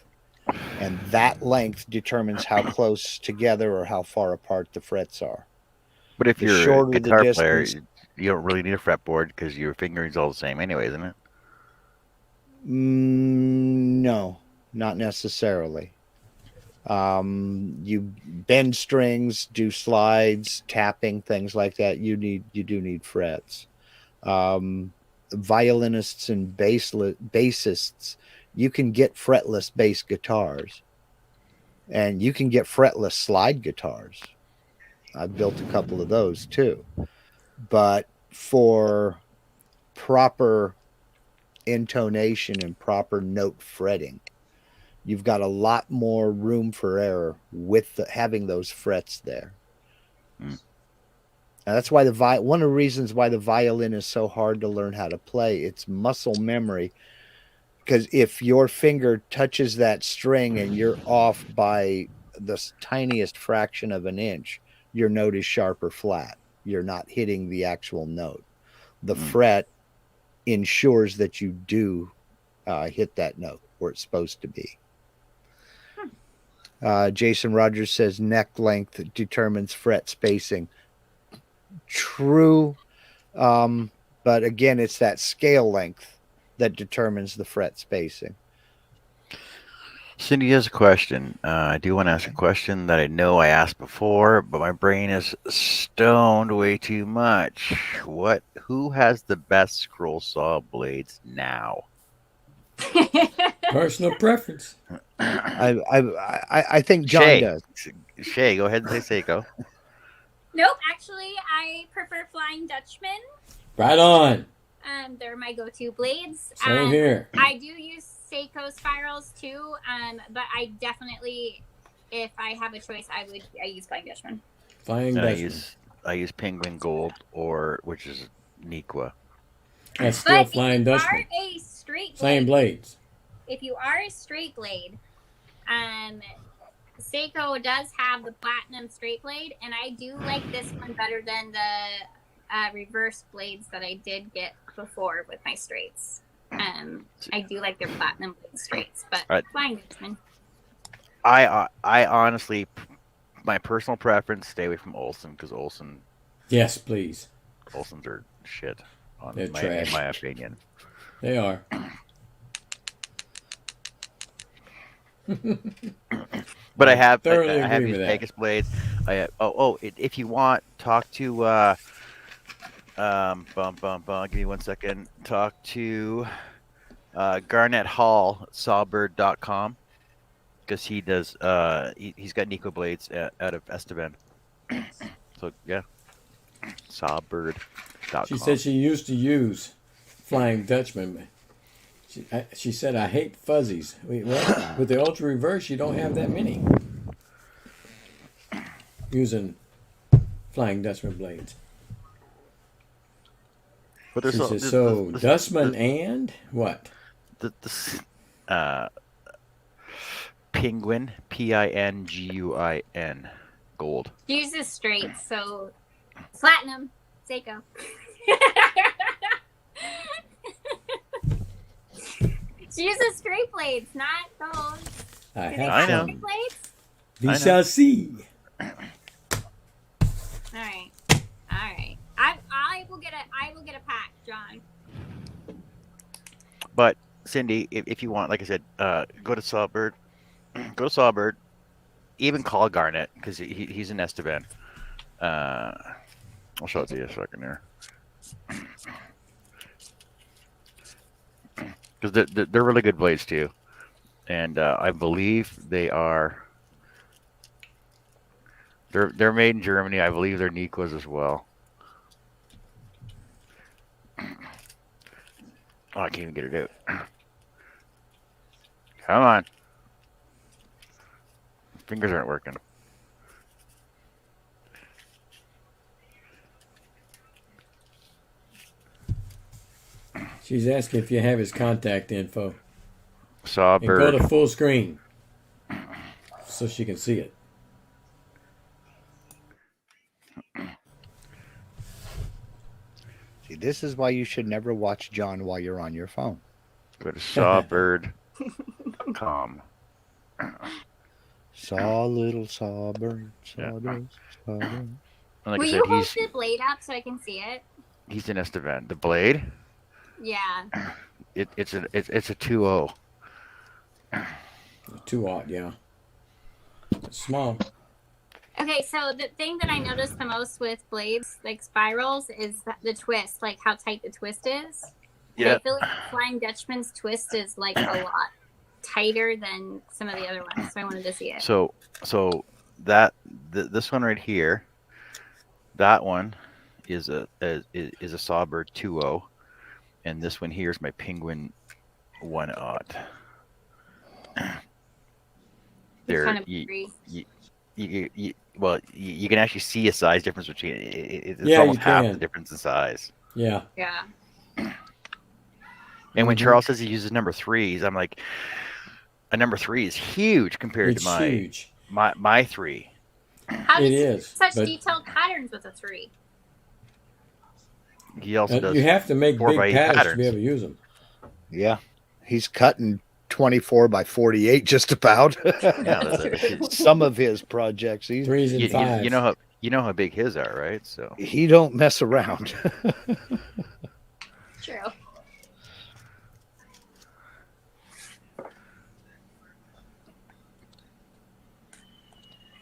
And that length determines how close together or how far apart the frets are. But if The you're a shorter the guitar player, distance- you don't really need a fretboard because your fingering's all the same anyway, isn't it? No, not necessarily. You bend strings, do slides, tapping, things like that. You do need frets. Violinists and bassists, you can get fretless bass guitars, and you can get fretless slide guitars. I've built a couple of those too. But for proper intonation and proper note fretting, you've got a lot more room for error with having those frets there. And that's why one of the reasons why the violin is so hard to learn how to play. It's muscle memory, because if your finger touches that string and you're off by the tiniest fraction of an inch, your note is sharp or flat. You're not hitting the actual note. The fret ensures that you do hit that note where it's supposed to be. Jason Rogers says neck length determines fret spacing. True. But again, it's that scale length that determines the fret spacing. Cindy has a question. I do want to ask a question that I know I asked before, but my brain is stoned way too much. Who has the best scroll saw blades now? Personal preference. I think John does. Shay, go ahead and say Seiko. Nope, actually, I prefer Flying Dutchman. Right on. They're my go-to blades. Same here. I do use Seiko spirals too, but I definitely, if I have a choice, I use Flying Dutchman. Flying Dutchman. I use Penguin Gold, which is Niqua. That's still Flying Dutchman. If you are a straight blade, same blades. If you are a straight blade, Seiko does have the platinum straight blade, and I do like this one better than the reverse blades that I did get before with my straights. I do like their platinum blade straights, but Flying Dutchman. I honestly, my personal preference, stay away from Olsen, because Olsen. Yes, please. Olsens are shit. They're trash. In my opinion. They are. But I have these Pegasus blades. If you want, talk to give me 1 second. Talk to Garnett Hall, sawbird.com, because he does he's got Nico blades out of Esteban. So yeah, sawbird.com. She said she used to use Flying Dutchman. She said, I hate fuzzies. Well, with the Ultra Reverse, you don't have that many. Using Flying Dutchman blades. But she says, Dutchman and what? Penguin, Pinguin, gold. She uses straight, so platinum, Seiko. She uses straight blades, not those. I know. Straight blades? We shall see. All right. I will get a pack, John. But Cindy, if you want, like I said, go to Sawbird. Go to Sawbird. Even call Garnet, because he's in Esteban. I'll show it to you a second here. Because they're really good blades too, and I believe they're made in Germany. I believe they're Niquas as well. Oh, I can't even get it out. Come on, fingers aren't working. She's asking if you have his contact info. Sawbird. And go to full screen so she can see it. See, this is why you should never watch John while you're on your phone. Go to sawbird.com. Little sawbird. Sawbird. Like Will you hold the blade up so I can see it? He's in Esteban. The blade? Yeah. It's a 2.0. 2-aught, yeah. It's small. Okay, so the thing that I noticed the most with blades, like spirals, is the twist, like how tight the twist is. Yeah. I feel like Flying Dutchman's twist is like a lot tighter than some of the other ones, so I wanted to see it. So this one right here, that one is a Sawbird 2.0, and this one here is my Penguin 1-aught. It's kind of you can actually see a size difference between it's Yeah, almost you half can. the difference in size. Yeah. Yeah. And when Charles says he uses number 3s, I'm like, a number 3 is huge compared It's to my huge. my 3. How It does is, such but- detailed patterns with a 3? He also does You have to make 4x8 big patterns to be patterns. able to use them. Yeah. He's cutting 24 by 48, just about. Yeah, Some of his projects, Threes and you fives. know how big his are, right? So he don't mess around. True.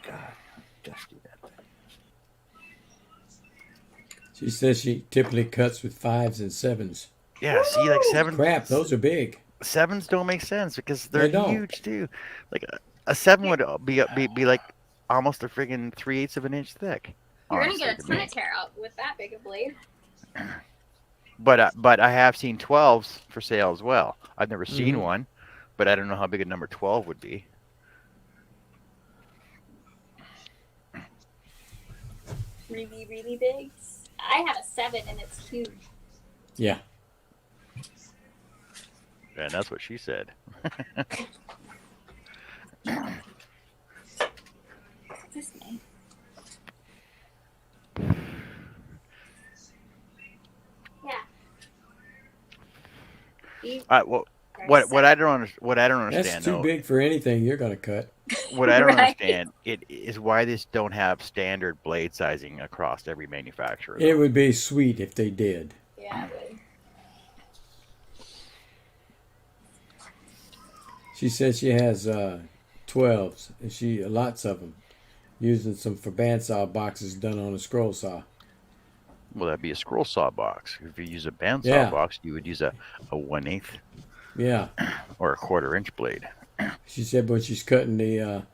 God, dusty that thing. She says she typically cuts with 5s and 7s. yeah, see, like Crap, those are big. 7s don't make sense because they're They don't. huge too. Like a 7 would be like almost a friggin' 3/8 of an inch thick. You're gonna honestly, get a to ton me. of tear out with that big a blade. But I have seen 12s for sale as well. I've never seen Mhm. one, but I don't know how big a number 12 would be. Really, really big. I have a 7 and it's huge. Yeah. And that's what she said. This way. Yeah. You Well, are what I don't That's understand too though, big for anything you're going to cut. what I don't Right. understand it is why this don't have standard blade sizing across every manufacturer. It though. would be sweet if they did. Yeah, it would. She says she has 12s, and she lots of them, using some for bandsaw boxes done on a scroll saw. Well, that'd be a scroll saw box. If you use a bandsaw Yeah. box, you would use a 1/8 Yeah. or a 1/4 inch blade. She said when she's cutting the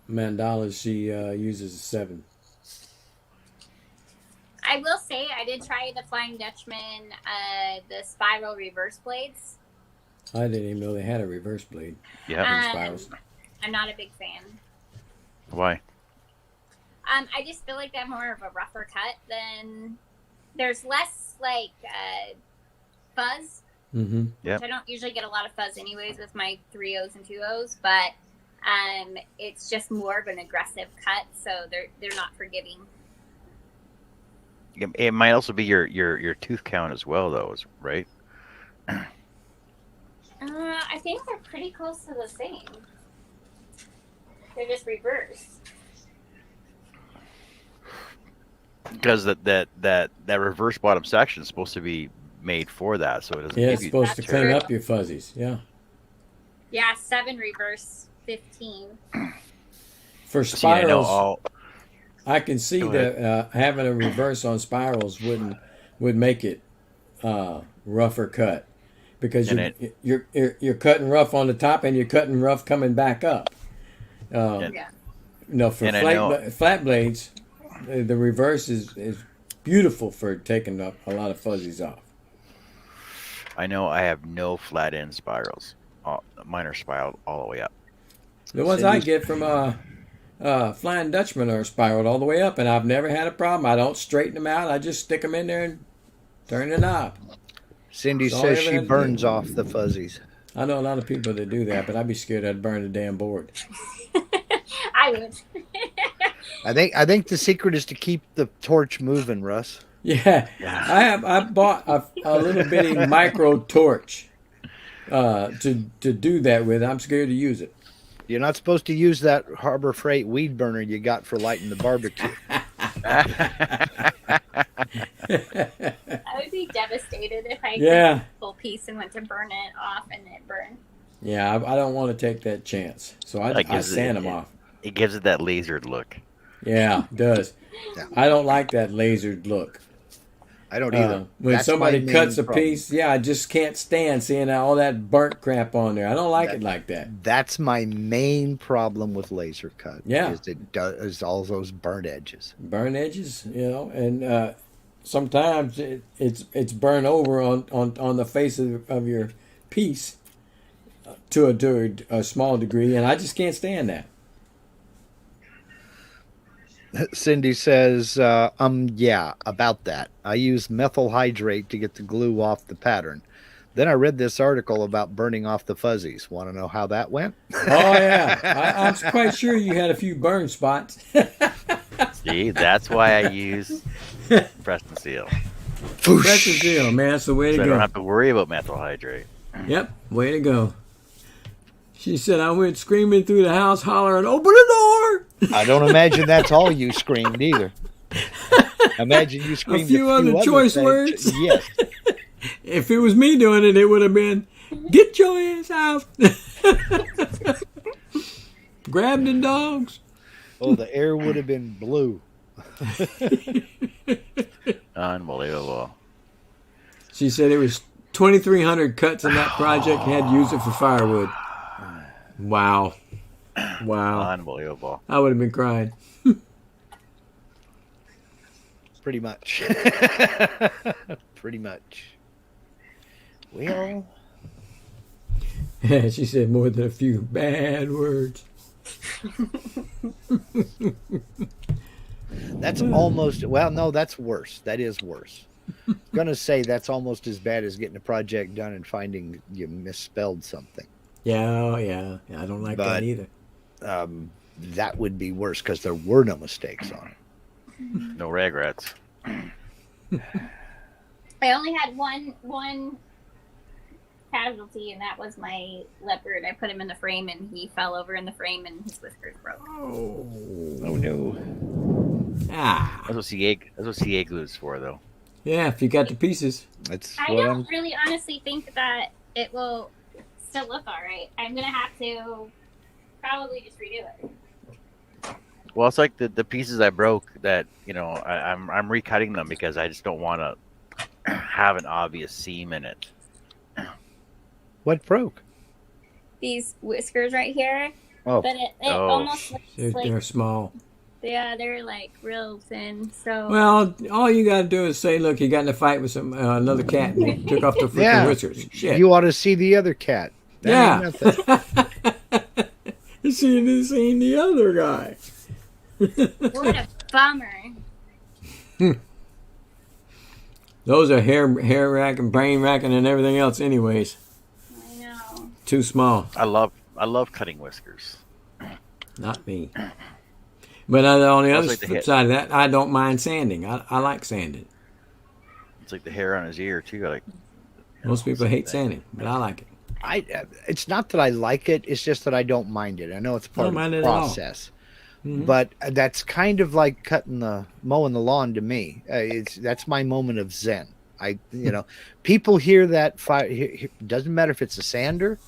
mandalas, she uses a 7. I will say I did try the Flying Dutchman, the spiral reverse blades. I didn't even know they had a reverse blade. Yeah. Spirals. I'm not a big fan. Why? I just feel like they have more of a rougher cut than there's less like fuzz. Mm-hmm. Yep. Which I don't usually get a lot of fuzz anyways with my 3/0s and 2/0s, but it's just more of an aggressive cut, so they're not forgiving. It might also be your tooth count as well, though, right? I think they're pretty close to the same. They're just reversed. Because that reverse bottom section is supposed to be made for that, so it doesn't Yeah, give it's you supposed to That's clean true. up your fuzzies. Yeah. Yeah, 7 reverse, 15. For See, I know spirals, all. I can see Go that having a reverse on spirals would make it rougher cut, because And you're cutting rough on the top and you're cutting rough coming back up. And- Yeah. No, for And I know- flat blades, the reverse is beautiful for taking up a lot of fuzzies off. I know I have no flat end spirals. Mine are spiraled all the way up. The ones I get from Flying Dutchman are spiraled all the way up, and I've never had a problem. I don't straighten them out. I just stick them in there and turn the knob. Cindy That's all I says ever she had to burns do. off the fuzzies. I know a lot of people that do that, but I'd be scared I'd burn the damn board. I would. I think the secret is to keep the torch moving, Russ. Yeah, Yeah. I bought a little bitty micro torch to do that with. I'm scared to use it. You're not supposed to use that Harbor Freight weed burner you got for lighting the barbecue. I would be devastated if I Yeah. cut a full piece and went to burn it off and it burned. Yeah, I don't want to take that chance, so I gives sand them off. It gives it that lasered look. Yeah, it does. Yeah. I don't like that lasered look. I don't either. When That's somebody my main cuts a problem. piece, yeah, I just can't stand seeing all that burnt crap on there. I don't like it like that. That's my main problem with laser cut. Yeah. Is it does all those burnt edges. Burn edges, and sometimes it's burnt over on the face of your piece to a small degree, and I just can't stand that. Cindy says, yeah, about that. I use methyl hydrate to get the glue off the pattern. Then I read this article about burning off the fuzzies. Want to know how that went? Oh yeah, I'm quite sure you had a few burn spots. See, that's why I use Preston Seal. Precious deal, man. That's the way to So I go. don't have to worry about methyl hydrate. Yep, way to go. She said, I went screaming through the house, hollering, open the door. I don't imagine that's all you screamed either. Imagine you screamed A few other choice things. words. Yes. If it was me doing it, it would have been, get your ass out. Grab the dogs. Oh, the air would have been blue. Unbelievable. She said it was 2,300 cuts in that project and had to use it for firewood. Wow. Wow. Unbelievable. I would have been crying. Pretty much. Pretty much. Well, She said more than a few bad words. that's almost, well, no, that's worse. That is worse. I'm going to say that's almost as bad as getting a project done and finding you misspelled something. Yeah. I don't like that either. That would be worse because there were no mistakes on it. No regrets. I only had one casualty, and that was my leopard. I put him in the frame, and he fell over in the frame, and his whiskers broke. Oh no. That's what CA glue is for, though. Yeah, if you got the pieces. That's I don't really honestly think that it will still look all right. I'm going to have to probably just redo it. Well, it's like the pieces I broke that, I'm recutting them because I just don't want to have an obvious seam in it. What broke? These whiskers right here. Oh. But it almost looks like... They're small. Yeah, they're like real thin. So Well, all you got to do is say, look, you got in a fight with another cat and you took off the freaking whiskers. Shit. You ought to see the other cat. That ain't nothing. You seen the other guy. what a bummer. Those are hair racking, brain racking, and everything else anyways. I know. Too small. I love cutting whiskers. Not me. But on the Well, other it's like the side of that, I don't mind sanding. I like sanding. It's like the hair on his ear, too. Like Most people hate thing. sanding, but I like it. It's not that I like it. It's just that I don't mind it. I know it's part of the process. Mm-hmm. But that's kind of like mowing the lawn to me. That's my moment of zen. People hear that fire. Doesn't matter if it's a sander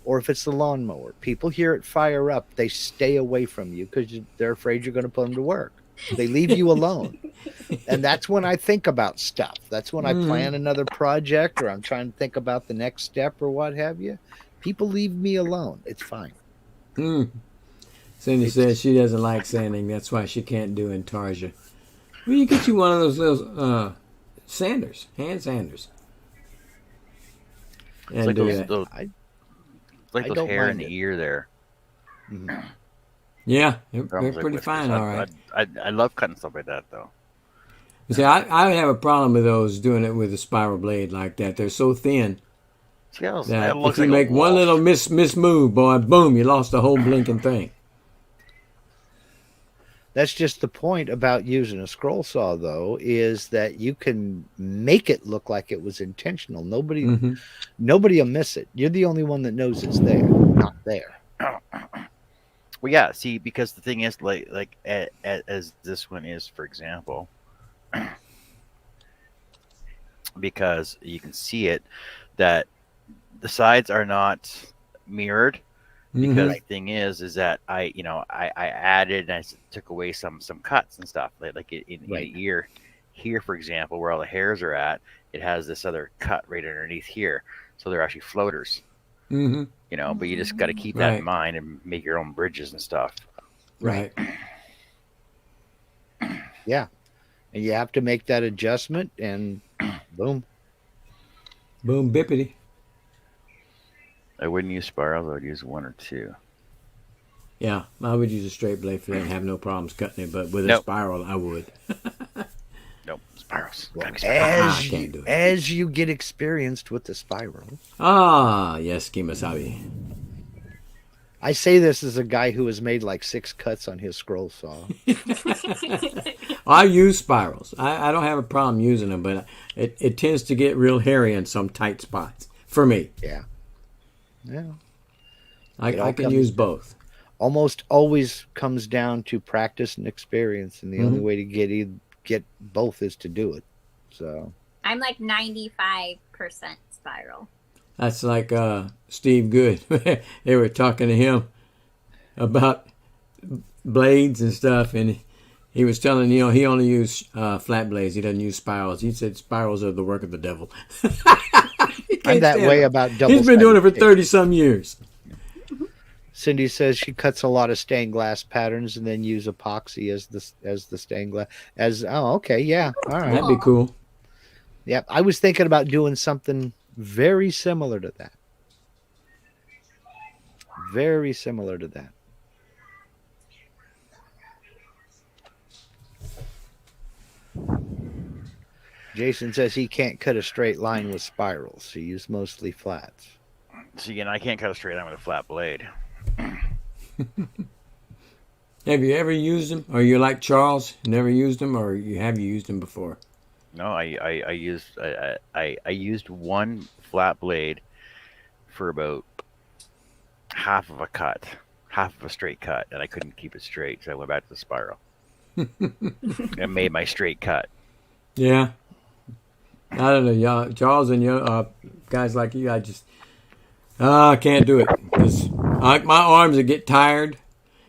or if it's the lawnmower. People hear it fire up. They stay away from you because they're afraid you're going to put them to work. They leave you alone. And that's when I think about stuff. That's when I plan another project or I'm trying to think about the next step or what have you. People leave me alone. It's fine. Cindy says she doesn't like sanding. That's why she can't do Intarsia. Well, you get you one of those little sanders, hand sanders. It's like those hair in the ear there. Mm-hmm. Yeah, they're pretty fine, all right. I love cutting stuff like that, though. See, I have a problem with those doing it with a spiral blade like that. They're so thin that if you make one little miss move, boy, boom, you lost the whole blinking thing. That's just the point about using a scroll saw, though, is that you can make it look like it was intentional. Nobody will miss it. You're the only one that knows it's there, not there. Well, yeah. See, because the thing is, like as this one is, for example, because you can see it, that the sides are not mirrored. Because the thing is that I added and I took away some cuts and stuff like in the ear here, for example, where all the hairs are at. It has this other cut right underneath here, so they're actually floaters. But you just got to keep that in mind and make your own bridges and stuff. Right. Yeah, and you have to make that adjustment, and boom, bippity. I wouldn't use spirals. I would use one or two. Yeah, I would use a straight blade for that and have no problems cutting it. But with a spiral, I would. Nope, spirals. Well, I can't do it. As you get experienced with the spiral. Ah, yes, Kimasabi. I say this as a guy who has made like 6 cuts on his scroll saw. I use spirals. I don't have a problem using them, but it tends to get real hairy in some tight spots for me. Yeah. It all I can comes- use both. Almost always comes down to practice and experience, and the only way to get both is to do it. So I'm like 95% spiral. That's like Steve Good. They were talking to him about blades and stuff, and he was telling, he only used flat blades. He doesn't use spirals. He said spirals are the work of the devil. I'm that way about double. He's been doing it for 30-some years. Cindy says she cuts a lot of stained glass patterns and then use epoxy as the stained glass. Okay, yeah, all right. That'd be cool. Yep, I was thinking about doing something very similar to that. Very similar to that. Jason says he can't cut a straight line with spirals. He uses mostly flats. See, again, I can't cut a straight line with a flat blade. Have you ever used them? Or you like Charles? Never used them, or have you used them before? No, I used one flat blade for about half of a straight cut, and I couldn't keep it straight, so I went back to the spiral. And made my straight cut. Yeah. I don't know, y'all, Charles and you guys like you, I can't do it. 'Cause my arms will get tired,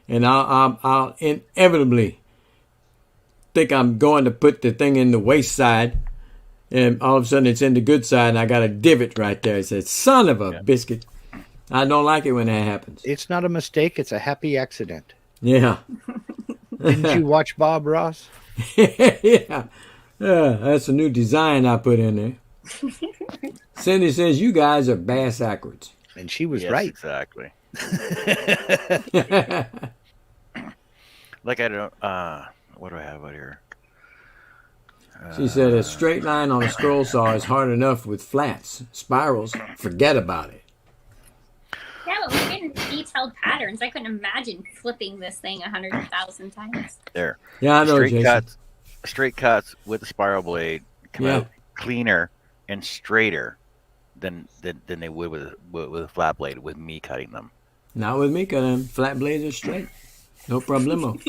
and I'll inevitably think I'm going to put the thing in the waist side, and all of a sudden it's in the good side, and I got a divot right there. It says, son of a biscuit. I don't like it when that happens. It's not a mistake. It's a happy accident. Yeah. Didn't you watch Bob Ross? Yeah. That's a new design I put in there. Cindy says, you guys are bass backwards. And she was Yes, right. Exactly. Like I don't. What do I have out here? She said a straight line on a scroll saw is hard enough with flats. Spirals, forget about it. Yeah, but we're getting detailed patterns. I couldn't imagine flipping this thing 100,000 times. There. Yeah, I know, Jason. Straight cuts with the spiral blade come out cleaner and straighter than they would with a flat blade with me cutting them. Not with me, cutting flat blades are straight. No problemo.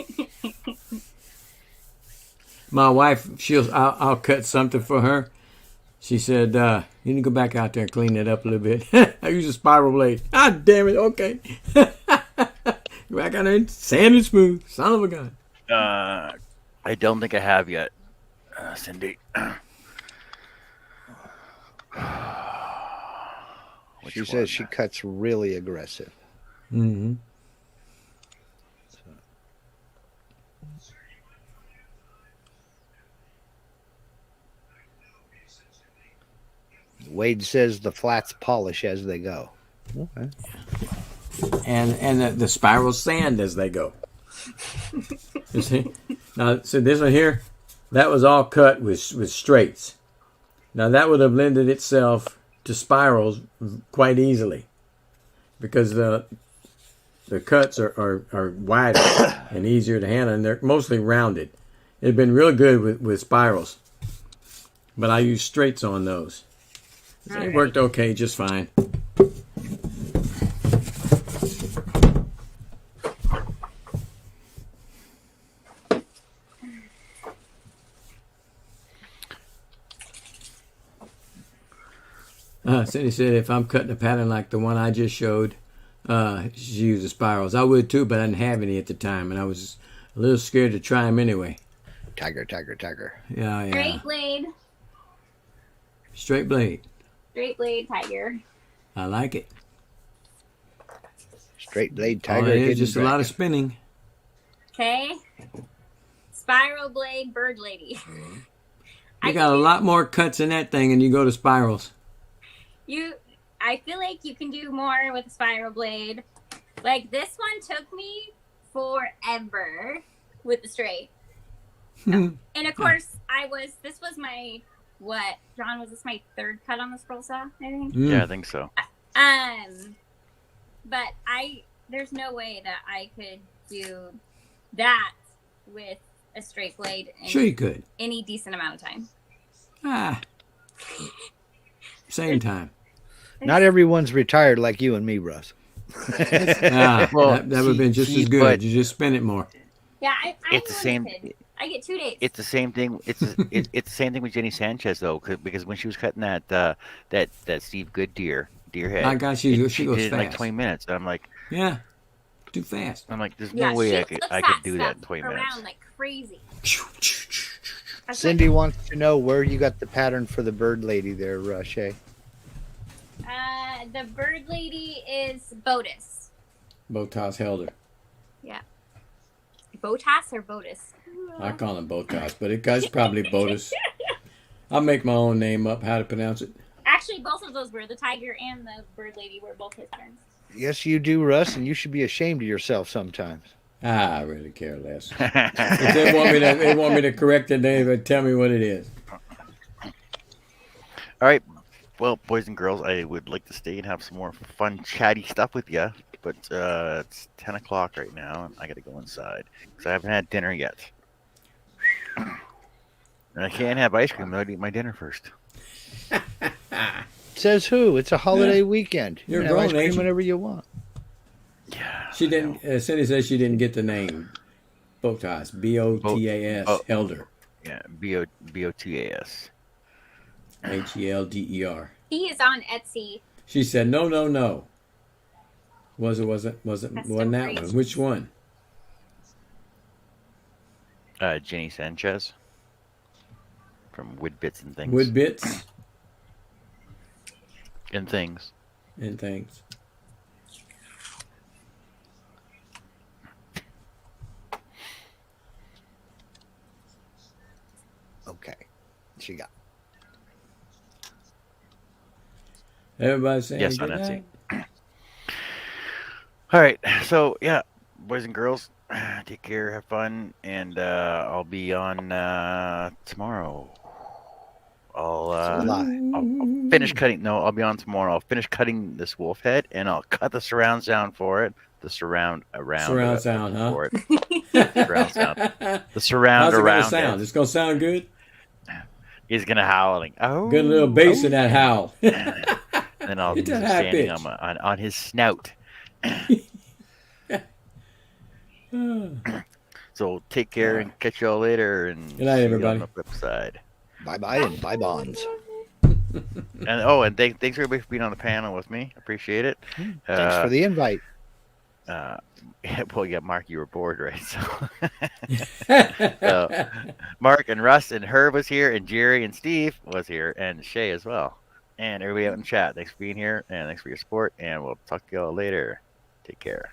My wife, I'll cut something for her. She said, you need to go back out there and clean it up a little bit. I use a spiral blade. Ah, damn it. Okay. Go back out there and sand it smooth. Son of a gun. I don't think I have yet, Cindy. She says she cuts really aggressive. Mm-hmm. Wade says the flats polish as they go. Okay. And the spirals sand as they go. You see? Now, so this one here, that was all cut with straights. Now, that would have lended itself to spirals quite easily because the cuts are wider and easier to handle, and they're mostly rounded. It'd been real good with spirals, but I used straights on those. So it worked okay, just fine. Cindy said if I'm cutting a pattern like the one I just showed, she uses spirals. I would too, but I didn't have any at the time, and I was a little scared to try them anyway. Tiger. Yeah. Straight blade. Straight blade. Straight blade tiger. I like it. Straight blade All tiger. it is just a lot of spinning. Okay. Spiral blade bird lady. You got a lot more cuts in that thing, and you go to spirals. I feel like you can do more with a spiral blade. Like this one took me forever with the straight. And of course, this was my, John, was this my third cut on the scroll saw, I think? Yeah, I think so. But there's no way that I could do that with a straight blade in Sure you could. any decent amount of time. Same time. Not everyone's retired like you and me, Russ. Well, that would have been just see, as good. but- You just spend it more. Yeah, I'm It's the same- limited. I get 2 days. It's the same thing. It's the same thing with Jenny Sanchez though, because when she was cutting that Steve Good deer head, My God, she goes did it in like fast. 20 minutes. And I'm like, fast. there's yeah, no way she I could flips I that could do that in stuff 20 around minutes. like crazy. That's Cindy wants to know where you got the pattern for the bird lady there, Shay. the bird lady is Botus. Botas Helder. Botas or Botus? I call him Botas, but it's probably Botus. I'll make my own name up how to pronounce it. Actually, both of those were the tiger and the bird lady were both his turns. Yes, you do, Russ, and you should be ashamed of yourself sometimes. I really care less. If they want me to correct the name, but tell me what it is. All right, well, boys and girls, I would like to stay and have some more fun, chatty stuff with you, but it's 10 o'clock right now, and I got to go inside because I haven't had dinner yet. And I can't have ice cream without eating my dinner first. Says who? It's a holiday weekend. You're you can have grown, ice cream ain't you? whenever you want. Yeah. She didn't. Cindy says she didn't get the name. Botas. Botas. Oh. Helder. Yeah, Botas. Helder. He is on Etsy. She said no. Wasn't That's that so one? great. Which one? Jenny Sanchez from Wood Bits and Things. Wood bits and Things. and things. Okay. She got. Everybody's saying Yes, good on Etsy. night. All right, so yeah, boys and girls, take care, have fun, and I'll be on tomorrow. I'll finish cutting. No, I'll be on tomorrow. I'll finish cutting this wolf head, and I'll cut the surround sound for it. The surround sound, huh? for it. Surround sound. The surround How's it around gonna sound? it. It's gonna sound good. He's gonna howling. Oh, Good little bass in that howl. and I'll Get be that high standing pitch. on his snout. So take care and catch y'all later. And Good night, see you everybody. on the flip side. Bye-bye and bye bonds. And thanks everybody for being on the panel with me. Appreciate it. Thanks for the invite. Well, yeah, Mark, you were bored, right? So, Mark and Russ and Herb was here, and Jerry and Steve was here, and Shay as well, and everybody out in chat. Thanks for being here, and thanks for your support, and we'll talk to y'all later. Take care.